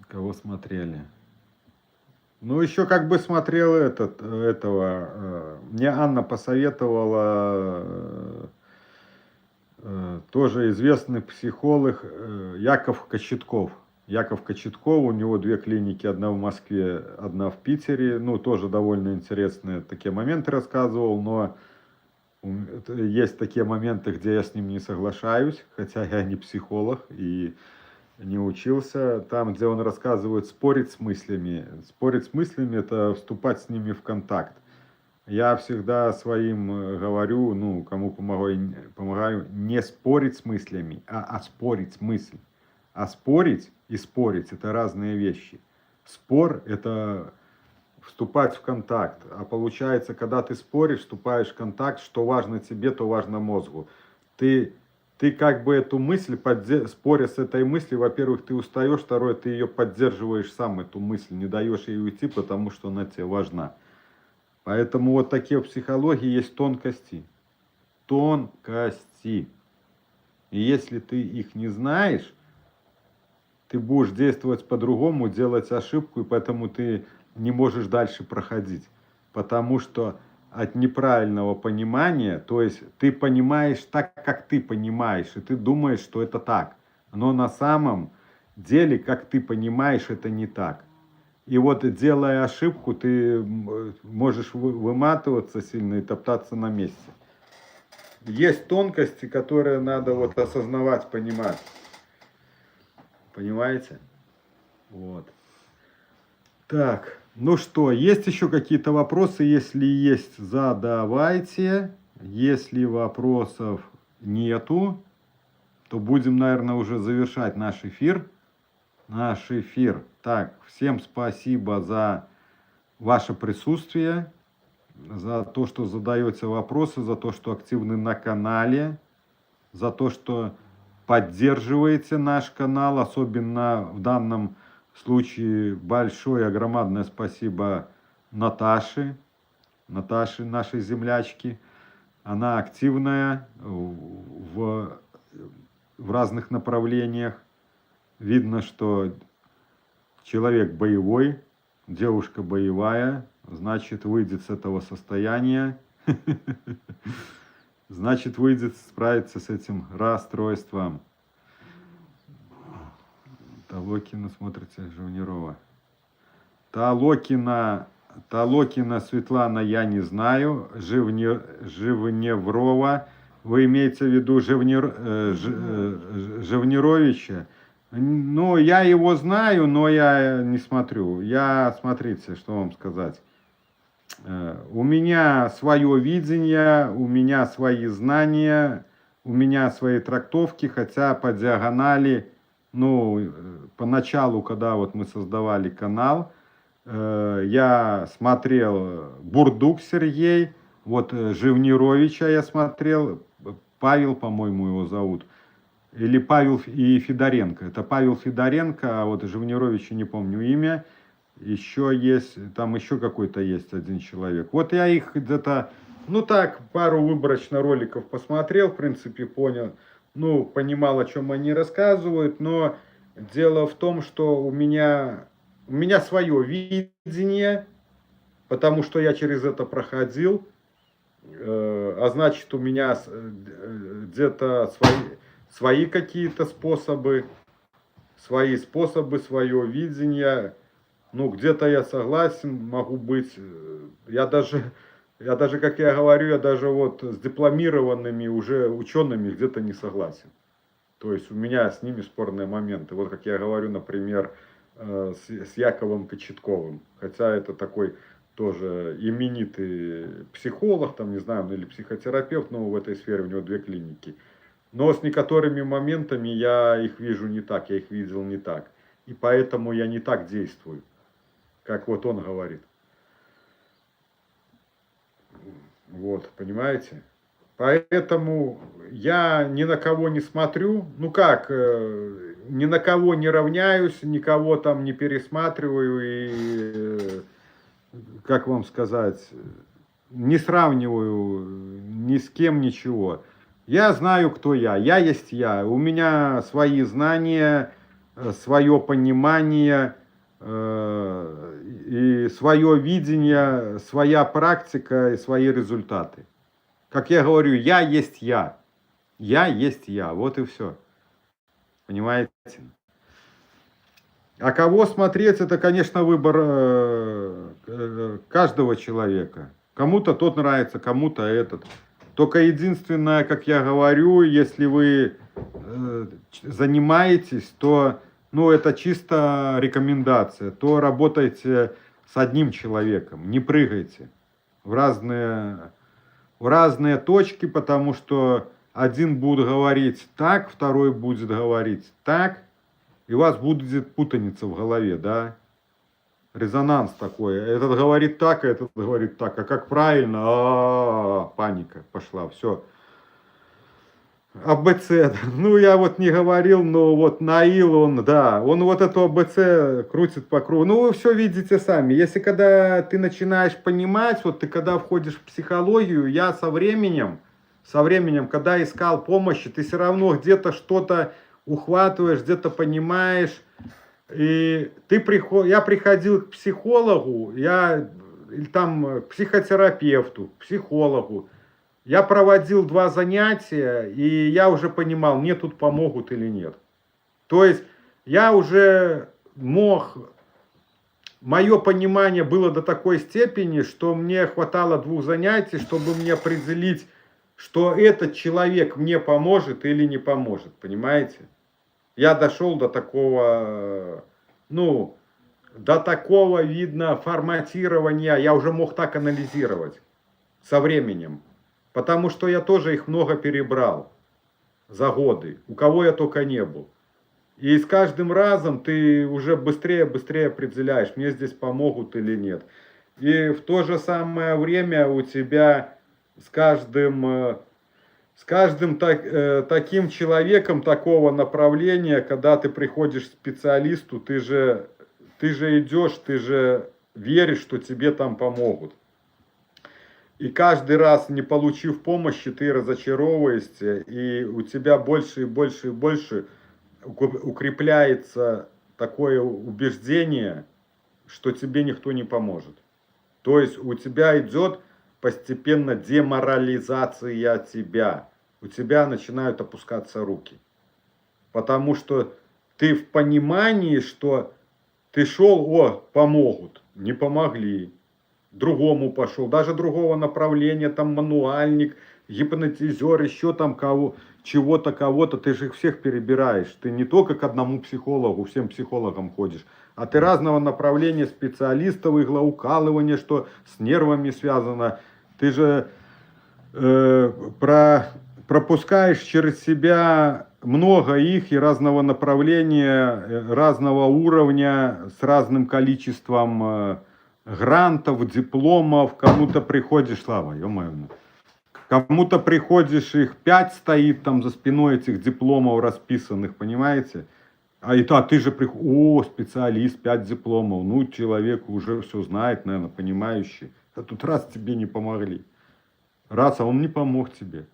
Кого смотрели? Ну, еще как бы смотрел этого. Мне Анна посоветовала тоже известный психолог Яков Кочетков. Яков Кочетков, у него 2 клиники, одна в Москве, одна в Питере. Ну, тоже довольно интересные такие моменты рассказывал, но есть такие моменты, где я с ним не соглашаюсь, хотя я не психолог и не учился. Там, где он рассказывает спорить с мыслями. Спорить с мыслями – это вступать с ними в контакт. Я всегда своим говорю, ну, кому помогаю, не спорить с мыслями, а оспорить мысль. А спорить и спорить – это разные вещи. Спор – это вступать в контакт. А получается, когда ты споришь, вступаешь в контакт, что важно тебе, то важно мозгу. Ты как бы эту мысль, споря с этой мыслью, во-первых, ты устаешь, второе, ты ее поддерживаешь сам, эту мысль, не даешь ей уйти, потому что она тебе важна. Поэтому вот такие в психологии есть тонкости. Тонкости. И если ты их не знаешь, ты будешь действовать по-другому, делать ошибку, и поэтому ты не можешь дальше проходить. Потому что от неправильного понимания, то есть ты понимаешь так, как ты понимаешь, и ты думаешь, что это так. Но на самом деле, как ты понимаешь, это не так. И вот делая ошибку, ты можешь выматываться сильно и топтаться на месте. Есть тонкости, которые надо вот осознавать, понимать. Понимаете? Вот. Так, ну что, есть еще какие-то вопросы? Если есть, задавайте. Если вопросов нету, то будем, наверное, уже завершать наш эфир. Так, всем спасибо за ваше присутствие, за то, что задаете вопросы, за то, что активны на канале, за то, что поддерживаете наш канал, особенно в данном случае большое, огромное спасибо Наташе, нашей землячке. Она активная в разных направлениях. Видно, что человек боевой, девушка боевая, значит, выйдет с этого состояния. Значит, выйдет справиться с этим расстройством. Толокина, смотрите, Живнирова. Толокина Светлана, я не знаю. Живневрова. Вы имеете в виду Живнировича? Ну, я его знаю, но я не смотрю. Смотрите, что вам сказать. У меня свое видение, у меня свои знания, у меня свои трактовки, хотя по диагонали, ну, поначалу, когда вот мы создавали канал, я смотрел Бурдук Сергей, вот Живнировича я смотрел, Павел, по-моему, его зовут, или Павел и Федоренко. Это Павел Федоренко, а вот Живнировича не помню имя. Еще есть, там еще какой-то есть один человек. Вот я их где-то, ну так, пару выборочно роликов посмотрел, в принципе, понял, ну, понимал, о чем они рассказывают, но дело в том, что у меня свое видение, потому что я через это проходил, а значит, у меня где-то свои какие-то способы, свое видение. Ну, где-то я согласен, могу быть. Я даже, как я говорю, я даже вот с дипломированными уже учеными где-то не согласен. То есть у меня с ними спорные моменты. Вот как я говорю, например, с Яковом Кочетковым. Хотя это такой тоже именитый психолог, там, не знаю, или психотерапевт, но в этой сфере у него 2 клиники. Но с некоторыми моментами я их вижу не так, я их видел не так. И поэтому я не так действую, как вот он говорит. Вот, понимаете? Поэтому я ни на кого не смотрю, ну как, ни на кого не равняюсь, никого там не пересматриваю и, как вам сказать, не сравниваю ни с кем ничего. Я знаю, кто я есть я, у меня свои знания, свое понимание, и свое видение, своя практика и свои результаты. Как я говорю, я есть я. Я есть я. Вот и все. Понимаете? А кого смотреть, это, конечно, выбор каждого человека. Кому-то тот нравится, кому-то этот. Только единственное, как я говорю, если вы занимаетесь, то, ну, это чисто рекомендация, то работайте с одним человеком, не прыгайте в разные точки, потому что один будет говорить так, второй будет говорить так, и у вас будет путаница в голове, да? резонанс такой. Этот говорит так, а этот говорит так. А как правильно? Паника пошла, все. АБЦ, ну я вот не говорил, но вот Наил, он, да, он вот эту АБЦ крутит по кругу. Ну вы все видите сами. Если когда ты начинаешь понимать, вот ты когда входишь в психологию, я со временем, когда искал помощи, ты все равно где-то что-то ухватываешь, где-то понимаешь. И я приходил к психологу, или там к психотерапевту, к психологу. Я проводил 2 занятия, и я уже понимал, мне тут помогут или нет. То есть я уже мог, мое понимание было до такой степени, что мне хватало 2 занятий, чтобы мне определить, что этот человек мне поможет или не поможет, понимаете? Я дошел до такого, ну, до такого, видно, форматирования, я уже мог так анализировать со временем. Потому что я тоже их много перебрал за годы, у кого я только не был. И с каждым разом ты уже быстрее определяешь, мне здесь помогут или нет. И в то же самое время у тебя с каждым таким человеком такого направления, когда ты приходишь к специалисту, ты же идешь, ты же веришь, что тебе там помогут. И каждый раз, не получив помощи, ты разочаровываешься, и у тебя больше и больше и больше укрепляется такое убеждение, что тебе никто не поможет. То есть у тебя идет постепенно деморализация тебя. У тебя начинают опускаться руки. Потому что ты в понимании, что ты шел, помогут, не помогли. Другому пошел, даже другого направления, там мануальник, гипнотизер, еще там кого-то, ты же их всех перебираешь. Ты не только к одному психологу, всем психологам ходишь, а ты разного направления специалистов, иглоукалывания, что с нервами связано. Ты же пропускаешь через себя много их и разного направления, разного уровня, с разным количеством грантов, дипломов, кому-то приходишь, Слава, ё-моё, кому-то приходишь, их 5 стоит там за спиной этих дипломов расписанных, понимаете? Ты же специалист, 5 дипломов, ну, человек уже все знает, наверное, понимающий. А тут раз тебе не помогли, а он не помог тебе.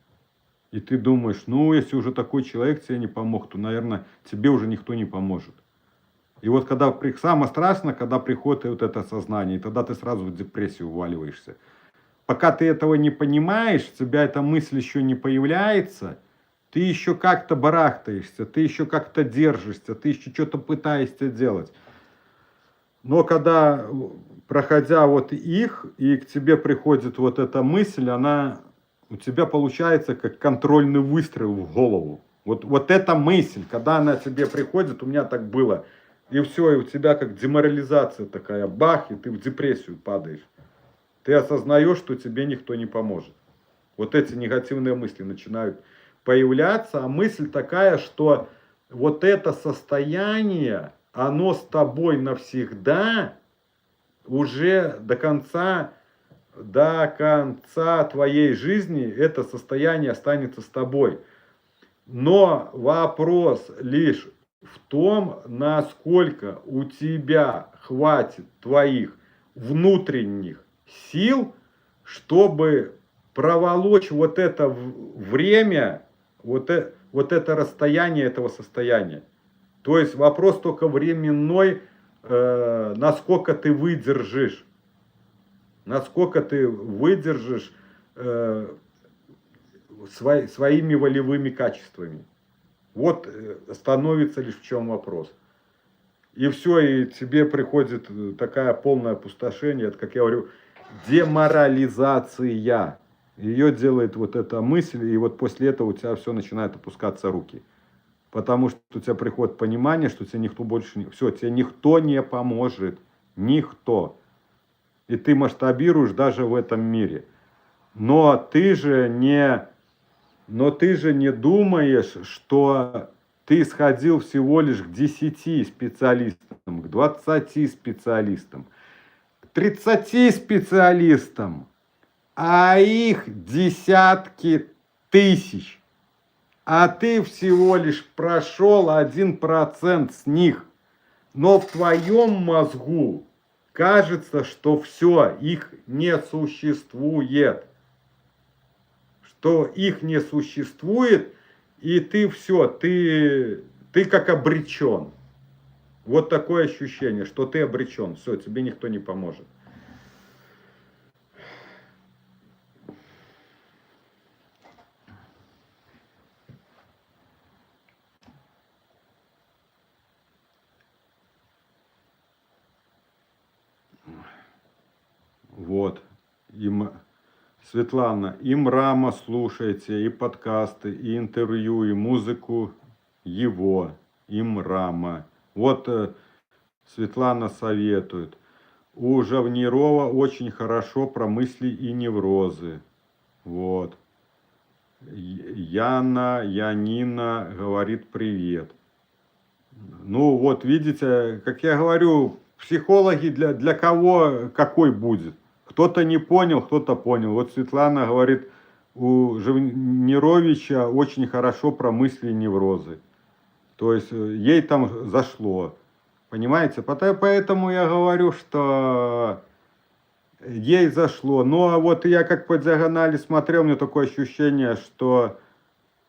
И ты думаешь, ну, если уже такой человек тебе не помог, то, наверное, тебе уже никто не поможет. И вот самое страшное, когда приходит вот это сознание, и тогда ты сразу в депрессию уваливаешься. Пока ты этого не понимаешь, у тебя эта мысль еще не появляется, ты еще как-то барахтаешься, ты еще как-то держишься, ты еще что-то пытаешься делать. Но когда, проходя вот их, и к тебе приходит вот эта мысль, она у тебя получается как контрольный выстрел в голову. Вот эта мысль, когда она тебе приходит, у меня так было. И все, и у тебя как деморализация такая, бах, и ты в депрессию падаешь. Ты осознаешь, что тебе никто не поможет. Вот эти негативные мысли начинают появляться, а мысль такая, что вот это состояние, оно с тобой навсегда, уже до конца твоей жизни это состояние останется с тобой. Но вопрос лишь в том, насколько у тебя хватит твоих внутренних сил, чтобы проволочь вот это время, вот это расстояние этого состояния. То есть вопрос только временной, насколько ты выдержишь. Насколько ты выдержишь своими волевыми качествами. Вот становится лишь в чем вопрос. И все, и тебе приходит такая полное опустошение, это, как я говорю, деморализация. Ее делает вот эта мысль, и вот после этого у тебя все начинает опускаться руки. Потому что у тебя приходит понимание, что тебе никто больше не... Все, тебе никто не поможет. Никто. И ты масштабируешь даже в этом мире. Но ты же не думаешь, что ты сходил всего лишь к 10 специалистам, к 20 специалистам, к 30 специалистам, а их десятки тысяч. А ты всего лишь прошел 1% с них. Но в твоем мозгу кажется, что все, их не существует. Что их не существует, и ты все, ты как обречен. Вот такое ощущение, что ты обречен. Все, тебе никто не поможет. Вот. Светлана, и Мрама слушайте, и подкасты, и интервью, и музыку его, и Мрама. Вот Светлана советует. У Жавнирова очень хорошо про мысли и неврозы. Вот. Янина говорит привет. Ну вот видите, как я говорю, психологи для кого какой будет. Кто-то не понял, кто-то понял. Вот Светлана говорит, у Жавнировича очень хорошо про мысли и неврозы. То есть ей там зашло. Понимаете? Поэтому я говорю, что ей зашло. Но вот я как по диагонали смотрел, у меня такое ощущение, что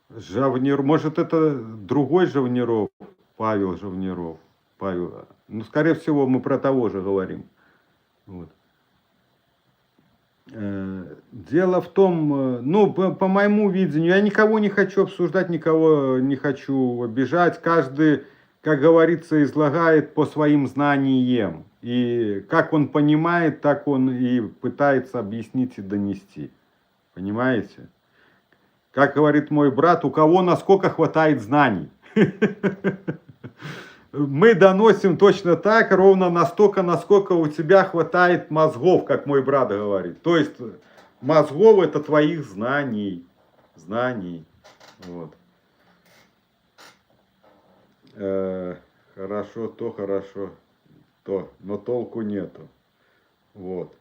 Жавниров, может это другой Жавниров, Павел Жавниров. Павел. Ну, скорее всего, мы про того же говорим. Вот. Дело в том, ну, по моему видению, я никого не хочу обсуждать, никого не хочу обижать. Каждый, как говорится, излагает по своим знаниям. И как он понимает, так он и пытается объяснить и донести. Понимаете? Как говорит мой брат, у кого насколько хватает знаний. Мы доносим точно так, ровно настолько, насколько у тебя хватает мозгов, как мой брат говорит. То есть мозгов это твоих знаний. Знаний. Вот. Хорошо, то, но толку нету. Вот.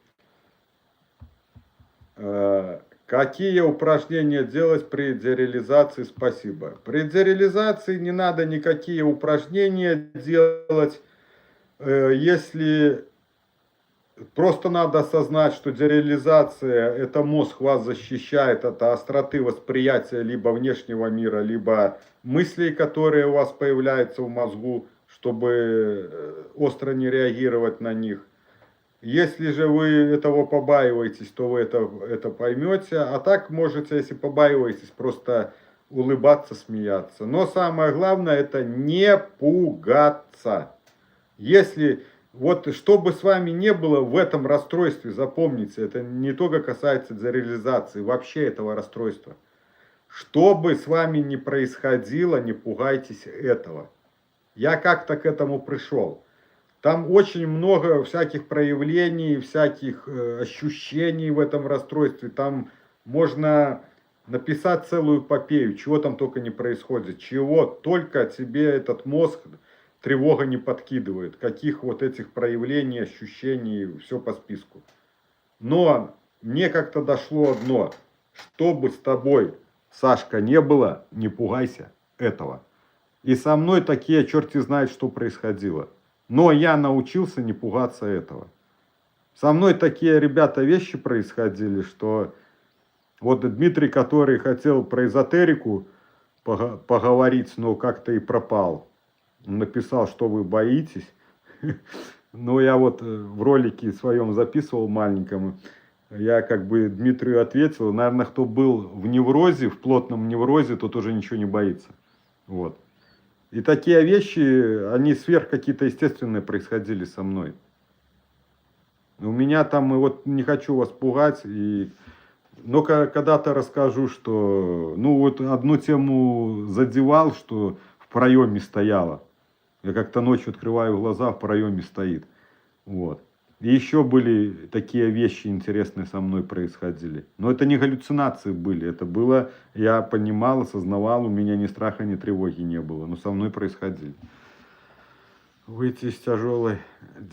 Какие упражнения делать при дереализации? Спасибо. При дереализации не надо никакие упражнения делать. Если просто надо осознать, что дереализация, это мозг вас защищает от остроты восприятия либо внешнего мира, либо мыслей, которые у вас появляются в мозгу, чтобы остро не реагировать на них. Если же вы этого побаиваетесь, то вы это поймете. А так можете, если побаиваетесь, просто улыбаться, смеяться. Но самое главное, это не пугаться. Если, вот что бы с вами не было в этом расстройстве, запомните, это не только касается дереализации, вообще этого расстройства. Что бы с вами ни происходило, не пугайтесь этого. Я как-то к этому пришел. Там очень много всяких проявлений, всяких ощущений в этом расстройстве. Там можно написать целую эпопею, чего там только не происходит. Чего только тебе этот мозг тревога не подкидывает. Каких вот этих проявлений, ощущений, все по списку. Но мне как-то дошло одно. Что бы с тобой, Сашка, не было, не пугайся этого. И со мной такие, черти знает, что происходило. Но я научился не пугаться этого. Со мной такие, ребята, вещи происходили, что вот Дмитрий, который хотел про эзотерику поговорить, но как-то и пропал. Он написал, что вы боитесь. Но я вот в ролике своем записывал маленьком. Я как бы Дмитрию ответил. Наверное, кто был в неврозе, в плотном неврозе, тот уже ничего не боится. Вот. И такие вещи, они сверх какие-то естественные происходили со мной. У меня там, и вот не хочу вас пугать, но когда-то расскажу, что, ну вот одну тему задевал, что в проеме стояла. Я как-то ночью открываю глаза, в проеме стоит. Вот. И еще были такие вещи интересные со мной происходили. Но это не галлюцинации были, это было, я понимал, осознавал, у меня ни страха, ни тревоги не было, но со мной происходили. Выйти из тяжелой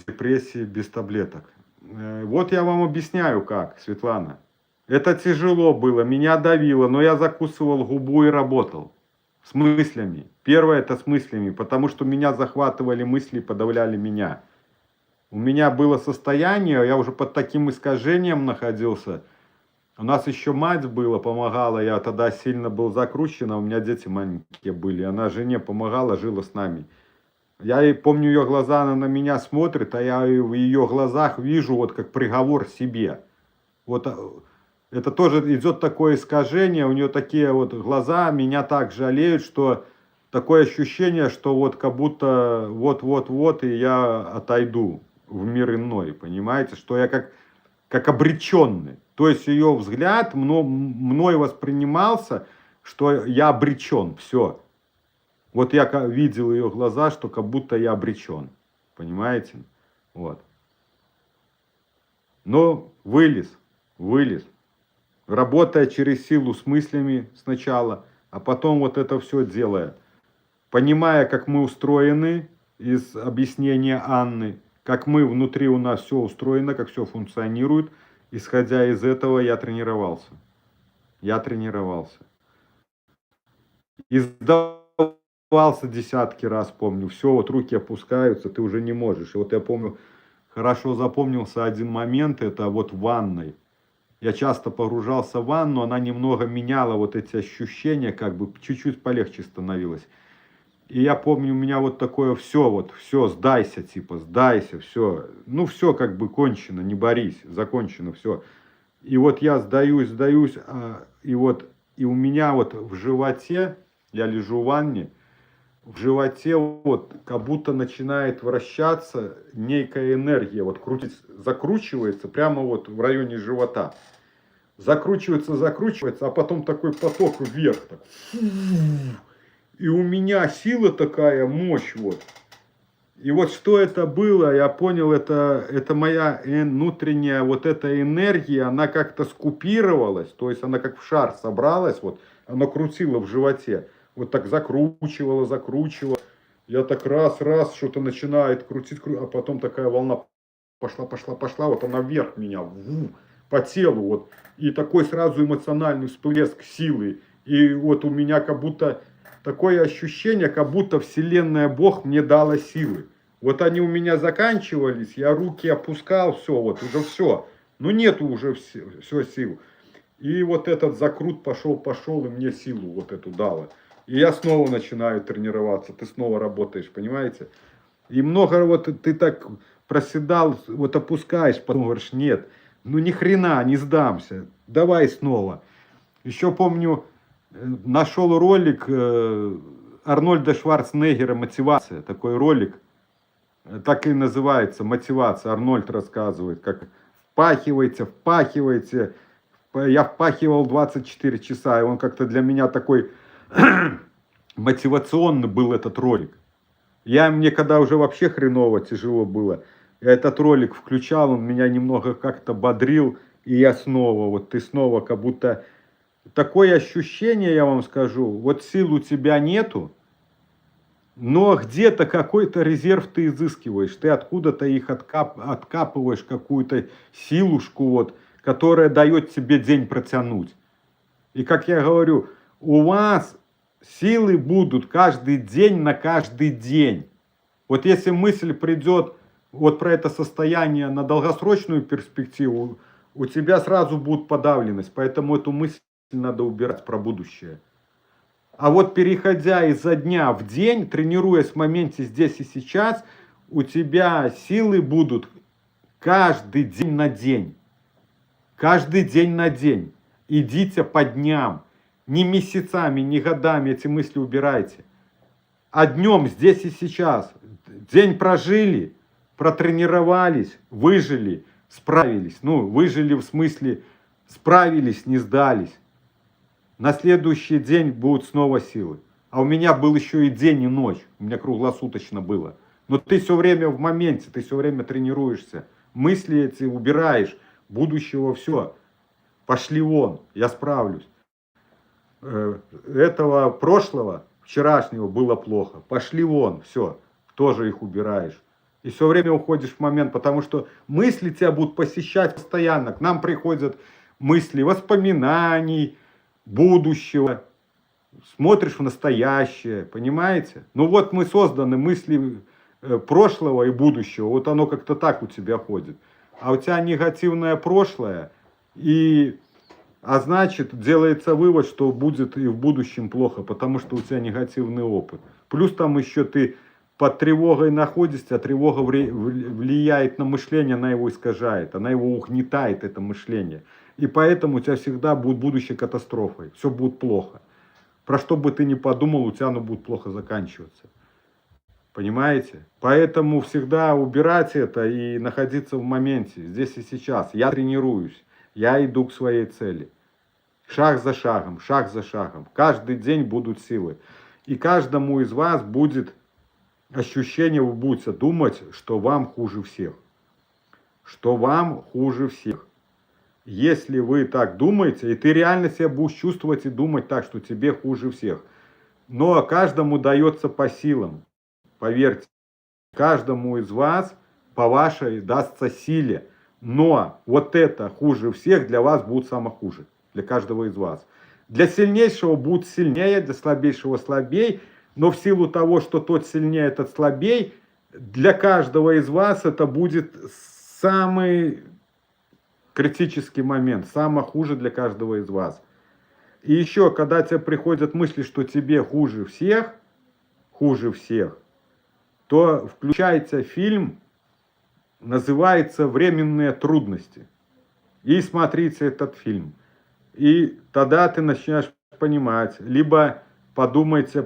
депрессии без таблеток. Вот я вам объясняю как, Светлана. Это тяжело было, меня давило, но я закусывал губу и работал. С мыслями. Первое это с мыслями, потому что меня захватывали мысли и подавляли меня. У меня было состояние, я уже под таким искажением находился. У нас еще мать была, помогала, я тогда сильно был закручен, а у меня дети маленькие были. Она жене помогала, жила с нами. Я и помню ее глаза, она на меня смотрит, а я в ее глазах вижу вот как приговор себе. Вот это тоже идет такое искажение, у нее такие вот глаза, меня так жалеют, что такое ощущение, что вот как будто вот-вот-вот и я отойду в мир иной, понимаете, что я как обреченный. То есть ее взгляд мной воспринимался, что я обречен, все. Вот я видел ее глаза, что как будто я обречен, понимаете, вот. Но вылез, работая через силу с мыслями сначала, а потом вот это все делая. Понимая, как мы устроены, из объяснения Анны, как мы внутри у нас все устроено, как все функционирует, исходя из этого я тренировался. И сдавался десятки раз, помню. Все, вот руки опускаются, ты уже не можешь. И вот я помню, хорошо запомнился один момент, это вот в ванной. Я часто погружался в ванну, она немного меняла вот эти ощущения, как бы чуть-чуть полегче становилось. И я помню, у меня вот такое все, сдайся, типа, сдайся, все. Ну, все как бы кончено, не борись, закончено, все. И вот я сдаюсь, и у меня вот в животе, я лежу в ванне, в животе вот как будто начинает вращаться некая энергия, вот закручивается прямо вот в районе живота. Закручивается, а потом такой поток вверх. Так. И у меня сила такая, мощь вот. И вот что это было, я понял, это моя внутренняя вот эта энергия, она как-то скупировалась, то есть она как в шар собралась, вот, она крутила в животе, вот так закручивала. Я так раз, что-то начинает крутить, а потом такая волна пошла, вот она вверх меня, по телу, вот. И такой сразу эмоциональный всплеск силы. И вот у меня как будто такое ощущение, как будто Вселенная Бог мне дала силы. Вот они у меня заканчивались, я руки опускал, все, вот уже все. Ну нету уже все сил. И вот этот закрут пошел, и мне силу вот эту дало. И я снова начинаю тренироваться, ты снова работаешь, понимаете? И много вот ты так проседал, вот опускаешь, потом говоришь, нет, ну ни хрена, не сдамся, давай снова. Еще помню, нашел ролик Арнольда Шварценеггера «Мотивация», такой ролик, так и называется «Мотивация». Арнольд рассказывает, как впахивайте. Я впахивал 24 часа, и он как-то для меня такой мотивационный был этот ролик. Мне когда уже вообще хреново, тяжело было, я этот ролик включал, он меня немного как-то бодрил, и я снова, вот ты снова как будто... Такое ощущение, я вам скажу, вот сил у тебя нету, но где-то какой-то резерв ты изыскиваешь, ты откуда-то их откапываешь, какую-то силушку, вот, которая дает тебе день протянуть. И как я говорю, у вас силы будут каждый день на каждый день. Вот если мысль придет вот про это состояние на долгосрочную перспективу, у тебя сразу будет подавленность, поэтому эту мысль надо убирать про будущее. А вот переходя изо дня в день, тренируясь в моменте здесь и сейчас, у тебя силы будут каждый день на день. Каждый день на день. Идите по дням. Не месяцами, не годами эти мысли убирайте. А днем, здесь и сейчас. День прожили, протренировались, выжили, справились. Ну, выжили в смысле справились, не сдались. На следующий день будут снова силы. А у меня был еще и день, и ночь. У меня круглосуточно было. Но ты все время в моменте, ты все время тренируешься. мысли эти убираешь, будущего все, пошли вон, я справлюсь. Этого прошлого, вчерашнего было плохо, пошли вон, все, тоже их убираешь. И все время уходишь в момент, потому что мысли тебя будут посещать постоянно. К нам приходят мысли воспоминаний, будущего. Смотришь в настоящее, понимаете? Ну вот мы созданы мысли прошлого и будущего. Вот оно как-то так у тебя ходит. А у тебя негативное прошлое, а значит, делается вывод, что будет и в будущем плохо, потому что у тебя негативный опыт. Плюс там еще ты под тревогой находишься, а тревога влияет на мышление, она его искажает, она его угнетает, это мышление. И поэтому у тебя всегда будет будущее катастрофой, все будет плохо. Про что бы ты ни подумал, у тебя оно будет плохо заканчиваться. Понимаете? Поэтому всегда убирать это и находиться в моменте, здесь и сейчас. Я тренируюсь, я иду к своей цели. Шаг за шагом, шаг за шагом. Каждый день будут силы. И каждому из вас будет ощущение, вы будете думать, что вам хуже всех. Что вам хуже всех. Если вы так думаете, и ты реально себя будешь чувствовать и думать так, что тебе хуже всех. Но каждому дается по силам. Поверьте, каждому из вас по вашей дастся силе. Но вот это хуже всех для вас будет самое хуже. Для каждого из вас. Для сильнейшего будет сильнее, для слабейшего слабей. Но в силу того, что тот сильнее, этот слабей, для каждого из вас это будет самый критический момент, самое хуже для каждого из вас. И еще, когда тебе приходят мысли, что тебе хуже всех, то включается фильм, называется «Временные трудности». И смотрите этот фильм. И тогда ты начинаешь понимать, либо посмотрите,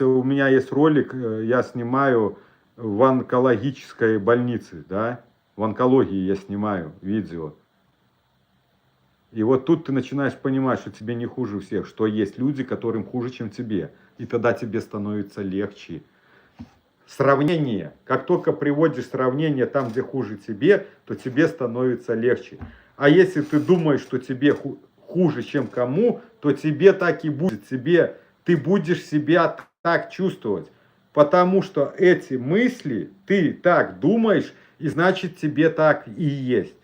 у меня есть ролик, я снимаю в онкологической больнице, да, в онкологии я снимаю видео. И вот тут ты начинаешь понимать, что тебе не хуже всех, что есть люди, которым хуже, чем тебе. И тогда тебе становится легче. Сравнение. Как только приводишь сравнение там, где хуже тебе, то тебе становится легче. А если ты думаешь, что тебе хуже, чем кому, то тебе так и будет. Ты будешь себя так чувствовать. Потому что эти мысли, ты так думаешь, и значит тебе так и есть.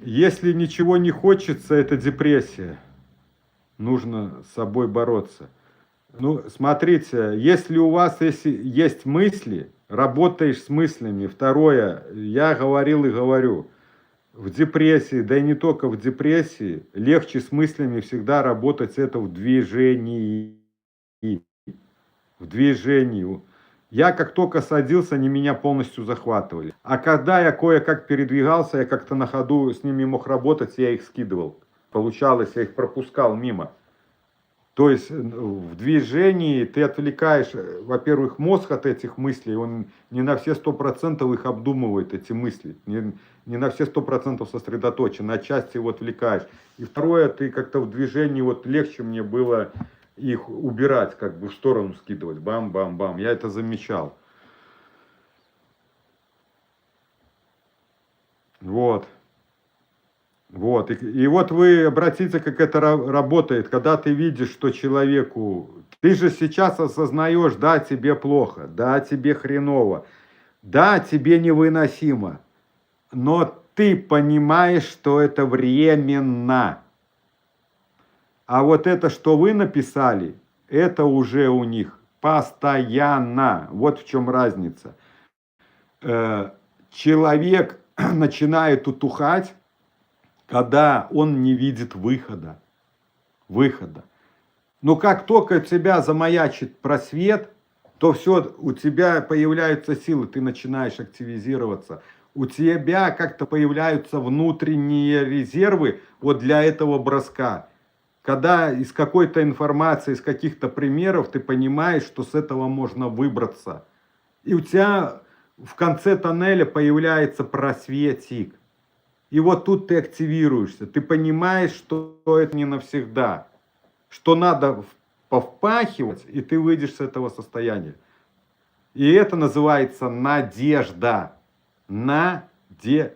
Если ничего не хочется, это депрессия. Нужно с собой бороться. Ну, смотрите, если у вас есть мысли, работаешь с мыслями. Второе, я говорил и говорю, в депрессии, да и не только в депрессии, легче с мыслями всегда работать это в движении. В движении. Я как только садился, они меня полностью захватывали. А когда я кое-как передвигался, я как-то на ходу с ними мог работать, я их скидывал. Получалось, я их пропускал мимо. То есть в движении ты отвлекаешь, во-первых, мозг от этих мыслей, он не на все 100% их обдумывает, эти мысли, не на все 100% сосредоточен, отчасти его отвлекаешь. И второе, ты как-то в движении, вот легче мне было их убирать, как бы в сторону скидывать, бам-бам-бам, я это замечал. Вот. Вот, и вот вы обратите, как это работает, когда ты видишь, что человеку, ты же сейчас осознаешь, да, тебе плохо, да, тебе хреново, да, тебе невыносимо, но ты понимаешь, что это временно. А вот это, что вы написали, это уже у них постоянно. Вот в чем разница. Человек начинает утухать, когда он не видит выхода. Но как только у тебя замаячит просвет, то все, у тебя появляются силы, ты начинаешь активизироваться. У тебя как-то появляются внутренние резервы вот для этого броска. Когда из какой-то информации, из каких-то примеров ты понимаешь, что с этого можно выбраться. И у тебя в конце тоннеля появляется просветик. И вот тут ты активируешься, ты понимаешь, что это не навсегда, что надо повпахивать, и ты выйдешь с этого состояния. И это называется надежда. Надежда.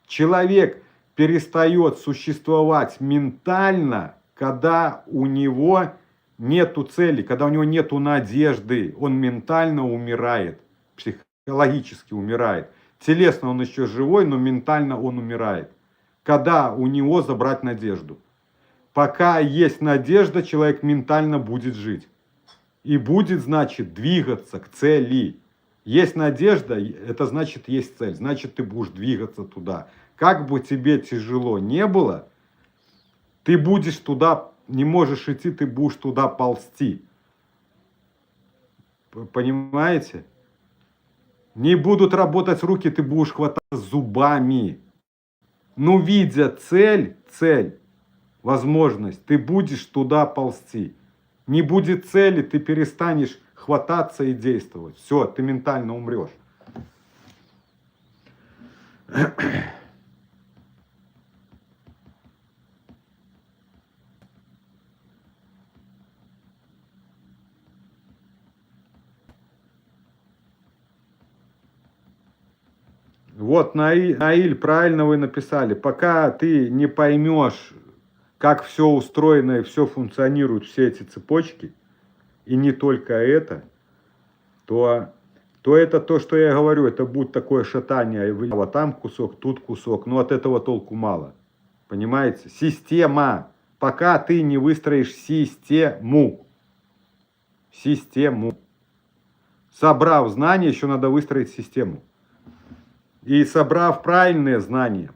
Человек перестает существовать ментально, когда у него нету цели, когда у него нету надежды. Он ментально умирает, психологически умирает. Телесно он еще живой, но ментально он умирает. Когда у него забрать надежду. Пока есть надежда, человек ментально будет жить. И будет, значит, двигаться к цели. Есть надежда, это значит есть цель. Значит, ты будешь двигаться туда. Как бы тебе тяжело не было, ты будешь туда, не можешь идти, ты будешь туда ползти. Понимаете? Не будут работать руки, ты будешь хвататься зубами. Но видя цель, возможность, ты будешь туда ползти. Не будет цели, ты перестанешь хвататься и действовать. Все, ты ментально умрешь. Вот, Наиль, правильно вы написали. Пока ты не поймешь, как все устроено и все функционирует, все эти цепочки, и не только это, то это то, что я говорю, это будет такое шатание. Вот там кусок, тут кусок, но от этого толку мало. Понимаете? Система. Пока ты не выстроишь систему. Собрав знания, еще надо выстроить систему. И собрав правильные знания,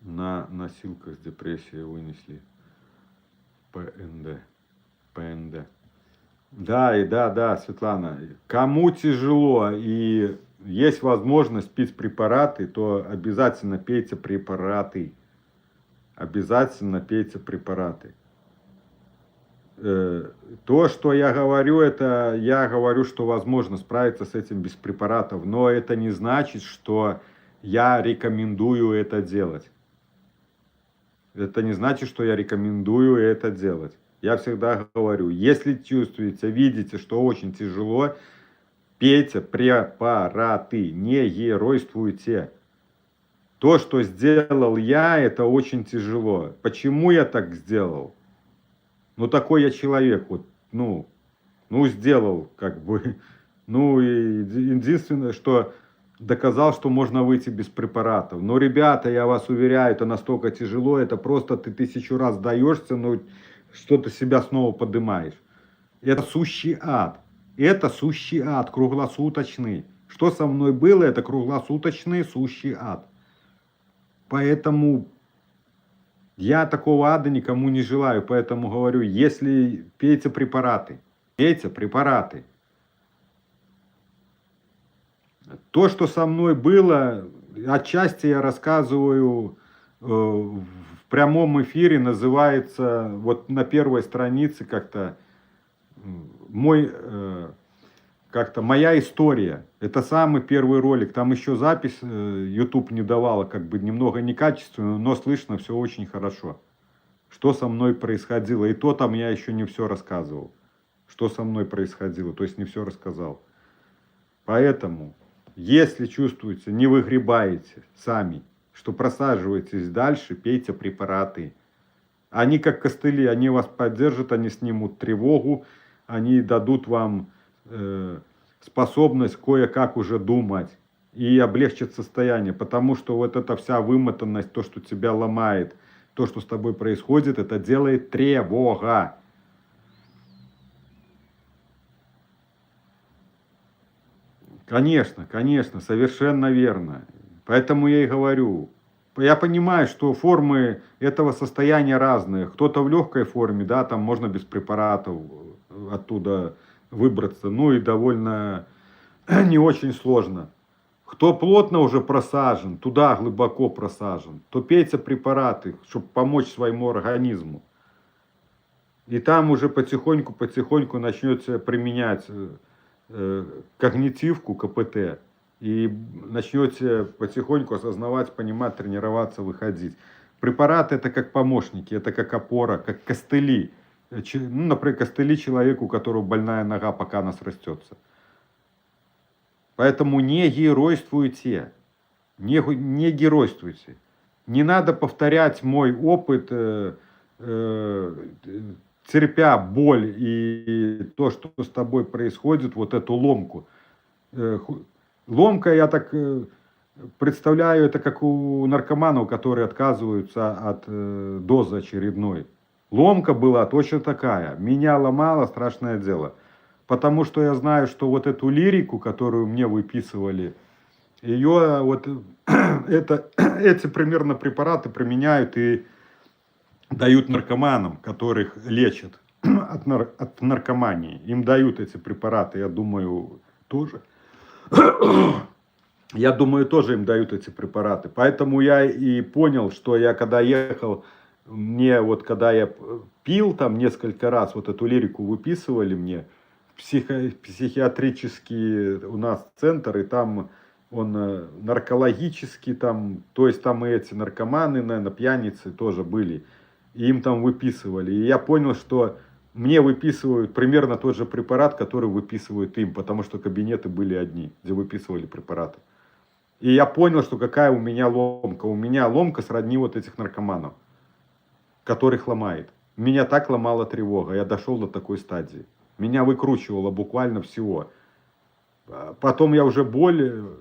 на носилках с депрессией вынесли ПНД. Да, Светлана. Кому тяжело и есть возможность пить препараты, то обязательно пейте препараты. То, что я говорю, это я говорю, что возможно справиться с этим без препаратов, но это не значит, что я рекомендую это делать. Это не значит, что я рекомендую это делать. Я всегда говорю, если чувствуете, видите, что очень тяжело, пейте препараты, не геройствуйте. То, что сделал я, это очень тяжело. Почему я так сделал? Ну, такой я человек, вот, сделал, как бы. Ну, и единственное, что доказал, что можно выйти без препаратов. Но, ребята, я вас уверяю, это настолько тяжело, это просто ты 1000 раз даешься, но что-то себя снова поднимаешь. Это сущий ад. Круглосуточный. Что со мной было, это круглосуточный сущий ад. Поэтому я такого ада никому не желаю. Поэтому говорю, если пейте препараты. То, что со мной было, отчасти я рассказываю в прямом эфире, называется, вот на первой странице как-то моя история. Это самый первый ролик. Там еще запись YouTube не давала, как бы немного некачественно, но слышно все очень хорошо. Что со мной происходило. И то там я еще не все рассказывал. Что со мной происходило, то есть не все рассказал. Поэтому, если чувствуете, не выгребаете сами, что просаживаетесь дальше, пейте препараты. Они как костыли, они вас поддержат, они снимут тревогу, они дадут вам способность кое-как уже думать и облегчит состояние. Потому что вот эта вся вымотанность, то, что тебя ломает, то, что с тобой происходит, это делает тревога. Конечно, совершенно верно. Поэтому я и говорю, я понимаю, что формы этого состояния разные. Кто-то в легкой форме, да, там можно без препаратов оттуда выбраться, ну и довольно не очень сложно. Кто плотно уже просажен, туда глубоко просажен, то пейте препараты, чтобы помочь своему организму. И там уже потихоньку начнете применять когнитивку, КПТ, и начнете потихоньку осознавать, понимать, тренироваться, выходить. Препараты это как помощники, это как опора, как костыли. Ну, например, костыли человеку, у которого больная нога, пока она срастется. Поэтому не геройствуйте. Не геройствуйте. Не надо повторять мой опыт, терпя боль и то, что с тобой происходит, вот эту ломку. Ломка, я так представляю, это как у наркоманов, которые отказываются от дозы очередной. Ломка была точно такая. Меня ломало, страшное дело. Потому что я знаю, что вот эту лирику, которую мне выписывали, ее вот эти примерно препараты применяют и дают наркоманам, которых лечат от наркомании. Им дают эти препараты, я думаю, тоже. Я думаю, тоже им дают эти препараты. Поэтому я и понял, что я когда ехал, мне вот когда я пил там несколько раз, вот эту лирику выписывали мне, психиатрический у нас центр, и там он наркологический, там, то есть там и эти наркоманы, наверное, пьяницы тоже были, и им там выписывали. И я понял, что мне выписывают примерно тот же препарат, который выписывают им, потому что кабинеты были одни, где выписывали препараты. И я понял, что какая у меня ломка. У меня ломка сродни вот этих наркоманов, которых ломает. Меня так ломала тревога, я дошел до такой стадии. Меня выкручивало буквально всего. Потом я уже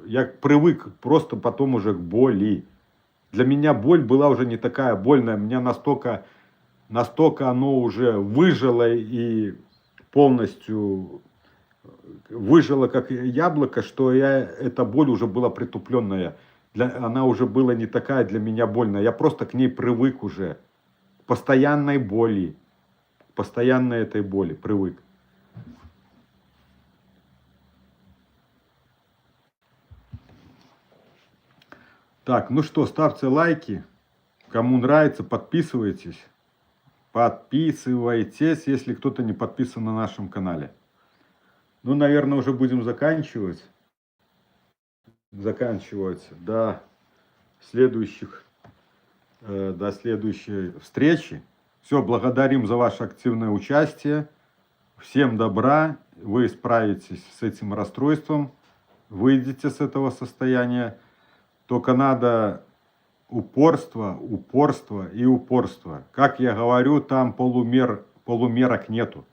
я привык просто потом уже к боли. Для меня боль была уже не такая больная, меня настолько оно уже выжило и полностью выжило как яблоко, что эта боль уже была притупленная. Она уже была не такая для меня больная. Я просто к ней привык уже. К постоянной боли. К постоянной этой боли привык. Так, ну что, ставьте лайки. Кому нравится, подписывайтесь. Подписывайтесь, если кто-то не подписан на нашем канале. Ну, наверное, уже будем заканчивать. До следующей встречи. Все, благодарим за ваше активное участие. Всем добра. Вы справитесь с этим расстройством. Выйдете с этого состояния. Только надо упорство и упорство. Как я говорю, там полумерок нету.